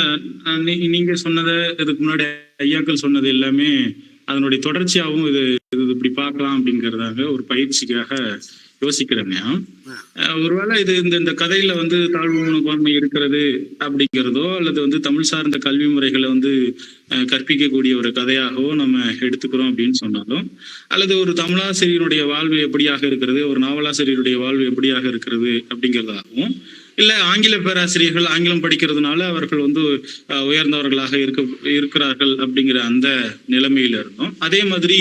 நீங்க சொன்னதை இதுக்கு முன்னாடி ஐயாக்கள் சொன்னது எல்லாமே அதனுடைய தொடர்ச்சியாகவும் இது இப்படி பார்க்கலாம் அப்படிங்கிறதாக ஒரு பயிற்சிக்காக யோசிக்கிறேங்க. ஒருவேளை இது இந்த கதையில வந்து தாழ்வு மனப்பான்மை இருக்கிறது அப்படிங்கிறதோ அல்லது வந்து தமிழ் சார்ந்த கல்வி முறைகளை வந்து கற்பிக்கக்கூடிய ஒரு கதையாகவோ நம்ம எடுத்துக்கிறோம் அப்படின்னு சொன்னாலும், அல்லது ஒரு தமிழாசிரியருடைய வாழ்வு எப்படியாக இருக்கிறது, ஒரு நாவலாசிரியருடைய வாழ்வு எப்படியாக இருக்கிறது அப்படிங்கிறதாகவும், இல்ல ஆங்கில பேராசிரியர்கள் ஆங்கிலம் படிக்கிறதுனால அவர்கள் வந்து உயர்ந்தவர்களாக இருக்கிறார்கள் அப்படிங்கிற அந்த நிலைமையில இருந்தோம். அதே மாதிரி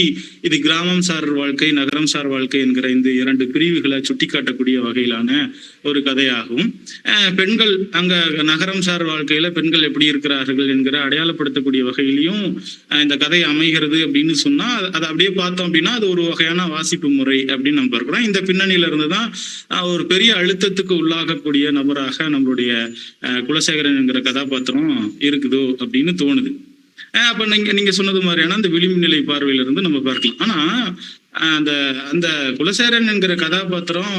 இது கிராமம் சார் வாழ்க்கை நகரம் சார் வாழ்க்கை என்கிற இந்த 2 பிரிவுகளை சுட்டி காட்டக்கூடிய வகையிலான ஒரு கதையாகவும், பெண்கள் அங்க நகரம் சார் வாழ்க்கையில பெண்கள் எப்படி இருக்கிறார்கள் என்கிற அடையாளப்படுத்தக்கூடிய வகையிலையும் இந்த கதை அமைகிறது அப்படின்னு சொன்னா, அதை அப்படியே பார்த்தோம் அப்படின்னா அது ஒரு வகையான வாசிப்பு முறை அப்படின்னு நம்ம பார்க்கிறோம். இந்த பின்னணியில இருந்துதான் ஒரு பெரிய அழுத்தத்துக்கு உள்ளாகக்கூடிய நபராக நம்மளுடைய குலசேகரன் என்கிற கதாபாத்திரம் இருக்குதோ அப்படின்னு தோணுது. அப்ப நீங்க சொன்னது மாதிரியான அந்த விளிம்பு நிலை பார்வையில இருந்து நம்ம பார்க்கலாம். ஆனா அந்த குலசேகரன் என்கிற கதாபாத்திரம்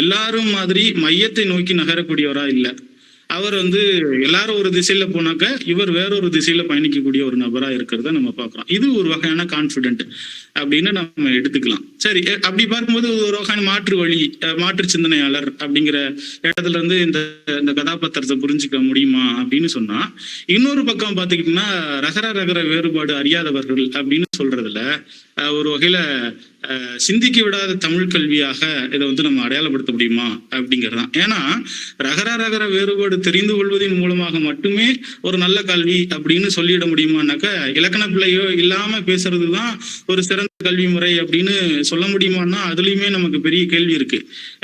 எல்லாரும் மாதிரி மையத்தை நோக்கி நகரக்கூடியவரா இல்லை. அவர் வந்து எல்லாரும் ஒரு திசையில போனாக்க இவர் வேறொரு திசையில பயணிக்கக்கூடிய ஒரு நபரா இருக்கிறத நம்ம பார்க்கிறோம். இது ஒரு வகையான கான்பிடென்ட் அப்படின்னு நம்ம எடுத்துக்கலாம். சரி, அப்படி பார்க்கும்போது ஒரு வகையான மாற்று வழி, மாற்று சிந்தனையாளர் அப்படிங்கிற இடத்துல இருந்து இந்த கதாபாத்திரத்தை புரிஞ்சுக்க முடியுமா அப்படின்னு சொன்னா, இன்னொரு பக்கம் பார்த்துக்கிட்டீங்கன்னா ரகர வேறுபாடு அறியாதவர்கள் அப்படின்னு சொல்றதுல ஒரு வகையில சிந்திக்க விடாத தமிழ் கல்வியாக இதை வந்து நம்ம அடையாளப்படுத்த முடியுமா அப்படிங்கிறதான். ஏன்னா ரகர வேறுபாடு தெரிந்து கொள்வதன் மூலமாக மட்டுமே ஒரு நல்ல கல்வி அப்படின்னு சொல்லிட முடியுமானாக்கா, இலக்கண பிள்ளையோ இல்லாம பேசுறதுதான் ஒரு சிறந்த கல்வி முறை அப்படின்னு சொல்ல முடியுமான்னா அதுலயுமே நமக்கு பெரிய கேள்வி இருக்கு.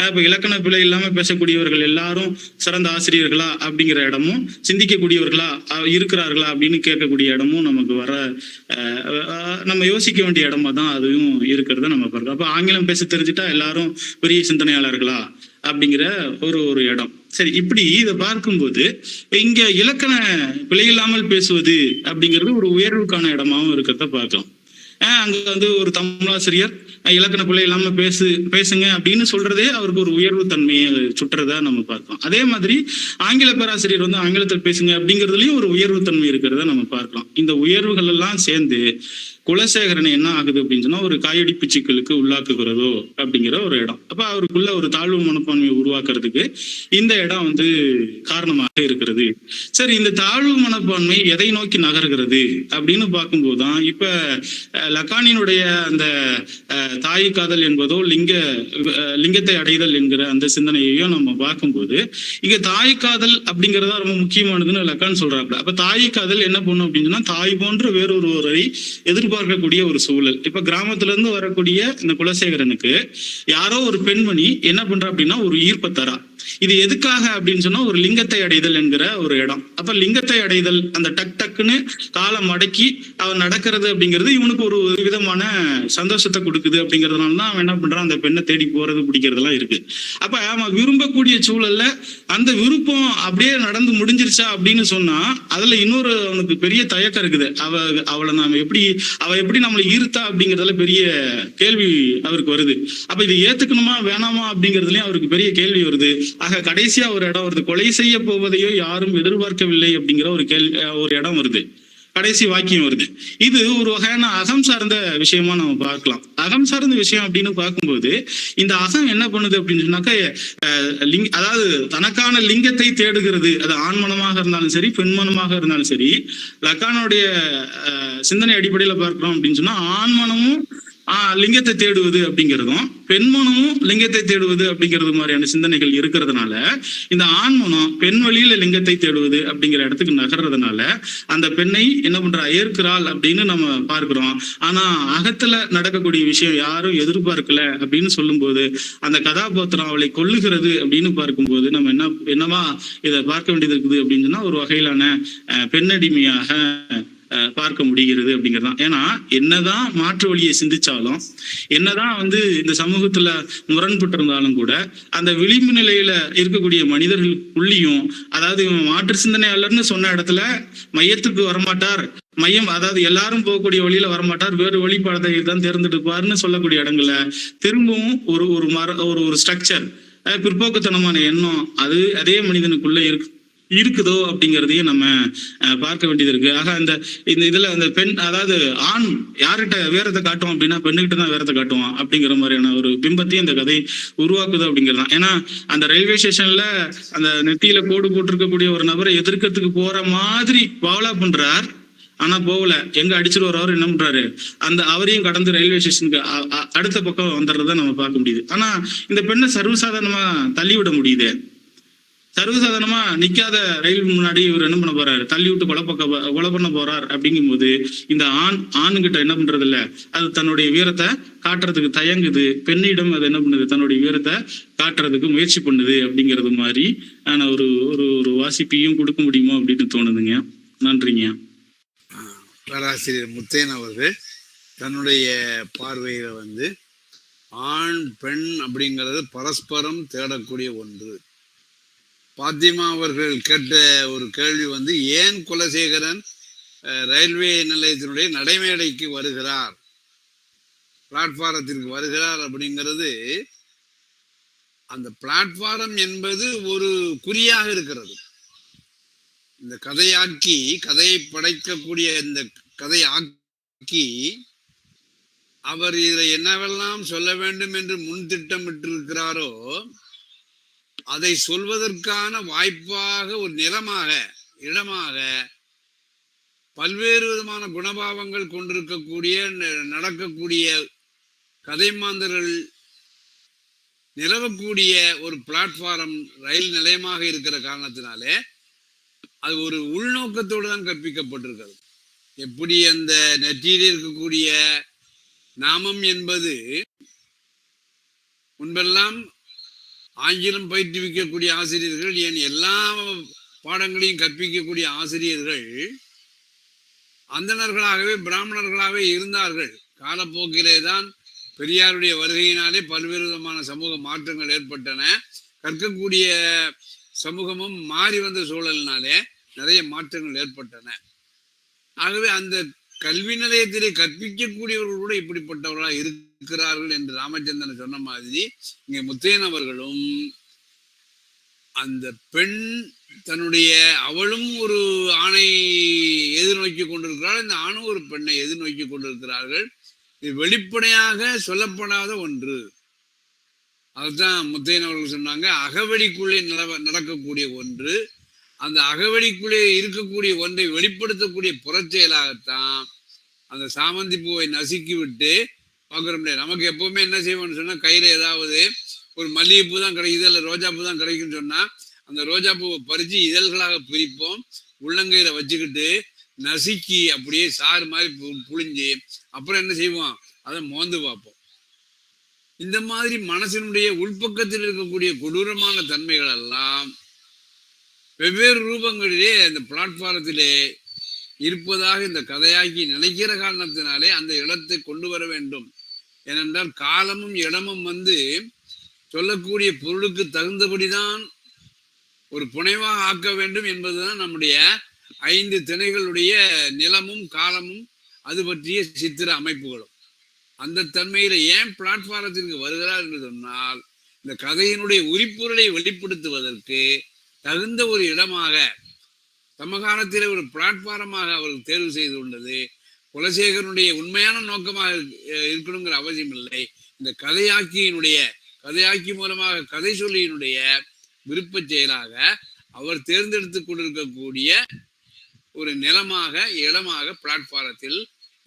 இப்ப இலக்கண பிழை இல்லாம பேசக்கூடியவர்கள் எல்லாரும் சிறந்த ஆசிரியர்களா அப்படிங்கிற இடமும், சிந்திக்கக்கூடியவர்களா இருக்கிறார்களா அப்படின்னு கேட்கக்கூடிய இடமும் நமக்கு வர நம்ம யோசிக்க வேண்டிய இடமா தான் அதுவும் இருக்கிறத நம்ம பார்க்கிறோம். அப்ப ஆங்கிலம் பேச தெரிஞ்சுட்டா எல்லாரும் பெரிய சிந்தனையாளர்களா அப்படிங்கிற ஒரு இடம். சரி, இப்படி இதை பார்க்கும்போது இங்க இலக்கண பிழை இல்லாமல் பேசுவது அப்படிங்கிறது ஒரு உயர்வுக்கான இடமாவும் இருக்கிறத பார்க்கலாம். அங்க வந்து ஒரு தமிழாசிரியர் இலக்கண பிள்ளை இல்லாம பேசுங்க அப்படின்னு சொல்றதே அவருக்கு ஒரு உயர்வு தன்மையை சுட்டுறதா நம்ம பார்க்கலாம். அதே மாதிரி ஆங்கில பேராசிரியர் வந்து ஆங்கிலத்தில் பேசுங்க அப்படிங்கிறதுலயும் ஒரு உயர்வு தன்மை இருக்கிறத நம்ம பார்க்கலாம். இந்த உயர்வுகள் எல்லாம் சேர்ந்து குலசேகரன் என்ன ஆகுது அப்படின்னு சொன்னா ஒரு காயடிப்பு சிக்கலுக்கு உள்ளாக்குகிறதோ அப்படிங்கிற ஒரு இடம். அப்ப அவருக்குள்ள ஒரு தாழ்வு மனப்பான்மையை உருவாக்குறதுக்கு இந்த இடம் வந்து காரணமாக இருக்கிறது. சரி, இந்த தாழ்வு மனப்பான்மை எதை நோக்கி நகர்கிறது அப்படின்னு பார்க்கும்போதுதான் இப்ப லக்கானினுடைய அந்த தாய் காதல் என்பதோ லிங்கத்தை அடைதல் என்கிற அந்த சிந்தனையையும் நம்ம பார்க்கும்போது இங்க தாய் காதல் அப்படிங்கிறதா ரொம்ப முக்கியமானதுன்னு லக்கான் சொல்றாங்க. அப்ப தாய் காதல் என்ன பண்ணும் அப்படின்னு சொன்னா தாய் போன்ற வேறொருவரை எதிர்பார்க்கக்கூடிய ஒரு சூழல். இப்ப கிராமத்துல இருந்து வரக்கூடிய இந்த குலசேகரனுக்கு யாரோ ஒரு பெண்மணி என்ன பண்றா அப்படின்னா ஒரு ஈர்ப்பத்தரா. இது எதுக்காக அப்படின்னு சொன்னா ஒரு லிங்கத்தை அடைதல் என்கிற ஒரு இடம். அப்ப லிங்கத்தை அடைதல் அந்த டக்குன்னு காலம் அடக்கி அவன் நடக்கிறது அப்படிங்கிறது இவனுக்கு ஒரு விதமான சந்தோஷத்தை கொடுக்குது. அப்படிங்கிறதுனால தான் அவன் என்ன பண்றான், அந்த பெண்ணை தேடி போறது பிடிக்கிறதுலாம் இருக்கு. அப்ப அவன் விரும்பக்கூடிய சூழல்ல அந்த விருப்பம் அப்படியே நடந்து முடிஞ்சிருச்சா அப்படின்னு சொன்னா அதுல இன்னொரு அவனுக்கு பெரிய தயக்கம் இருக்குது. அவளை நாம அவ எப்படி நம்மளை ஈர்த்தா அப்படிங்கிறதுல பெரிய கேள்வி அவருக்கு வருது. அப்ப இது ஏத்துக்கணுமா வேணாமா அப்படிங்கிறதுலயும் அவருக்கு பெரிய கேள்வி வருது. ஆக கடைசியா ஒரு இடம் வருது, கொலை செய்ய போவதையோ யாரும் எதிர்பார்க்கவில்லை அப்படிங்கிற ஒரு இடம் வருது, கடைசி வாக்கியம் வருது. இது ஒரு வகையான அகம் சார்ந்த விஷயமா நம்ம பார்க்கலாம். அகம் சார்ந்த விஷயம் அப்படின்னு பார்க்கும்போது இந்த அகம் என்ன பண்ணுது அப்படின்னு சொன்னாக்க அதாவது தனக்கான லிங்கத்தை தேடுகிறது. அது ஆண்மனமாக இருந்தாலும் சரி பெண்மனமாக இருந்தாலும் சரி. லக்கானுடைய சிந்தனை அடிப்படையில பார்க்கிறோம் அப்படின்னு சொன்னா ஆண்மனமும் லிங்கத்தை தேடுவது அப்படிங்கிறதும் பெண்மனமும் லிங்கத்தை தேடுவது அப்படிங்கிறது மாதிரியான சிந்தனைகள் இருக்கிறதுனால இந்த ஆண்மனம் பெண் வழியில லிங்கத்தை தேடுவது அப்படிங்கிற இடத்துக்கு நகர்றதுனால அந்த பெண்ணை என்ன பண்றா, ஏற்கிறாள் அப்படின்னு நம்ம பார்க்கிறோம். ஆனா அகத்துல நடக்கக்கூடிய விஷயம் யாரும் எதிர்பார்க்கல அப்படின்னு சொல்லும் போது அந்த கதாபாத்திரம் அவளை கொல்லுகிறது அப்படின்னு பார்க்கும்போது நம்ம என்னவா இதை பார்க்க வேண்டியது இருக்குது அப்படின்னு சொன்னா ஒரு வகையிலான பெண்ணடிமையாக பார்க்க முடிகிறது அப்படிங்கிறதான். ஏன்னா என்னதான் மாற்று வழியை சிந்திச்சாலும் என்னதான் வந்து இந்த சமூகத்துல முரண்பட்டு இருந்தாலும் கூட அந்த விளிம்பு நிலையில இருக்கக்கூடிய மனிதர்களுக்குள்ளேயும் அதாவது இவன் மாற்று சிந்தனையாளர்னு சொன்ன இடத்துல மையத்துக்கு வரமாட்டார், மையம் அதாவது எல்லாரும் போகக்கூடிய வழியில வரமாட்டார், வேறு வழிபாடத்தை தான் தேர்ந்தெடுப்பார்னு சொல்லக்கூடிய இடங்கள்ல திரும்பவும் ஒரு ஸ்ட்ரக்சர் பிற்போக்குத்தனமான எண்ணம் அதே மனிதனுக்குள்ள இருக்குதோ அப்படிங்கிறதையும் நம்ம பார்க்க வேண்டியது இருக்கு. ஆக இந்த இதுல அந்த பெண் அதாவது ஆண் யார்கிட்ட வேறத்தை காட்டுவோம் அப்படின்னா பெண்ணுகிட்ட தான் வேறத்தை காட்டுவான் அப்படிங்கிற மாதிரியான ஒரு பிம்பத்தையும் இந்த கதை உருவாக்குது அப்படிங்கிறதான். ஏன்னா அந்த ரயில்வே ஸ்டேஷன்ல அந்த நெத்தியில கோடு போட்டிருக்கக்கூடிய ஒரு நபரை எதிர்க்கிறதுக்கு போற மாதிரி பாவலா பண்றார். ஆனா போகல, எங்க அடிச்சுட்டு வரவர் என்ன பண்றாரு, அவரையும் கடந்து ரயில்வே ஸ்டேஷனுக்கு அடுத்த பக்கம் வந்துடுறத நம்ம பார்க்க முடியுது. ஆனா இந்த பெண்ணை சர்வசாதாரணமா தள்ளி விட முடியுது. சர்வசாதாரணமா நிக்காத ரயில் முன்னாடி இவர் என்ன பண்ண போறாரு, தள்ளி விட்டு கொலை பண்ண போறார். அப்படிங்கும் போது இந்த ஆணுகிட்ட என்ன பண்றது இல்ல, அது தன்னுடைய வீரத்தை காட்டுறதுக்கு தயங்குது. பெண்ணிடம் அது என்ன பண்ணுது, தன்னுடைய வீரத்தை காட்டுறதுக்கு முயற்சி பண்ணுது. அப்படிங்கிறது மாதிரி ஆனா ஒரு வாசிப்பையும் கொடுக்க முடியுமோ அப்படின்னு தோணுதுங்க. நன்றிங்க. பேராசிரியர் முத்தையன் அவர்கள் தன்னுடைய பார்வையில வந்து ஆண் பெண் அப்படிங்கிறது பரஸ்பரம் தேடக்கூடிய ஒன்று. பாத்திமா அவர்கள் கேட்ட ஒரு கேள்வி வந்து ஏன் குலசேகரன் ரயில்வே நிலையத்தினுடைய நடைமேடைக்கு வருகிறார், பிளாட்பாரத்திற்கு வருகிறார் அப்படிங்கிறது, அந்த பிளாட்பாரம் என்பது ஒரு குறியாக இருக்கிறது. இந்த கதையை படைக்கக்கூடிய இந்த கதையாக்கி அவர் இதில் என்னவெல்லாம் சொல்ல வேண்டும் என்று முன் திட்டமிட்டிருக்கிறாரோ அதை சொல்வதற்கான வாய்ப்பாக ஒரு நிலமாக இடமாக பல்வேறு விதமான குணபாவங்கள் கொண்டிருக்கக்கூடிய நடக்கக்கூடிய கதை மாந்தர்கள் நிலவக்கூடிய ஒரு பிளாட்ஃபார்ம் ரயில் நிலையமாக இருக்கிற காரணத்தினாலே அது ஒரு உள்நோக்கத்தோடு தான் கற்பிக்கப்பட்டிருக்கிறது. எப்படி அந்த நெற்றியில் இருக்கக்கூடிய நாமம் என்பது முன்பெல்லாம் ஆங்கிலம் பயிற்றுவிக்கக்கூடிய ஆசிரியர்கள், ஏன் எல்லா பாடங்களையும் கற்பிக்கக்கூடிய ஆசிரியர்கள் அந்தணர்களாகவே பிராமணர்களாகவே இருந்தார்கள். காலப்போக்கிலே தான் பெரியாருடைய வருகையினாலே பல்வேறு விதமான சமூக மாற்றங்கள் ஏற்பட்டன. கற்கக்கூடிய சமூகமும் மாறி வந்த சூழலினாலே நிறைய மாற்றங்கள் ஏற்பட்டன. ஆகவே அந்த கல்வி நிலையத்திலே கற்பிக்கக்கூடியவர்கள் கூட இப்படிப்பட்டவர்களாக இருக்கிறார்கள் என்று ராமச்சந்திரன் சொன்ன மாதிரி இங்கே முத்தையன் அவர்களும் அந்த பெண் தன்னுடைய அவளும் ஒரு ஆணை எதிர்நோக்கி கொண்டிருக்கிறாள், இந்த ஆணும் ஒரு பெண்ணை எதிர்நோக்கி கொண்டிருக்கிறார்கள். இது வெளிப்படையாக சொல்லப்படாத ஒன்று. அதுதான் முத்தையன் அவர்கள் சொன்னாங்க, அகவெளிக்குள்ளே நடக்கக்கூடிய ஒன்று. அந்த அகவெளிக்குள்ளே இருக்கக்கூடிய ஒன்றை வெளிப்படுத்தக்கூடிய புறச்செயலாகத்தான் அந்த சாமந்தி பூவை நசுக்கி விட்டு பார்க்குற முடியாது. நமக்கு எப்பவுமே என்ன செய்வோம்னு சொன்னா, கையில ஏதாவது ஒரு மல்லிகைப்பூ தான் கிடைக்குது இல்லை ரோஜா பூ தான் கிடைக்குன்னு சொன்னா அந்த ரோஜா பூவை பறிச்சு இதழ்களாக பிரிப்போம், உள்ளங்கையில வச்சுக்கிட்டு நசுக்கி அப்படியே சாறு மாதிரி புழிஞ்சு அப்புறம் என்ன செய்வோம், அதை மோந்து பார்ப்போம். இந்த மாதிரி மனசினுடைய உள்பக்கத்தில் இருக்கக்கூடிய கொடூரமான தன்மைகள் எல்லாம் வெவ்வேறு ரூபங்களிலே அந்த பிளாட்பாரத்திலே இருப்பதாக இந்த கதையாக்கி நினைக்கிற காரணத்தினாலே அந்த இடத்தை கொண்டு வர வேண்டும். ஏனென்றால் காலமும் இடமும் சொல்லக்கூடிய பொருளுக்கு தகுந்தபடிதான் ஒரு புனைவாக ஆக்க வேண்டும் என்பதுதான் நம்முடைய 5 திணைகளுடைய நிலமும் காலமும் அது பற்றிய சித்திர அமைப்புகளும். அந்த தன்மையில ஏன் பிளாட்பாரத்திற்கு வருகிறார் என்று சொன்னால், இந்த கதையினுடைய உரிப்பொருளை வெளிப்படுத்துவதற்கு தகுந்த ஒரு இடமாக சமகாலத்தில் ஒரு பிளாட்பாரமாக அவர்கள் தேர்வு செய்து கொண்டது குலசேகரனுடைய உண்மையான நோக்கமாக இருக்கணுங்கிற அவசியம் இல்லை. இந்த கதையாக்கி மூலமாக கதை சொல்லியினுடைய விருப்ப செயலாக அவர் தேர்ந்தெடுத்து கொண்டிருக்கக்கூடிய ஒரு நிலமாக இடமாக பிளாட்பாரத்தில்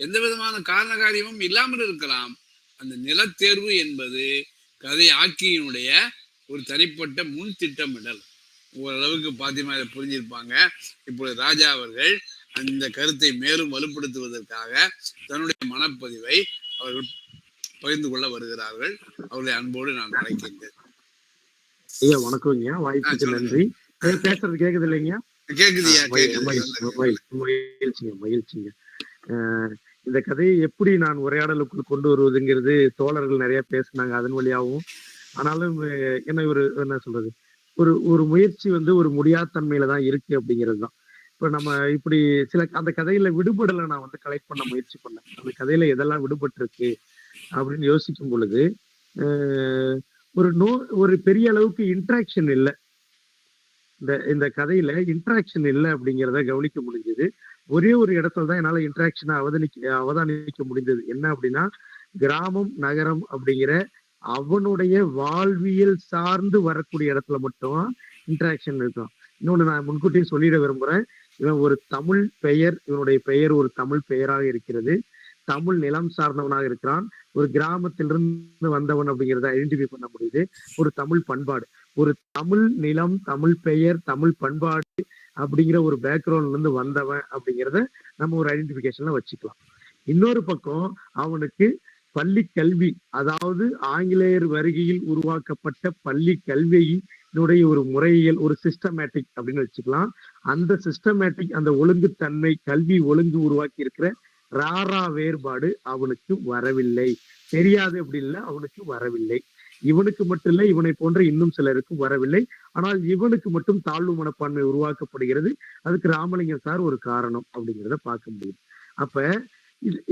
எந்த விதமான காரண காரியமும் இல்லாமல் இருக்கலாம். அந்த நிலத்தேர்வு என்பது கதை ஆக்கியினுடைய ஒரு தனிப்பட்ட முன் திட்டமிடல். ஓரளவுக்கு பாத்திமா இதை புரிஞ்சிருப்பாங்க. இப்பொழுது ராஜா அவர்கள் அந்த கருத்தை மேலும் வலுப்படுத்துவதற்காக தன்னுடைய மனப்பதிவை அவர்கள் பகிர்ந்து கொள்ள வருகிறார்கள். அவர்களை அன்போடு நான் அழைக்கின்றேன். ஐயா வணக்கம்ங்க, வாய்ப்புக்கு நன்றி. பேசுறது கேக்குது இல்லைங்க? கேக்குதுயா? மகிழ்ச்சிங்க. இந்த கதையை எப்படி நான் உரையாடலுக்குள் கொண்டு வருவதுங்கிறது தோழர்கள் நிறைய பேசினாங்க அதன் வழியாகவும். ஆனாலும் என்ன என்ன சொல்றது, ஒரு முயற்சி ஒரு முடியாதன்மையில தான் இருக்கு அப்படிங்கிறது தான். இப்ப நம்ம இப்படி அந்த கதையில விடுபடலை நான் கலெக்ட் பண்ண முயற்சி பண்ணேன். அந்த கதையில எதெல்லாம் விடுபட்டு இருக்கு அப்படின்னு யோசிக்கும் பொழுது ஒரு பெரிய அளவுக்கு இன்ட்ராக்ஷன் இல்லை. இந்த கதையில இன்ட்ராக்ஷன் இல்லை அப்படிங்கிறத கவனிக்க முடிஞ்சது. ஒரே ஒரு இடத்துல தான் என்னால இன்ட்ராக்ஷனை அவதானிக்க முடிந்தது. என்ன அப்படின்னா, கிராமம் நகரம் அப்படிங்கிற அவனுடைய வாழ்வியல் சார்ந்து வரக்கூடிய இடத்துல மட்டும் இன்ட்ராக்ஷன் இருக்கும். இன்னொன்னு நான் முன்கூட்டியும் சொல்லிட விரும்புறேன், இவன் ஒரு தமிழ் பெயர், இவனுடைய பெயர் ஒரு தமிழ் பெயராக இருக்கிறது, தமிழ் நிலம் சார்ந்தவனாக இருக்கிறான், ஒரு கிராமத்திலிருந்து வந்தவன் அப்படிங்கிறத ஐடென்டிஃபை பண்ண முடியுது. ஒரு தமிழ் பண்பாடு, ஒரு தமிழ் நிலம், தமிழ் பெயர், தமிழ் பண்பாடு அப்படிங்கிற ஒரு பேக்ரவுண்ட்ல இருந்து வந்தவன் அப்படிங்கிறத நம்ம ஒரு ஐடென்டிபிகேஷன்ல வச்சுக்கலாம். இன்னொரு பக்கம் அவனுக்கு பள்ளி கல்வி, அதாவது ஆங்கிலேயர் வருகையில் உருவாக்கப்பட்ட பள்ளி கல்வியினுடைய ஒரு முறையியல், ஒரு சிஸ்டமேட்டிக் அப்படின்னு வச்சுக்கலாம். அந்த சிஸ்டமேட்டிக், அந்த ஒழுங்குத்தன்மை, கல்வி ஒழுங்கு உருவாக்கி இருக்கிற ராரா வேறுபாடு அவனுக்கு வரவில்லை. தெரியாது அப்படி இல்லை, அவனுக்கு வரவில்லை. இவனுக்கு மட்டும் இல்லை, இவனை போன்ற இன்னும் சிலருக்கு வரவில்லை. ஆனால் இவனுக்கு மட்டும் தாழ்வு மனப்பான்மை உருவாக்கப்படுகிறது. அதுக்கு ராமலிங்கம் சார் ஒரு காரணம் அப்படிங்கிறத பார்க்க முடியும். அப்ப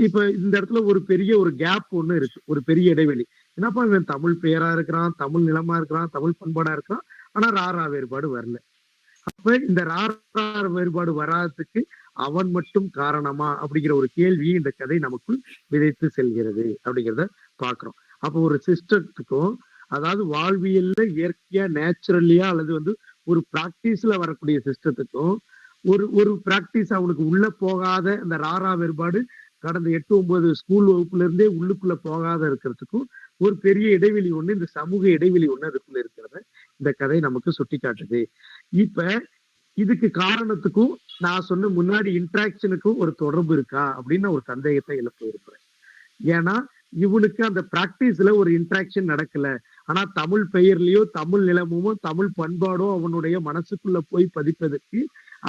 இப்ப இந்த இடத்துல ஒரு பெரிய ஒரு கேப் ஒண்ணு இருக்கு, ஒரு பெரிய இடைவெளி. என்னப்பா இவன் தமிழ் பெயரா இருக்கிறான், தமிழ் நிலமா இருக்கிறான், தமிழ் பண்பாடா இருக்கிறான், ஆனா ராரா வேறுபாடு வரல. அப்ப இந்த ராரா வேறுபாடு வராததுக்கு அவன் மட்டும் காரணமா அப்படிங்கிற ஒரு கேள்வியை இந்த கதை நமக்குள் விதைத்து செல்கிறது அப்படிங்கிறத பாக்குறோம். அப்போ ஒரு சிஸ்டத்துக்கும், அதாவது வாழ்வியல்ல இயற்கையா நேச்சுரலியா அல்லது வந்து ஒரு பிராக்டிஸ்ல வரக்கூடிய சிஸ்டத்துக்கும் ஒரு பிராக்டிஸ் அவனுக்கு உள்ள போகாத இந்த ராரா வேறுபாடு கடந்த 8-9 ஸ்கூல் வகுப்புல இருந்தே உள்ளுக்குள்ள போகாத இருக்கிறதுக்கும் ஒரு பெரிய இடைவெளி ஒண்ணு, இந்த சமூக இடைவெளி ஒண்ணு அதுக்குள்ள இருக்கிறத இந்த கதை நமக்கு சுட்டி காட்டுது. இப்ப இதுக்கு காரணத்துக்கும் நான் சொன்ன முன்னாடி இன்ட்ராக்ஷனுக்கும் ஒரு தொடர்பு இருக்கா அப்படின்னு ஒரு சந்தேகத்தை எழுப்ப இருக்கிறேன். ஏன்னா இவனுக்கு அந்த பிராக்டிஸ்ல ஒரு இன்ட்ராக்ஷன் நடக்கல. ஆனா தமிழ் பெயர்லயோ தமிழ் நிலமுமோ தமிழ் பண்பாடோ அவனுடைய மனசுக்குள்ள போய் பதிப்பதற்கு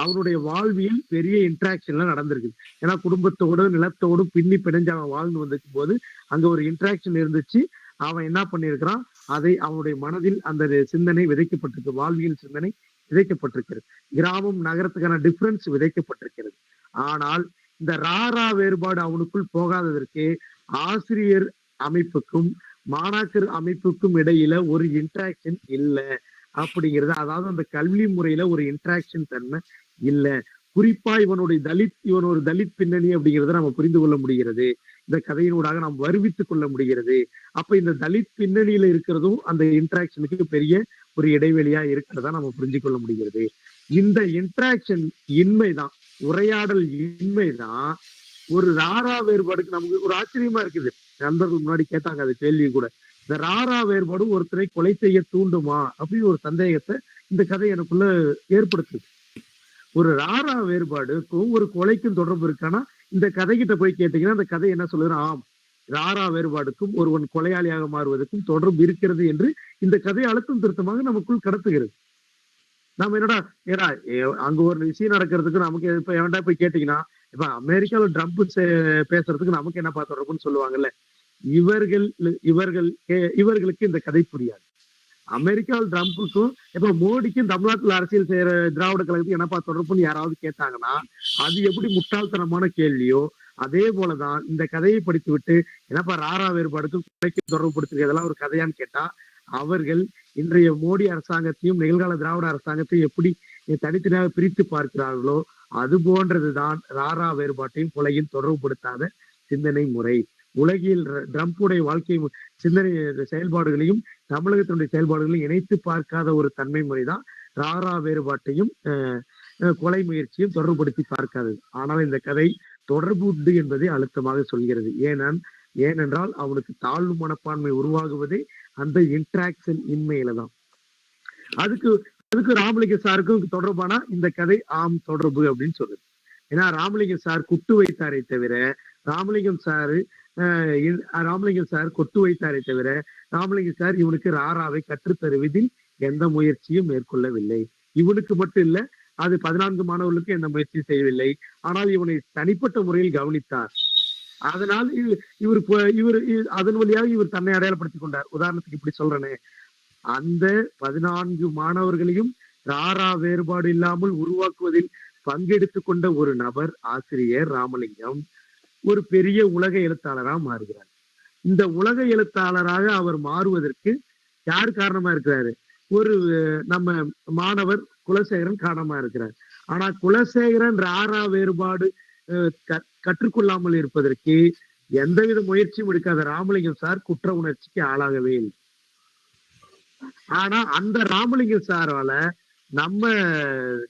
அவனுடைய வாழ்வியல் பெரிய இன்ட்ராக்ஷன்ல நடந்திருக்கு. ஏன்னா குடும்பத்தோடு நிலத்தோடு பின்னி பிணைஞ்சு அவன் வாழ்ந்து வந்திருக்கும் போது அங்க ஒரு இன்ட்ராக்ஷன் இருந்துச்சு. அவன் என்ன பண்ணியிருக்கிறான், அதை அவனுடைய மனதில் அந்த சிந்தனை விதைக்கப்பட்டிருக்கு, வாழ்வியல் சிந்தனை விதைக்கப்பட்டிருக்கிறது, கிராமம் நகரத்துக்கான டிஃபரன்ஸ் விதைக்கப்பட்டிருக்கிறது. ஆனால் இந்த ராரா வேறுபாடு அவனுக்குள் போகாததற்கு ஆசிரியர் அமைப்புக்கும் மாணாக்கர் அமைப்புக்கும் இடையில ஒரு இன்ட்ராக்ஷன் இல்லை அப்படிங்கிறது. அதாவது அந்த கல்வி முறையில ஒரு இன்ட்ராக்ஷன் தன்மை இல்லை. குறிப்பா இவன் ஒரு தலித் பின்னணி அப்படிங்கிறத நம்ம புரிந்து கொள்ள முடிகிறது, இந்த கதையினூடாக நாம் வருவித்துக் கொள்ள முடிகிறது. அப்ப இந்த தலித் பின்னணியில இருக்கிறதும் அந்த இன்ட்ராக்ஷனுக்கு பெரிய ஒரு இடைவெளியா இருக்கிறதா நம்ம புரிஞ்சு கொள்ள முடிகிறது. இந்த இன்ட்ராக்ஷன் இன்மைதான், உரையாடல் இன்மைதான் ஒரு ராரா வேறுபாடுக்கு நமக்கு ஒரு ஆச்சரியமா இருக்குது. நண்பர்கள் முன்னாடி கேட்டாங்க அது கேள்வி கூட, இந்த ராரா வேறுபாடு ஒருத்தரை கொலை செய்ய தூண்டுமா அப்படின்னு ஒரு சந்தேகத்தை இந்த கதை எனக்குள்ள ஏற்படுத்துது. ஒரு ராரா வேறுபாடுக்கும் ஒரு கொலைக்கும் தொடர்பு இருக்கானா இந்த கதைகிட்ட போய் கேட்டீங்கன்னா அந்த கதை என்ன சொல்லுது, ஆம் ராரா வேறுபாடுக்கும் ஒருவன் கொலையாளியாக மாறுவதற்கும் தொடர்பு இருக்கிறது என்று இந்த கதை அழுத்தம் திருத்தமாக நமக்குள் கடத்துகிறது. நம்ம ஏடா அங்க ஒரு விஷயம் நடக்கிறதுக்கு நமக்கு இப்ப எவன்டா போய் கேட்டீங்கன்னா, இப்ப அமெரிக்கால ட்ரம்ப் பேசுறதுக்கு நமக்கு என்ன தொடர்புன்னு சொல்லுவாங்கல்ல. இவர்களுக்கு இந்த கதை புரியாது. அமெரிக்காவில் ட்ரம்ப்புக்கும் இப்ப மோடிக்கும் தமிழ்நாட்டில் அரசியல் செய்யற திராவிட கழகத்துக்கு என்னப்பா தொடர்புன்னு யாராவது கேட்டாங்கன்னா அது எப்படி முட்டாள்தனமான கேள்வியோ அதே போலதான் இந்த கதையை படித்து விட்டு என்னப்பா ராரா வேறுபாடுக்கும் கொலைக்கும் தொடர்பு படுத்துருக்கு, இதெல்லாம் ஒரு கதையான்னு கேட்டா அவர்கள் இன்றைய மோடி அரசாங்கத்தையும் நிகழ்கால திராவிட அரசாங்கத்தையும் எப்படி தனித்தனியாக பிரித்து பார்க்கிறார்களோ அது போன்றதுதான் ராரா வேறுபாட்டையும் கொலையும் தொடர்புபடுத்தாத சிந்தனை முறை. உலகில் ட்ரம்புடைய வாழ்க்கை சிந்தனை செயல்பாடுகளையும் தமிழகத்தினுடைய செயல்பாடுகளையும் இணைத்து பார்க்காத ஒரு தன்மை முறைதான் ராரா வேறுபாட்டையும் கொலை முயற்சியும் தொடர்புபடுத்தி பார்க்காதது. ஆனால் இந்த கதை தொடர்பு உண்டு என்பதை அழுத்தமாக சொல்கிறது. ஏனென்றால் அவனுக்கு தாழ்வு மனப்பான்மை உருவாகுவதே அந்த இன்ட்ராக்ஷன் இன்மையில தான். அதுக்கு ராமலிங்க சாருக்கும் தொடர்பானா இந்த கதை ஆம் தொடர்பு அப்படின்னு சொல்லுது. ஏன்னா ராமலிங்கம் சார் குட்டு வைத்தாரை தவிர ராமலிங்கம் சார் கொட்டு வைத்தாரை தவிர ராமலிங்கம் சார் இவனுக்கு ராராவை கற்றுத்தருவதில் எந்த முயற்சியும் மேற்கொள்ளவில்லை. இவனுக்கு மட்டும் இல்ல, அது 14 மாணவர்களுக்கு எந்த முயற்சியும் செய்யவில்லை. ஆனால் இவனை தனிப்பட்ட முறையில் கவனித்தார். அதனால் இவர் அதன் வழியாக இவர் தன்னை அடையாளப்படுத்திக் கொண்டார். உதாரணத்துக்கு இப்படி சொல்றேனே, அந்த 14 மாணவர்களையும் ராரா வேறுபாடு இல்லாமல் உருவாக்குவதில் பங்கெடுத்து கொண்ட ஒரு நபர் ஆசிரியர் ராமலிங்கம் ஒரு பெரிய உலக எழுத்தாளராக மாறுகிறார். இந்த உலக எழுத்தாளராக அவர் மாறுவதற்கு யார் காரணமா இருக்கிறாரு? ஒரு நம்ம மாணவர் குலசேகரன் காரணமா இருக்கிறார். ஆனா குலசேகரன் ராரா வேறுபாடு கற்றுக்கொள்ளாமல் இருப்பதற்கு எந்தவித முயற்சியும் எடுக்காத ராமலிங்கம் சார் குற்ற உணர்ச்சிக்கு ஆளாகவே இல்லை. ஆனா அந்த ராமலிங்கம் சாரால நம்ம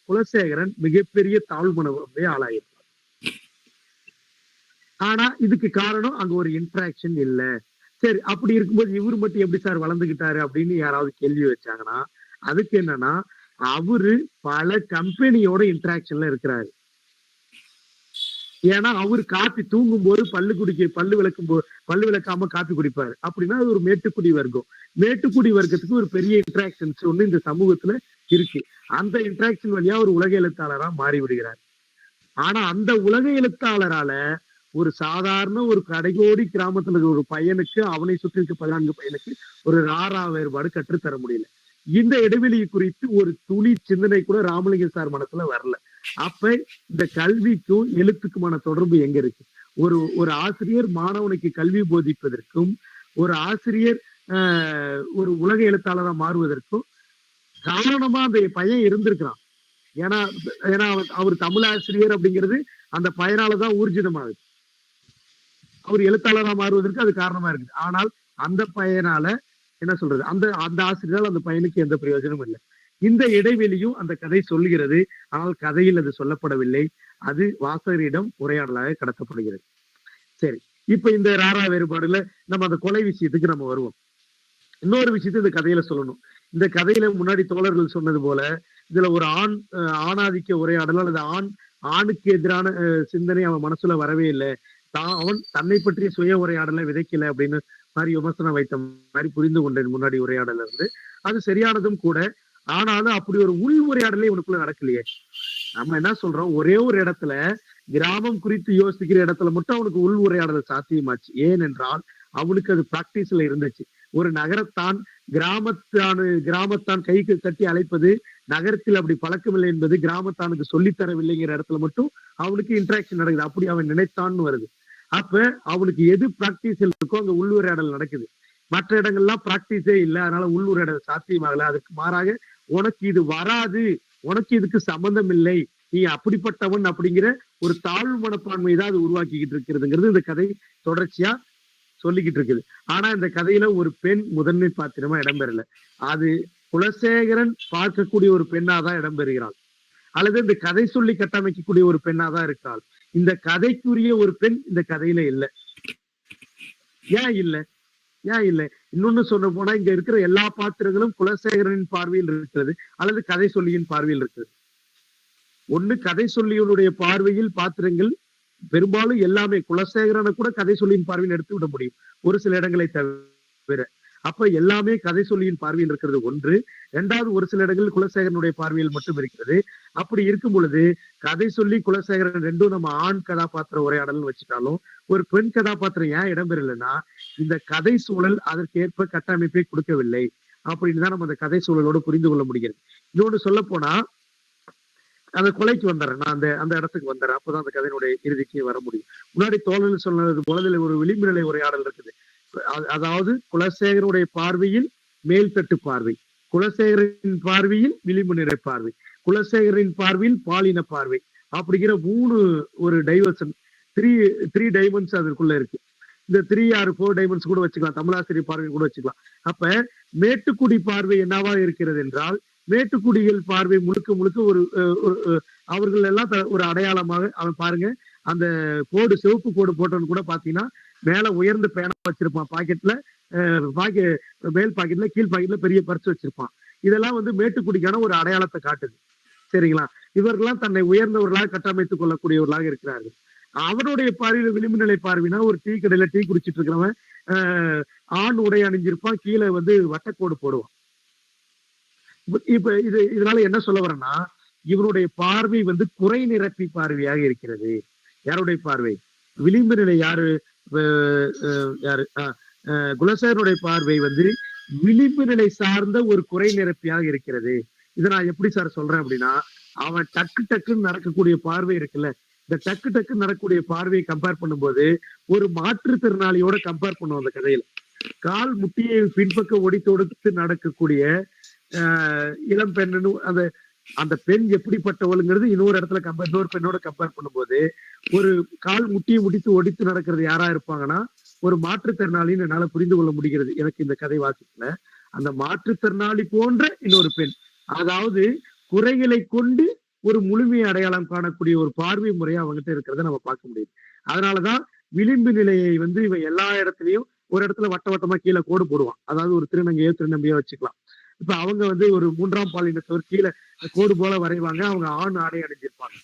குலசேகரன் மிகப்பெரிய தாழ்மனவே ஆளாயிருப்பார். ஆனா இதுக்கு காரணம் அங்க ஒரு இன்ட்ராக்ஷன் இல்ல. சரி, அப்படி இருக்கும்போது இவர் மட்டும் எப்படி சார் வளர்ந்துகிட்டாரு அப்படின்னு யாராவது கேள்வி வச்சாங்கன்னா அதுக்கு என்னன்னா, அவரு பல கம்பெனியோட இன்ட்ராக்ஷன்ல இருக்கிறாரு. ஏன்னா அவர் காப்பி தூங்கும் போது பல்லு விளக்காம காப்பி குடிப்பாரு. அப்படின்னா அது ஒரு மேட்டுக்குடி வர்க்கத்துக்கு ஒரு பெரிய இன்ட்ராக்ஷன்ஸ் ஒண்ணு இந்த சமூகத்துல இருக்கு. அந்த இன்ட்ராக்ஷன் வழியா ஒரு உலக எழுத்தாளரா மாறி விடுகிறார். ஆனா அந்த உலக எழுத்தாளரால ஒரு சாதாரண ஒரு கடைகோடி கிராமத்துல இருக்கிற ஒரு பையனுக்கு, அவனை சுற்றி இருக்க 14 பையனுக்கு ஒரு ராரா வேறுபாடு கற்றுத்தர முடியல. இந்த இடைவெளியை குறித்து ஒரு துளி சிந்தனை கூட ராமலிங்க சார் மனசுல வரல. அப்ப இந்த கல்விக்கும் எழுத்துக்குமான தொடர்பு எங்க இருக்கு? ஒரு ஆசிரியர் மாணவனுக்கு கல்வி போதிப்பதற்கும் ஒரு ஆசிரியர் ஒரு உலக எழுத்தாளராக மாறுவதற்கும் காரணமா அந்த பையன் இருந்திருக்கிறான். ஏன்னா ஏன்னா அவர் தமிழாசிரியர் அப்படிங்கிறது அந்த பயனாலதான் ஊர்ஜிதமாகுது. அவர் எழுத்தாளராக மாறுவதற்கு அது காரணமா இருக்குது. ஆனால் அந்த பையனால என்ன சொல்றது, அந்த அந்த ஆசிரியரால் அந்த பையனுக்கு எந்த பிரயோஜனமும் இல்லை. இந்த இடைவெளியும் அந்த கதை சொல்லுகிறது. ஆனால் கதையில் அது சொல்லப்படவில்லை. அது வாசகரிடம் உரையாடலாக கடத்தப்படுகிறது. சரி, இப்ப இந்த ராரா வேறுபாடுல நம்ம அந்த கொலை விஷயத்துக்கு நம்ம வருவோம். இன்னொரு விஷயத்தை இந்த கதையில சொல்லணும். இந்த கதையில முன்னாடி தோழர்கள் சொன்னது போல இதுல ஒரு ஆணாதிக்க உரையாடல் அல்லது ஆணுக்கு எதிரான சிந்தனை அவன் மனசுல வரவே இல்லை. அவன் தன்னை பற்றிய சுய உரையாடலை விதைக்கல அப்படின்னு மாதிரி விமர்சனம் வைத்த மாதிரி புரிந்து கொண்டேன் முன்னாடி உரையாடல இருந்து. அது சரியானதும் கூட. ஆனாலும் அப்படி ஒரு உள் உரையாடலே இவனுக்குள்ள நடக்கலையே. நம்ம என்ன சொல்றோம், ஒரே ஒரு இடத்துல கிராமம் குறித்து யோசிக்கிற இடத்துல மட்டும் அவனுக்கு உள் உரையாடல் சாத்தியமாச்சு. ஏனென்றால் அவனுக்கு அது பிராக்டிஸ்ல இருந்துச்சு. ஒரு நகரத்தான் கிராமத்தான் கைக்கு தட்டி அழைப்பது நகரத்தில் அப்படி பழக்கமில்லை என்பது கிராமத்தானுக்கு சொல்லித்தரவில்லைங்கிற இடத்துல மட்டும் அவனுக்கு இன்டராக்ஷன் நடக்குது. அப்படி அவன் நினைத்தான்னு வருது. அப்ப அவனுக்கு எது பிராக்டிஸ் இருக்கோ அங்க உள்ளுரையாடல் நடக்குது. மற்ற இடங்கள்லாம் பிராக்டிஸே இல்லை, அதனால உள்ளுரையாடல் சாத்தியமாகல. அதுக்கு மாறாக உனக்கு இது வராது, உனக்கு இதுக்கு சம்பந்தம் இல்லை, நீ அப்படிப்பட்டவன் அப்படிங்கிற ஒரு தாழ்வு மனப்பான்மை தான் அது உருவாக்கிக்கிட்டு இருக்கிறதுங்கிறது இந்த கதை தொடர்ச்சியா சொல்லிக்கிட்டு இருக்குது. ஆனா இந்த கதையில ஒரு பெண் முதன்மை பாத்திரமா இடம்பெறல. அது குலசேகரன் பார்க்கக்கூடிய ஒரு பெண்ணாதான் இடம்பெறுகிறாள், அல்லது இந்த கதை சொல்லி கட்டமைக்கக்கூடிய ஒரு பெண்ணாதான் இருக்கிறாள். இந்த கதைக்குரிய ஒரு பெண் இந்த கதையில இல்லை. ஏன் இல்லை? இன்னொன்னு சொல்ல போனா இங்க இருக்கிற எல்லா பாத்திரங்களும் குலசேகரனின் பார்வையில் இருக்கிறது அல்லது கதை சொல்லியின் பார்வையில் இருக்கிறது. ஒண்ணு கதை சொல்லியனுடைய பார்வையில் பாத்திரங்கள் பெரும்பாலும் எல்லாமே குலசேகரனை கூட கதை சொல்லியின் பார்வையில் எடுத்து விட முடியும் ஒரு சில இடங்களை தவிர. அப்ப எல்லாமே கதை சொல்லியின் பார்வையில் இருக்கிறது ஒன்று. இரண்டாவது, ஒரு சில இடங்களில் குலசேகரனுடைய பார்வையில் மட்டும் இருக்கிறது. அப்படி இருக்கும் பொழுது கதை சொல்லி குலசேகரன் ரெண்டும் நம்ம ஆண் கதாபாத்திர உரையாடல் வச்சுட்டாலும் ஒரு பெண் கதாபாத்திரம் ஏன் இடம்பெறலைன்னா இந்த கதை சூழல் அதற்கு ஏற்ப கட்டமைப்பை கொடுக்கவில்லை அப்படின்னு தான் நம்ம அந்த கதை சூழலோடு புரிந்து கொள்ள முடிகிறது. இன்னொன்று சொல்ல போனா அந்த கொலைக்கு வந்துடுறேன், நான் அந்த இடத்துக்கு வந்துடுறேன். அப்பதான் அந்த கதையினுடைய இறுதிக்கு வர முடியும். முன்னாடி தோழர்கள் சொன்னது போல இதுல ஒரு விளிம்புநிலை உரையாடல் இருக்குது. அதாவது குலசேகரனுடைய பார்வையில் மேல்தட்டு பார்வை, குலசேகரின் பார்வையில் விளிம்பு நிலை பார்வை, குலசேகரின் பார்வையில் பாலின பார்வை அப்படிங்கிற ஒரு டைவர்ஷன், த்ரீ டைமென்ஷன்ஸ் அதற்குள்ள இருக்கு. இந்த 3 or 4 டைமென்ஷன்ஸ் கூட வச்சுக்கலாம், தமிழாசிரியர் பார்வை கூட வச்சுக்கலாம். அப்ப மேட்டுக்குடி பார்வை என்னவா இருக்கிறது என்றால் மேட்டுக்குடிகள் பார்வை முழுக்க ஒரு அவர்கள் எல்லாம் ஒரு அடையாளமாக அவன் பாருங்க. அந்த கோடு சிவப்பு கோடு போட்டவன் கூட பாத்தீங்கன்னா மேல உயர்ந்த பேனா வச்சிருப்பான், பாக்கெட்ல மேல் பாக்கெட்ல கீழ் பாக்கெட்ல பெரிய பர்ஸ் வச்சிருப்பான். இதெல்லாம் மேட்டுக்குடிக்கான ஒரு அடையாளத்தை காட்டுது. சரிங்களா? இவர்கள்லாம் தன்னை உயர்ந்தவர்களாக கட்டமைத்துக் கொள்ளக்கூடியவர்களாக இருக்கிறார்கள். அவனுடைய பார்வையில விளிம்பு நிலை பார்வைனா ஒரு டீ கடையில டீ குடிச்சிட்டு இருக்கிறவன் ஆண் உடை அணிஞ்சிருப்பான், கீழே வட்டக்கோடு போடுவான். இப்ப இதனால என்ன சொல்ல வரேன்னா இவனுடைய பார்வை குறை நிரப்பி பார்வையாக இருக்கிறது. யாருடைய பார்வை? விளிம்பு நிலை யாரு குலசேகரனுடைய பார்வை விளிம்பு நிலை சார்ந்த ஒரு குறை நிரப்பியாக இருக்கிறது. இதை நான் எப்படி சார் சொல்றேன் அப்படின்னா, அவன் டக்குன்னு நடக்கக்கூடிய பார்வை இருக்குல்ல, இந்த டக்குன்னு நடக்கக்கூடிய பார்வையை கம்பேர் பண்ணும்போது ஒரு மாற்றுத்திறனாளியோட கம்பேர் பண்ணுவோம். அந்த கதையில கால் முட்டியை பின்பக்க ஒடித்து நடக்கக்கூடிய இளம் பெண்ணு அந்த பெண் எப்படிப்பட்டவளுங்கிறது இன்னொரு பெண்ணோட கம்பேர் பண்ணும்போது ஒரு கால் முட்டியை ஒடித்து நடக்கிறது யாரா இருப்பாங்கன்னா ஒரு மாற்றுத்திறனாளின்னு என்னால புரிந்து கொள்ள முடிகிறது எனக்கு இந்த கதை வாசிக்கல. அந்த மாற்றுத்திறனாளி போன்ற இன்னொரு பெண், அதாவது குறைகளை கொண்டு ஒரு முழுமையை அடையாளம் காணக்கூடிய ஒரு பார்வை முறையை அவங்ககிட்ட இருக்கிறத நம்ம பார்க்க முடியுது. அதனாலதான் விளிம்பு நிலையை இவன் எல்லா இடத்துலயும் ஒரு இடத்துல வட்டமா கீழே கோடு போடுவான். அதாவது ஒரு திருநங்கையோ வச்சுக்கலாம். இப்ப அவங்க ஒரு 3ஆம் பாலினத்தவர் கீழே கோடு போல வரைவாங்க, அவங்க ஆண் ஆடை அணிஞ்சிருப்பாங்க.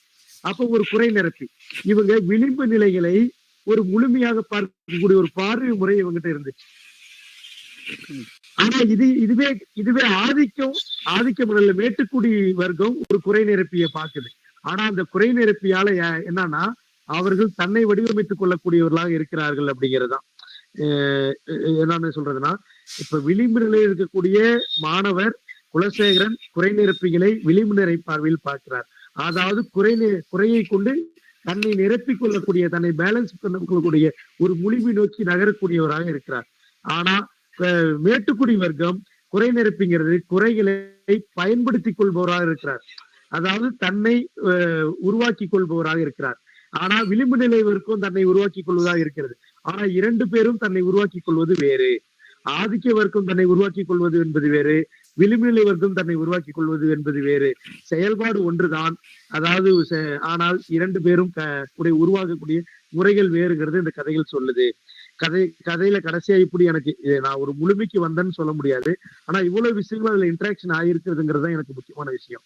அப்ப ஒரு குறை நிரப்பி இவங்க விளிம்பு நிலைகளை ஒரு முழுமையாக பார்க்கக்கூடிய ஒரு பார்வை முறை இவங்கிட்ட இருந்துச்சு. ஆனா இதுவே ஆதிக்கம் இல்ல, மேட்டுக்குடி வர்க்கம் ஒரு குறை நிரப்பிய பாக்குது. ஆனா அந்த குறை நிரப்பியால என்னன்னா அவர்கள் தன்னை வடிவமைத்துக் கொள்ளக்கூடியவர்களாக இருக்கிறார்கள் அப்படிங்கிறதுதான். என்னன்னு சொல்றதுன்னா, இப்ப விளிம்பு நிலையில் இருக்கக்கூடிய மாணவர் குலசேகரன் குறை நிரப்பிகளை விளிம்பு நிறை பார்வையில் பார்க்கிறார். அதாவது குறையை கொண்டு தன்னை நிரப்பிக் கொள்ளக்கூடிய, தன்னை பேலன்ஸ் பண்ணக்கூடிய ஒரு முழுமை நோக்கி நகரக்கூடியவராக இருக்கிறார். ஆனா மேட்டுக்குடி வர்க்கம் குறை நிரப்பிங்கிறது குறைகளை பயன்படுத்திக் கொள்பவராக இருக்கிறார். அதாவது தன்னை உருவாக்கி கொள்பவராக இருக்கிறார். ஆனா விளிம்பு நிலை வர்க்கம் தன்னை உருவாக்கி கொள்வதாக இருக்கிறது. ஆனா 2 பேரும் தன்னை உருவாக்கி கொள்வது வேறு. ஆதிக்க வர்க்கம் தன்னை உருவாக்கி கொள்வது என்பது வேறு, விளிம்பு நிலை வர்க்கம் தன்னை உருவாக்கி கொள்வது என்பது வேறு. செயல்பாடு ஒன்றுதான், அதாவது ஆனால் 2 பேரும் உருவாக்கக்கூடிய முறைகள் வேறுங்கிறது இந்த கதைகள் சொல்லுது. கதையில கடைசியா இப்படி எனக்கு நான் ஒரு முழுமைக்கு வந்தேன்னு சொல்ல முடியாது. ஆனா இவ்வளவு விஷயங்கள் அதுல இன்ட்ராக்ஷன் ஆகிருக்கிறதுங்கிறது தான் எனக்கு முக்கியமான விஷயம்.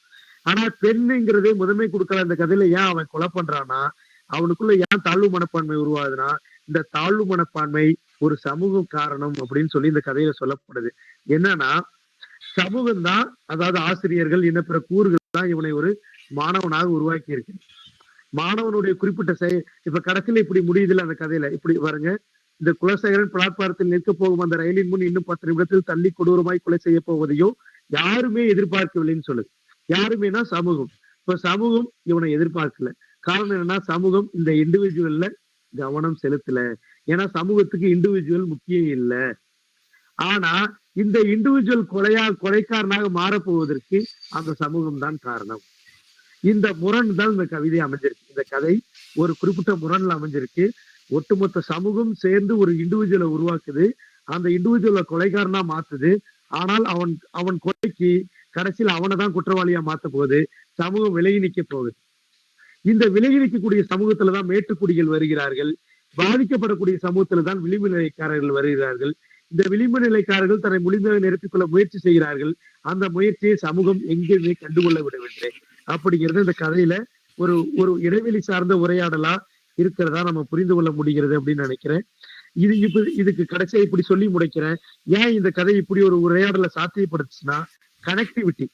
ஆனா பெண்ணுங்கிறதே முதன்மை கொடுக்கல இந்த கதையில. ஏன் அவன் கொலை பண்றான்னா, அவனுக்குள்ள ஏன் தாழ்வு மனப்பான்மை உருவாகுதுன்னா, இந்த தாழ்வு மனப்பான்மை ஒரு சமூக காரணம் அப்படின்னு சொல்லி இந்த கதையில சொல்லப்படுது. என்னன்னா சமூகம் தான், அதாவது ஆசிரியர்கள் இன்னப்பிற கூறுகள் தான் இவனை ஒரு மாணவனாக உருவாக்கி இருக்கு. மாணவனுடைய குறிப்பிட்ட இப்ப கடைசியில இப்படி முடியுதுல அந்த கதையில இப்படி பாருங்க, இந்த குலசேகரன் பிளாட்பாரத்தில் நிற்க போகும் அந்த ரயிலின் முன் இன்னும் 10 நிமிடத்தில் தள்ளி கொடூரமாய் கொலை செய்ய போவதையோ யாருமே எதிர்பார்க்கவில்லைன்னு சொல்லுது. யாருமேனா சமூகம். இப்ப சமூகம் இவனை எதிர்பார்க்கல. காரணம் என்னன்னா சமூகம் இந்த இண்டிவிஜுவல்ல கவனம் செலுத்தல. ஏன்னா சமூகத்துக்கு இண்டிவிஜுவல் முக்கியம் இல்லை. ஆனா இந்த இண்டிவிஜுவல் கொலைக்காரனாக மாறப்போவதற்கு அந்த சமூகம் தான் காரணம். இந்த முரண் தான் இந்த கவிதை அமைஞ்சிருக்கு. இந்த கதை ஒரு குறிப்பிட்ட முரண்ல அமைஞ்சிருக்கு. ஒட்டுமொத்த சமூகம் சேர்ந்து ஒரு இண்டிவிஜுவலை உருவாக்குது, அந்த இண்டிவிஜுவலை கொலைகாரனா மாத்துது. ஆனால் அவன் கொலைக்கு கடைசியில் அவனை தான் குற்றவாளியா மாத்த போகுது. சமூகம் விலகி நிக்க போகுது. இந்த விலகி நிற்கக்கூடிய சமூகத்துலதான் மேட்டுக்குடிகள் வருகிறார்கள். பாதிக்கப்படக்கூடிய சமூகத்துலதான் விளிம்பு நிலைக்காரர்கள் வருகிறார்கள். இந்த விளிம்பு நிலைக்காரர்கள் தன்னை முழுமையாக நிரப்பிக் கொள்ள முயற்சி செய்கிறார்கள். அந்த முயற்சியை சமூகம் எங்கேயுமே கண்டுகொள்ள விடவில்லை. அப்படிங்கிறது இந்த கதையில ஒரு ஒரு இடைவெளி சார்ந்த உரையாடலா இருக்கிறதா நம்ம புரிந்து கொள்ள முடிகிறது அப்படின்னு நினைக்கிறேன். இதுக்கு கடைசியா இப்படி சொல்லி முடிக்கிறேன். ஏன் இந்த கதை இப்படி ஒரு உரையாடலை சாத்தியப்படுத்துச்சுன்னா, கனெக்டிவிட்டி.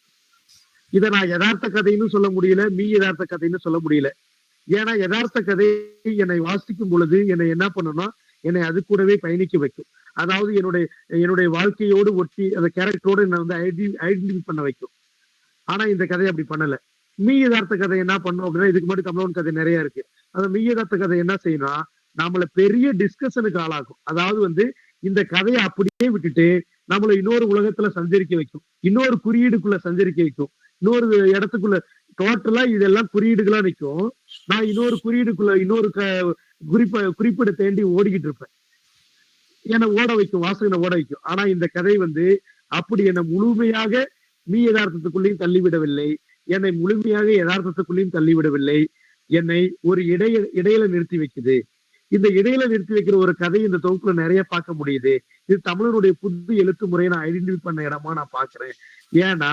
இதை நான் யதார்த்த கதைன்னு சொல்ல முடியல, யதார்த்த கதைன்னு சொல்ல முடியல. ஏன்னா யதார்த்த கதை என்னை வாசிக்கும் பொழுது என்னை என்ன பண்ணணும்னா, என்னை அது கூடவே பயணிக்க வைக்கும். அதாவது என்னுடைய வாழ்க்கையோடு ஒட்டி அந்த கேரக்டரோடு என்னை வந்து ஐடென்டிஃபை பண்ண வைக்கும். ஆனா இந்த கதை அப்படி பண்ணல. யதார்த்த கதை என்ன பண்ணும் அப்படின்னா, இதுக்கு முன்னாடி தமிழன் கதை நிறைய இருக்கு. அந்த யதார்த்த கதை என்ன செய்யணும்னா, நம்மளை பெரிய டிஸ்கஷனுக்கு ஆளாகும். அதாவது வந்து இந்த கதையை அப்படியே விட்டுட்டு நம்மளை இன்னொரு உலகத்துல சஞ்சரிக்க வைக்கும், இன்னொரு குறியீடுக்குள்ள சஞ்சரிக்க வைக்கும், இன்னொரு இடத்துக்குள்ள. டோட்டலா இதெல்லாம் குறியீடுகளா நிற்கும். நான் இன்னொரு குறியீடுக்குள்ள இன்னொரு குறிப்பிட தேண்டி ஓடிக்கிட்டு இருப்பேன். என்னை ஓட வைக்கும், வாசகனை ஓட வைக்கும். ஆனா இந்த கதை வந்து அப்படி என்னை முழுமையாக யதார்த்தத்துக்குள்ளேயும் தள்ளிவிடவில்லை, என்னை முழுமையாக யதார்த்தத்துக்குள்ளேயும் தள்ளிவிடவில்லை. என்னை ஒரு இடையில நிறுத்தி வைக்குது. இந்த இடையில நிறுத்தி வைக்கிற ஒரு கதை இந்த தொகுப்புல நிறைய பார்க்க முடியுது. இது தமிழனுடைய புது எழுத்து முறையை நான் ஐடென்டிஃபை பண்ண இடமா நான் பாக்குறேன். ஏன்னா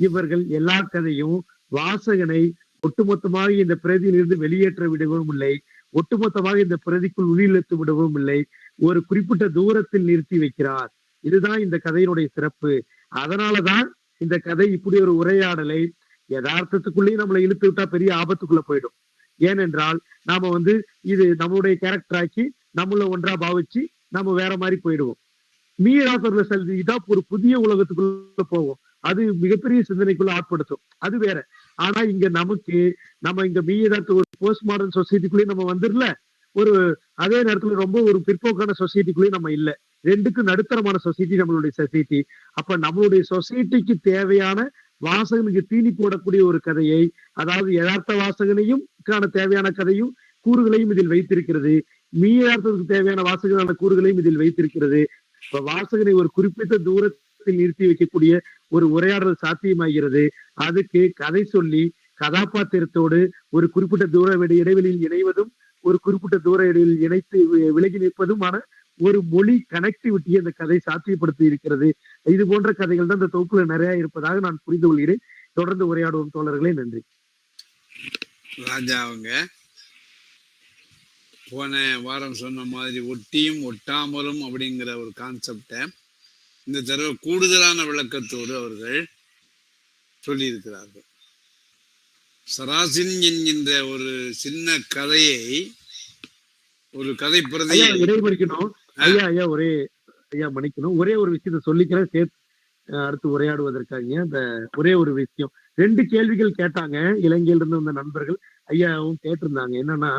இவர்கள் எல்லா கதையும் வாசகனை ஒட்டுமொத்தமாக இந்த பிரதியிலிருந்து வெளியேற்ற விடவும் இல்லை, ஒட்டுமொத்தமாக இந்த பிரதிக்குள் உள்ளிழுத்து விடவும் இல்லை, ஒரு குறிப்பிட்ட தூரத்தில் நிறுத்தி வைக்கிறார். இதுதான் இந்த கதையினுடைய சிறப்பு. அதனாலதான் இந்த கதை இப்படி ஒரு உரையாடலை யதார்த்தத்துக்குள்ளேயும் நம்மளை இழுத்து விட்டா பெரிய ஆபத்துக்குள்ள போயிடும். ஏனென்றால் நாம வந்து இது நம்மளுடைய கேரக்டர் ஆக்கி நம்மள ஒன்றா பாவிச்சு நம்ம வேற மாதிரி போயிடுவோம். யதார்த்தத்துல செலுத்திக்கிட்டா ஒரு புதிய உலகத்துக்குள்ள போவோம். அது மிகப்பெரிய சிந்தனைக்குள்ள ஆட்படுத்தும், அது வேற. ஆனா இங்க நம்ம இங்க யதார்த்த ஒரு போஸ்ட் மாடர்ன் சொசைட்டிக்குள்ளேயும் நம்ம வந்துடல, ஒரு அதே நேரத்துல ரொம்ப ஒரு பிற்போக்கான சொசைட்டிக்குள்ளேயும் நம்ம இல்லை. ரெண்டுக்கும் நடுத்தரமான சொசைட்டி நம்மளுடைய சொசைட்டி. அப்ப நம்மளுடைய சொசைட்டிக்கு தேவையான வாசகனுக்கு தீனி போடக்கூடிய ஒரு கதையை, அதாவது யதார்த்த வாசகனையும் தேவையான கதையும் கூறுகளையும் இதில் வைத்திருக்கிறது, யதார்த்தத்துக்கு தேவையான வாசகனான கூறுகளையும் இதில் வைத்திருக்கிறது. இப்ப வாசகனை ஒரு குறிப்பிட்ட தூரத்தில் நிறுத்தி வைக்கக்கூடிய ஒரு உரையாடல் சாத்தியமாகிறது. அதுக்கு கதை சொல்லி கதாபாத்திரத்தோடு ஒரு குறிப்பிட்ட தூர இடைவெளியில் இணைவதும் ஒரு குறிப்பிட்ட தூர இடைவெளியில் இணைத்து விலகி நிற்பதுமான ஒரு மொழி கனெக்டிவிட்டியை இந்த கதை சாத்தியப்படுத்தி இருக்கிறது. இது போன்ற கதைகள் தான் இந்த தொகுப்புல நிறைய இருப்பதாக நான் புரிந்து கொள்கிறேன். தொடர்ந்து உரையாடுவோம் தோழர்களே. நன்றி. ராஜா அவங்க போன வாரம் சொன்ன மாதிரி ஒட்டியும் ஒட்டாமலும் அப்படிங்கிற ஒரு கான்செப்டை இந்த தடவை கூடுதலான விளக்கத்தோடு அவர்கள் சொல்லியிருக்கிறார்கள். சராசின் என்கின்ற ஒரு சின்ன கதையை ஒரு கதை பிரதி இடைமறிக்கணும். ஐயா மன்னிக்கணும், ஒரே ஒரு விஷயத்த சொல்லிக்கிறேன் சேர்த்து அடுத்து உரையாடுவதற்காக. அந்த ஒரே ஒரு விஷயம், 2 கேள்விகள் கேட்டாங்க இலங்கையில இருந்து வந்த நண்பர்கள். ஐயாவும் கேட்டிருந்தாங்க, என்னன்னா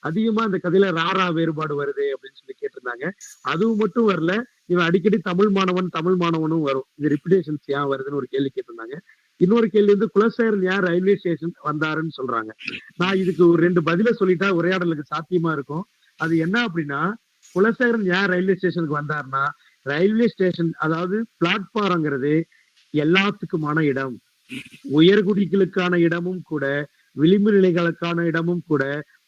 அதிகமா இந்த கதையில ராரா வேறுபாடு வருது அப்படின்னு சொல்லி கேட்டிருந்தாங்க. அதுவும் மட்டும் வரல, இவன் அடிக்கடி தமிழ் மாணவனும் வரும், இந்த ரிப்பிடேஷன்ஸ் ஏன் வருதுன்னு ஒரு கேள்வி கேட்டிருந்தாங்க. இன்னொரு கேள்வி வந்து குலசேகரன் ஏன் ரயில்வே ஸ்டேஷன் வந்தாருன்னு சொல்றாங்க. நான் இதுக்கு ஒரு 2 பதில சொல்லிட்டா உரையாடலுக்கு சாத்தியமா இருக்கும். அது என்ன அப்படின்னா, குலசேகரன் ஏன் ரயில்வே ஸ்டேஷனுக்கு வந்தாருன்னா, ரயில்வே ஸ்டேஷன் அதாவது பிளாட்பாரம்ங்கிறது எல்லாத்துக்குமான இடம். உயர்குடிகளுக்கான இடமும் கூட, விளிம்பு நிலைகளுக்கான இடமும் கூட,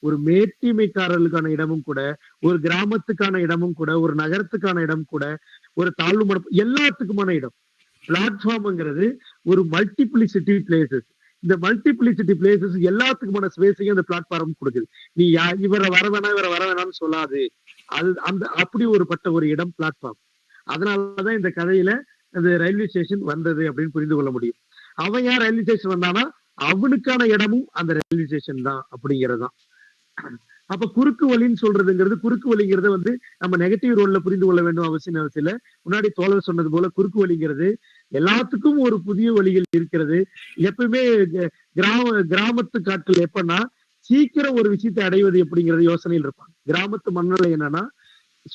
ஒரு மேட்டிமைக்காரர்களுக்கான இடமும் கூட, ஒரு கிராமத்துக்கான இடமும் கூட, ஒரு நகரத்துக்கான இடம் கூட, ஒரு தாழ்வு மடப்பு எல்லாத்துக்குமான இடம். பிளாட்ஃபார்ம்ங்கிறது ஒரு மல்டிபிளிசிட்டி பிளேசஸ். இந்த மல்டிபிளிசிட்டி பிளேசஸ் எல்லாத்துக்குமான ஸ்பேஸையும் அந்த பிளாட்ஃபார்ம் கொடுக்குது. நீ இவரை வர வேணாம் இவரை வர வேணாம்னு சொல்லாது. அது அந்த அப்படி ஒருபட்ட ஒரு இடம் பிளாட்ஃபார்ம். அதனாலதான் இந்த கதையில அந்த ரயில்வே ஸ்டேஷன் வந்தது அப்படின்னு புரிந்து கொள்ள முடியும். அவன் ஏன் ரயில்வே ஸ்டேஷன் வந்தானா, அவனுக்கான இடமும் அந்த ரயில்வே ஸ்டேஷன் தான் அப்படிங்கறதுதான். அப்ப குறுக்கு வழின்னு சொல்றதுங்கிறது, குறுக்கு வழிங்கிறத வந்து நம்ம நெகட்டிவ் ரோல்ல புரிந்து கொள்ள வேண்டும் அவசியம் இல்ல. முன்னாடி தோழர் சொன்னது போல குறுக்கு வழிங்கிறது எல்லாத்துக்கும் ஒரு புதிய வழிகள் இருக்கிறது. எப்பவுமே கிராமத்து காட்கள் எப்பன்னா சீக்கிரம் ஒரு விஷயத்தை அடைவது எப்படிங்கிறது யோசனையில் இருப்பாங்க. கிராமத்து மனநிலை என்னன்னா,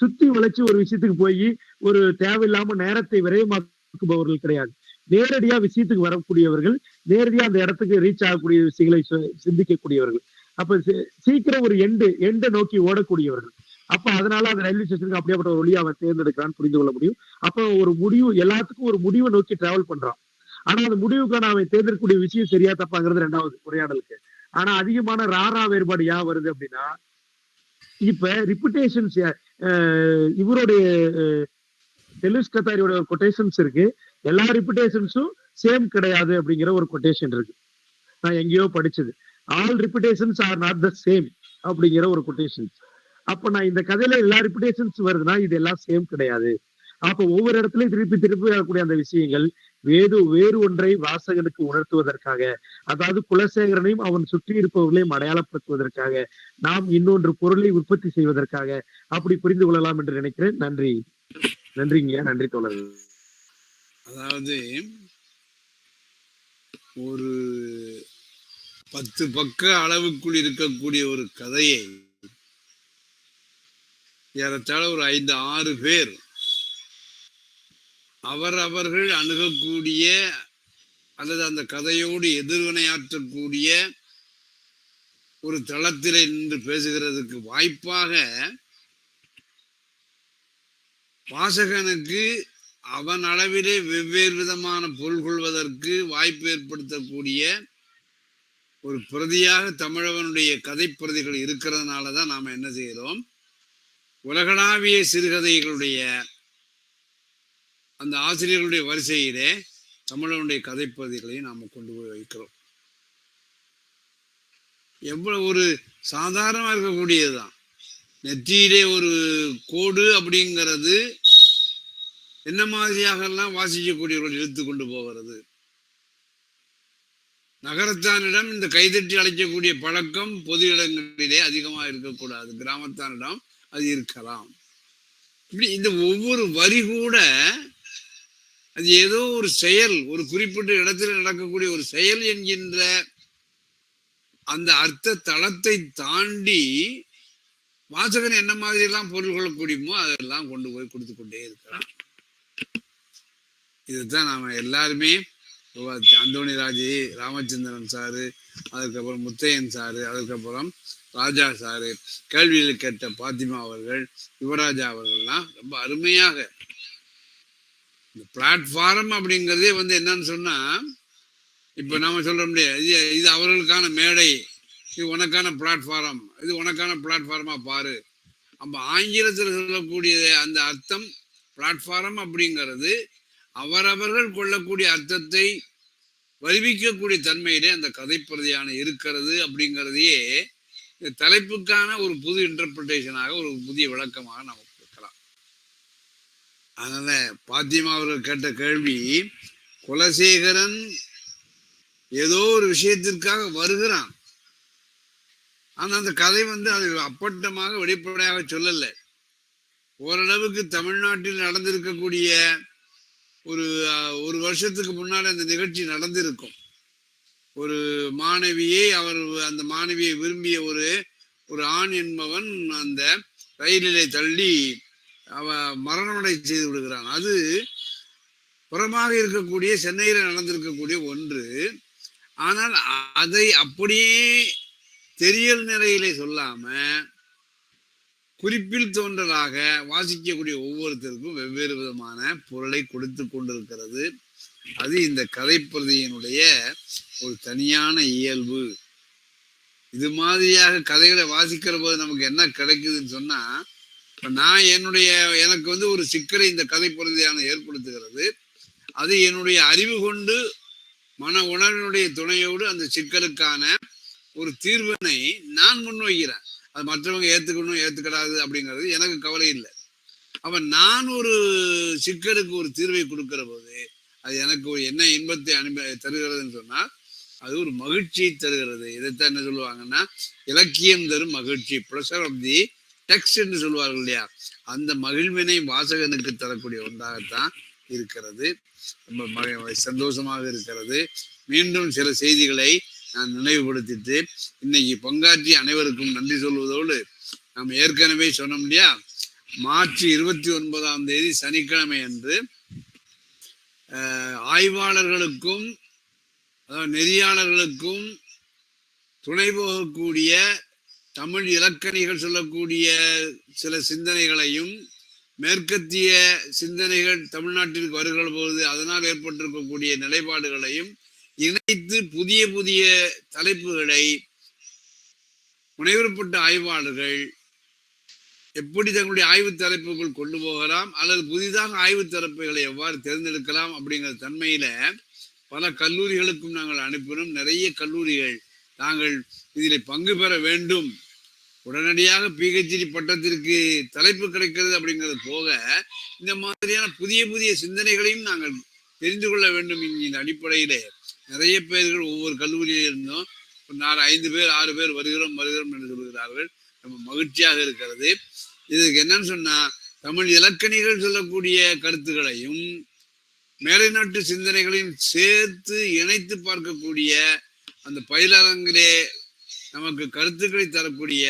சுத்தி வளைச்சு ஒரு விஷயத்துக்கு போய் ஒரு தேவையில்லாம நேரத்தை விரயமாக்குபவர்கள் கிடையாது. நேரடியா விஷயத்துக்கு வரக்கூடியவர்கள், நேரடியா அந்த இடத்துக்கு ரீச் ஆகக்கூடிய விஷயங்களை சிந்திக்கக்கூடியவர்கள். அப்ப சீக்கிரம் ஒரு எண்டை நோக்கி ஓடக்கூடியவர்கள். அப்ப அதனால அந்த ரயில்வே ஸ்டேஷனுக்கு அப்படியாப்பட்ட ஒரு வழியை அவன் தேர்ந்தெடுக்கிறான்னு புரிந்து கொள்ள முடியும். அப்ப ஒரு முடிவு, எல்லாத்துக்கும் ஒரு முடிவை நோக்கி டிராவல் பண்றான். ஆனா அந்த முடிவுக்கான அவன் தேர்ந்தெடுக்கக்கூடிய விஷயம் சரியா தப்பாங்கிறது 2வது உரையாடலுக்கு. ஆனா அதிகமான ராரா வேறுபாடு ஏன் வருது அப்படின்னா, இப்ப ரிப்புடேஷன்ஸ் இவருடைய டெலிஸ் கத்தாரியோட ஒரு கொட்டேஷன்ஸ் இருக்கு. எல்லா ரிப்புடேஷன்ஸும் சேம் கிடையாது அப்படிங்கிற ஒரு கொட்டேஷன் இருக்கு. நான் எங்கேயோ படிச்சது. All reputations are not the same அப்படிங்கிற ஒரு கொட்டேஷன். அப்ப நான் இந்த கதையில எல்லா ரிப்புடேஷன்ஸ் வருதுன்னா இது எல்லாம் சேம் கிடையாது. அப்ப ஒவ்வொரு இடத்துலயும் திருப்பி வரக்கூடிய அந்த விஷயங்கள் வேறு ஒன்றை வாசகனுக்கு உணர்த்துவதற்காக, அதாவது குலசேகரனையும் அவன் சுற்றி இருப்பவர்களையும் அடையாளப்படுத்துவதற்காக, நாம் இன்னொன்று பொருளை உற்பத்தி செய்வதற்காக அப்படி புரிந்து கொள்ளலாம் என்று நினைக்கிறேன். நன்றிங்க. நன்றி தோழர்கள். அதாவது ஒரு 10 பக்க அளவுக்குள் இருக்கக்கூடிய ஒரு கதையை ஏறத்தாழ ஒரு 5-6 பேர் அவர்கள் அணுகக்கூடிய அல்லது அந்த கதையோடு எதிர்வினையாற்றக்கூடிய ஒரு தளத்திலே நின்று பேசுகிறதுக்கு வாய்ப்பாக வாசகனுக்கு அவன் அளவிலே வெவ்வேறு விதமான பொருள் கொள்வதற்கு வாய்ப்பு ஏற்படுத்தக்கூடிய ஒரு பிரதியாக தமிழவனுடைய கதை பிரதிகள் இருக்கிறதுனாலதான் நாம என்ன செய்யறோம், உலகளாவிய சிறுகதைகளுடைய அந்த ஆசிரியர்களுடைய வரிசையிலே தமிழனுடைய கதை பிரதிகளையும் நாம கொண்டு போய் வைக்கிறோம். எவ்வளவு ஒரு சாதாரணமா இருக்கக்கூடியதுதான். நெற்றியிலே ஒரு கோடு அப்படிங்கிறது என்ன மாதிரியாக எல்லாம் வாசிக்கக்கூடியவர்கள் இழுத்து கொண்டு போகிறது. நகரத்தானிடம் இந்த கைதட்டி அழைக்கக்கூடிய பழக்கம் பொது இடங்களிலே அதிகமாக இருக்கக்கூடாது. கிராமத்தானிடம் அது இருக்கலாம். இப்படி இந்த ஒவ்வொரு வரி கூட அது ஏதோ ஒரு செயல், ஒரு குறிப்பிட்ட இடத்துல நடக்கக்கூடிய ஒரு செயல் என்கின்ற அந்த அர்த்த தளத்தை தாண்டி வாசகன் என்ன மாதிரி எல்லாம் பொருள் கொள்ளக்கூடியமோ அதெல்லாம் கொண்டு போய் கொடுத்து கொண்டே இருக்கிறான். இதுதான் நாம எல்லாருமே அந்தோணிராஜ், ராமச்சந்திரன் சாரு, அதுக்கப்புறம் முத்தையன் சாரு, அதுக்கப்புறம் ராஜா சாரு, கேள்வியில் கேட்ட பாத்திமா அவர்கள், யுவராஜா அவர்கள்லாம் ரொம்ப அருமையாக இந்த பிளாட்ஃபார்ம் அப்படிங்கிறதே என்னன்னு சொன்னா, இப்ப நாம சொல்ல முடியாது இது அவர்களுக்கான மேடை, இது உனக்கான பிளாட்ஃபார்ம், இது உனக்கான பிளாட்ஃபார்மா பாரு. அப்ப ஆங்கிலத்தில் சொல்லக்கூடிய அந்த அர்த்தம் பிளாட்ஃபார்ம் அப்படிங்கிறது அவரவர்கள் கொள்ளக்கூடிய அர்த்தத்தை வருவிக்கக்கூடிய தன்மையிலே அந்த கதைப்பிரதியான இருக்கிறது அப்படிங்கிறதையே தலைப்புக்கான ஒரு புது இன்டர்பிரிட்டேஷனாக, ஒரு புதிய விளக்கமாக நமக்கு கொடுக்கலாம். அதனால பாத்திமா அவர்கள் கேட்ட கேள்வி, குலசேகரன் ஏதோ ஒரு விஷயத்திற்காக வருகிறான், ஆனா அந்த கதை அது அப்பட்டமாக வெளிப்படையாக சொல்லல. ஓரளவுக்கு தமிழ்நாட்டில் நடந்திருக்கக்கூடிய ஒரு வருஷத்துக்கு முன்னால அந்த நிகழ்ச்சி நடந்திருக்கும். ஒரு மாணவியை அந்த மாணவியை விரும்பிய ஒரு ஆண் என்பவன் அந்த ரயிலிலே தள்ளி மரணமடை செய்து விடுகிறான். அது புறமாக இருக்கக்கூடிய சென்னையில நடந்திருக்கக்கூடிய ஒன்று. ஆனால் அதை அப்படியே தெரியல் நிலையிலே சொல்லாம குறிப்பில் தோன்றலாக வாசிக்கக்கூடிய ஒவ்வொருத்தருக்கும் வெவ்வேறு விதமான பொருளை கொடுத்து கொண்டிருக்கிறது. அது இந்த கதைப்பிரதியினுடைய ஒரு தனியான இயல்பு. இது மாதிரியாக கதைகளை வாசிக்கிற போது நமக்கு என்ன கிடைக்குதுன்னு சொன்னா, இப்ப நான் எனக்கு வந்து ஒரு சிக்கலை இந்த கதைப்பிரதியான ஏற்படுத்துகிறது. அது என்னுடைய அறிவு கொண்டு மன உணர்வினுடைய துணையோடு அந்த சிக்கலுக்கான ஒரு தீர்வினை நான் முன்வைக்கிறேன். அது மற்றவங்க ஏத்துக்கணும் ஏத்துக்கிடாது அப்படிங்கிறது எனக்கு கவலை இல்லை. அப்ப நான் ஒரு சிக்கலுக்கு ஒரு தீர்வை கொடுக்கிற போது அது எனக்கு ஒரு என்ன இன்பத்தை தருகிறதுன்னு சொன்னா அது ஒரு மகிழ்ச்சியை தருகிறது. இதைத்தான் என்ன சொல்லுவாங்கன்னா, இலக்கியம் தரும் மகிழ்ச்சி, ப்ளஷர் ஆஃப் தி டெக்ஸ்ட் என்று சொல்லுவார்கள் இல்லையா, அந்த மகிழ்வினை வாசகனுக்கு தரக்கூடிய ஒன்றாகத்தான் இருக்கிறது. ரொம்ப சந்தோஷமாக இருக்கிறது. மீண்டும் சில செய்திகளை நான் நினைவுபடுத்திட்டு இன்னைக்கு பங்காற்றி அனைவருக்கும் நன்றி சொல்வதோடு, நாம் ஏற்கனவே சொன்னோம் இல்லையா, மார்ச் 29 சனிக்கிழமை அன்று ஆய்வாளர்களுக்கும் நெறியாளர்களுக்கும் துணை போகக்கூடிய தமிழ் இலக்கணிகள் சொல்லக்கூடிய சில சிந்தனைகளையும் மேற்கத்திய சிந்தனைகள் தமிழ்நாட்டிற்கு வருகிற போது அதனால் ஏற்பட்டிருக்கக்கூடிய நிலைப்பாடுகளையும் இணைத்து புதிய புதிய தலைப்புகளை முனைவரப்பட்ட ஆய்வாளர்கள் எப்படி தங்களுடைய ஆய்வு தலைப்புகள் கொண்டு போகலாம் அல்லது புதிதாக ஆய்வு தலைப்புகளை எவ்வாறு தேர்ந்தெடுக்கலாம் அப்படிங்கிற தன்மையில பல கல்லூரிகளுக்கும் நாங்கள் அனுப்பினோம். நிறைய கல்லூரிகள் நாங்கள் இதில் பங்கு பெற வேண்டும், உடனடியாக பிஹெச்டி பட்டத்திற்கு தலைப்பு கிடைக்கிறது அப்படிங்கிறது போக இந்த மாதிரியான புதிய புதிய சிந்தனைகளையும் நாங்கள் தெரிந்து கொள்ள வேண்டும் என்கிற அடிப்படையிலே நிறைய பேர்கள் ஒவ்வொரு கல்லூரியில இருந்தும் 5 பேர் 6 பேர் வருகிறோம் என்று சொல்கிறார்கள். நம்ம மகிழ்ச்சியாக இருக்கிறது. இதுக்கு என்னன்னு சொன்னா, தமிழ் இலக்கணிகள் சொல்லக்கூடிய கருத்துக்களையும் மேலை நாட்டு சிந்தனைகளையும் சேர்த்து இணைத்து பார்க்கக்கூடிய அந்த பயிலரங்கிலே நமக்கு கருத்துக்களை தரக்கூடிய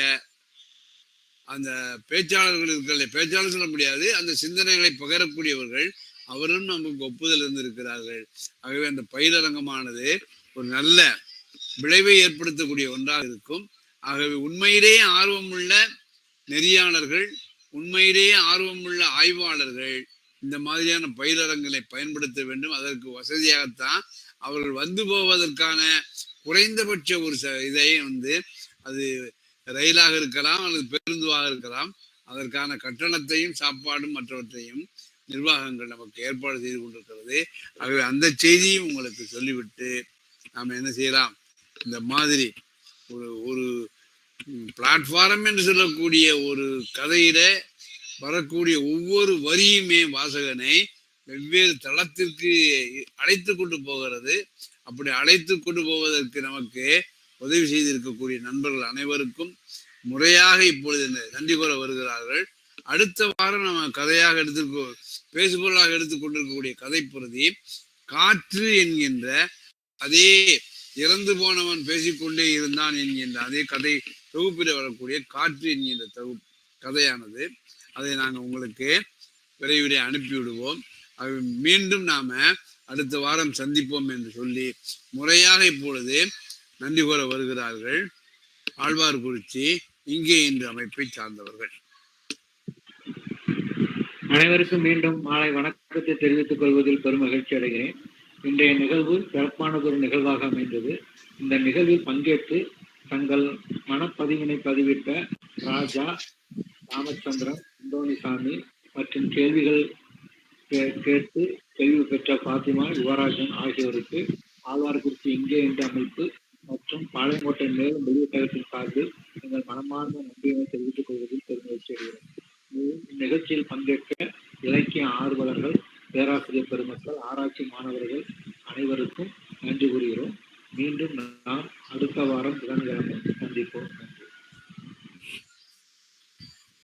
அந்த பேச்சாளர்கள் இருக்கிற, பேச்சாளர் சொல்ல முடியாது, அந்த சிந்தனைகளை பகிரக்கூடியவர்கள் அவரும் நமக்கு ஒப்புதல் இருந்திருக்கிறார்கள். ஆகவே அந்த பயிலரங்கமானது ஒரு நல்ல விளைவை ஏற்படுத்தக்கூடிய ஒன்றாக இருக்கும். ஆகவே உண்மையிலேயே ஆர்வமுள்ள நெறியாளர்கள், உண்மையிலேயே ஆர்வமுள்ள ஆய்வாளர்கள் இந்த மாதிரியான பயிலரங்களை பயன்படுத்த வேண்டும். அதற்கு வசதியாகத்தான் அவர்கள் வந்து போவதற்கான குறைந்தபட்ச ஒரு இதை அது ரயிலாக இருக்கலாம் அல்லது பேருந்துவாக இருக்கலாம், அதற்கான கட்டணத்தையும் சாப்பாடும் மற்றவற்றையும் நிர்வாகங்கள் நமக்கு ஏற்பாடு செய்து கொண்டிருக்கிறது. ஆகவே அந்த செய்தியும் உங்களுக்கு சொல்லிவிட்டு நாம் என்ன செய்யலாம், இந்த மாதிரி ஒரு பிளாட்ஃபார்ம் என்று சொல்லக்கூடிய ஒரு கதையில வரக்கூடிய ஒவ்வொரு வரியுமே வாசகனை வெவ்வேறு தளத்திற்கு அழைத்து கொண்டு போகிறது. அப்படி அழைத்து கொண்டு போவதற்கு நமக்கு உதவி செய்திருக்கக்கூடிய நண்பர்கள் அனைவருக்கும் முறையாக இப்பொழுது நன்றி கூற வருகிறார்கள். அடுத்த வாரம் நம்ம கதையாக பேசுபொருளாக எடுத்துக்கொண்டிருக்கக்கூடிய கதைப்பிரதி காற்று என்கின்ற, அதே இறந்து போனவன் பேசிக்கொண்டே இருந்தான் என்கின்ற அதே கதை தொகுப்பில் வரக்கூடிய காற்று என்கின்ற கதையானது, அதை நாங்கள் உங்களுக்கு விரைவிலே அனுப்பிவிடுவோம். அது மீண்டும் நாம அடுத்த வாரம் சந்திப்போம் என்று சொல்லி முறையாக இப்பொழுது நன்றி கூற வருகிறார்கள் ஆழ்வார்குறிச்சி இங்கே இன்று அமைப்பை சார்ந்தவர்கள். அனைவருக்கும் மீண்டும் மாலை வணக்கத்தை தெரிவித்துக் கொள்வதில் பெரும் மகிழ்ச்சி அடைகிறேன். இன்றைய நிகழ்வு சிறப்பானதொரு நிகழ்வாக அமைந்தது. இந்த நிகழ்வில் பங்கேற்று தங்கள் மனப்பதிவினை பதிவிட்ட ராஜா, ராமச்சந்திரன், அந்தோணிசாமி மற்றும் கேள்விகள் கேட்டு தெளிவு பெற்ற பாத்திமா, யுவராஜன் ஆகியோருக்கு ஆழ்வார்குறிச்சி இங்கே என்ற அமைப்பு மற்றும் பாளையங்கோட்டை மேலும் வெளியீட்டகத்தின் சார்பில் எங்கள் மனமார்ந்த நன்றியினை தெரிவித்துக் கொள்வதில் பெருமகிழ்ச்சி அடைகிறோம். இந்நிகழ்ச்சியில் பங்கேற்ற இலக்கிய ஆர்வலர்கள், பேராசிரியர் பெருமக்கள், ஆராய்ச்சி மாணவர்கள் அனைவருக்கும் நன்றி கூறுகிறோம். மீண்டும் நாம் அடுத்த வாரம் புதன்கிழமை சந்திப்போம்.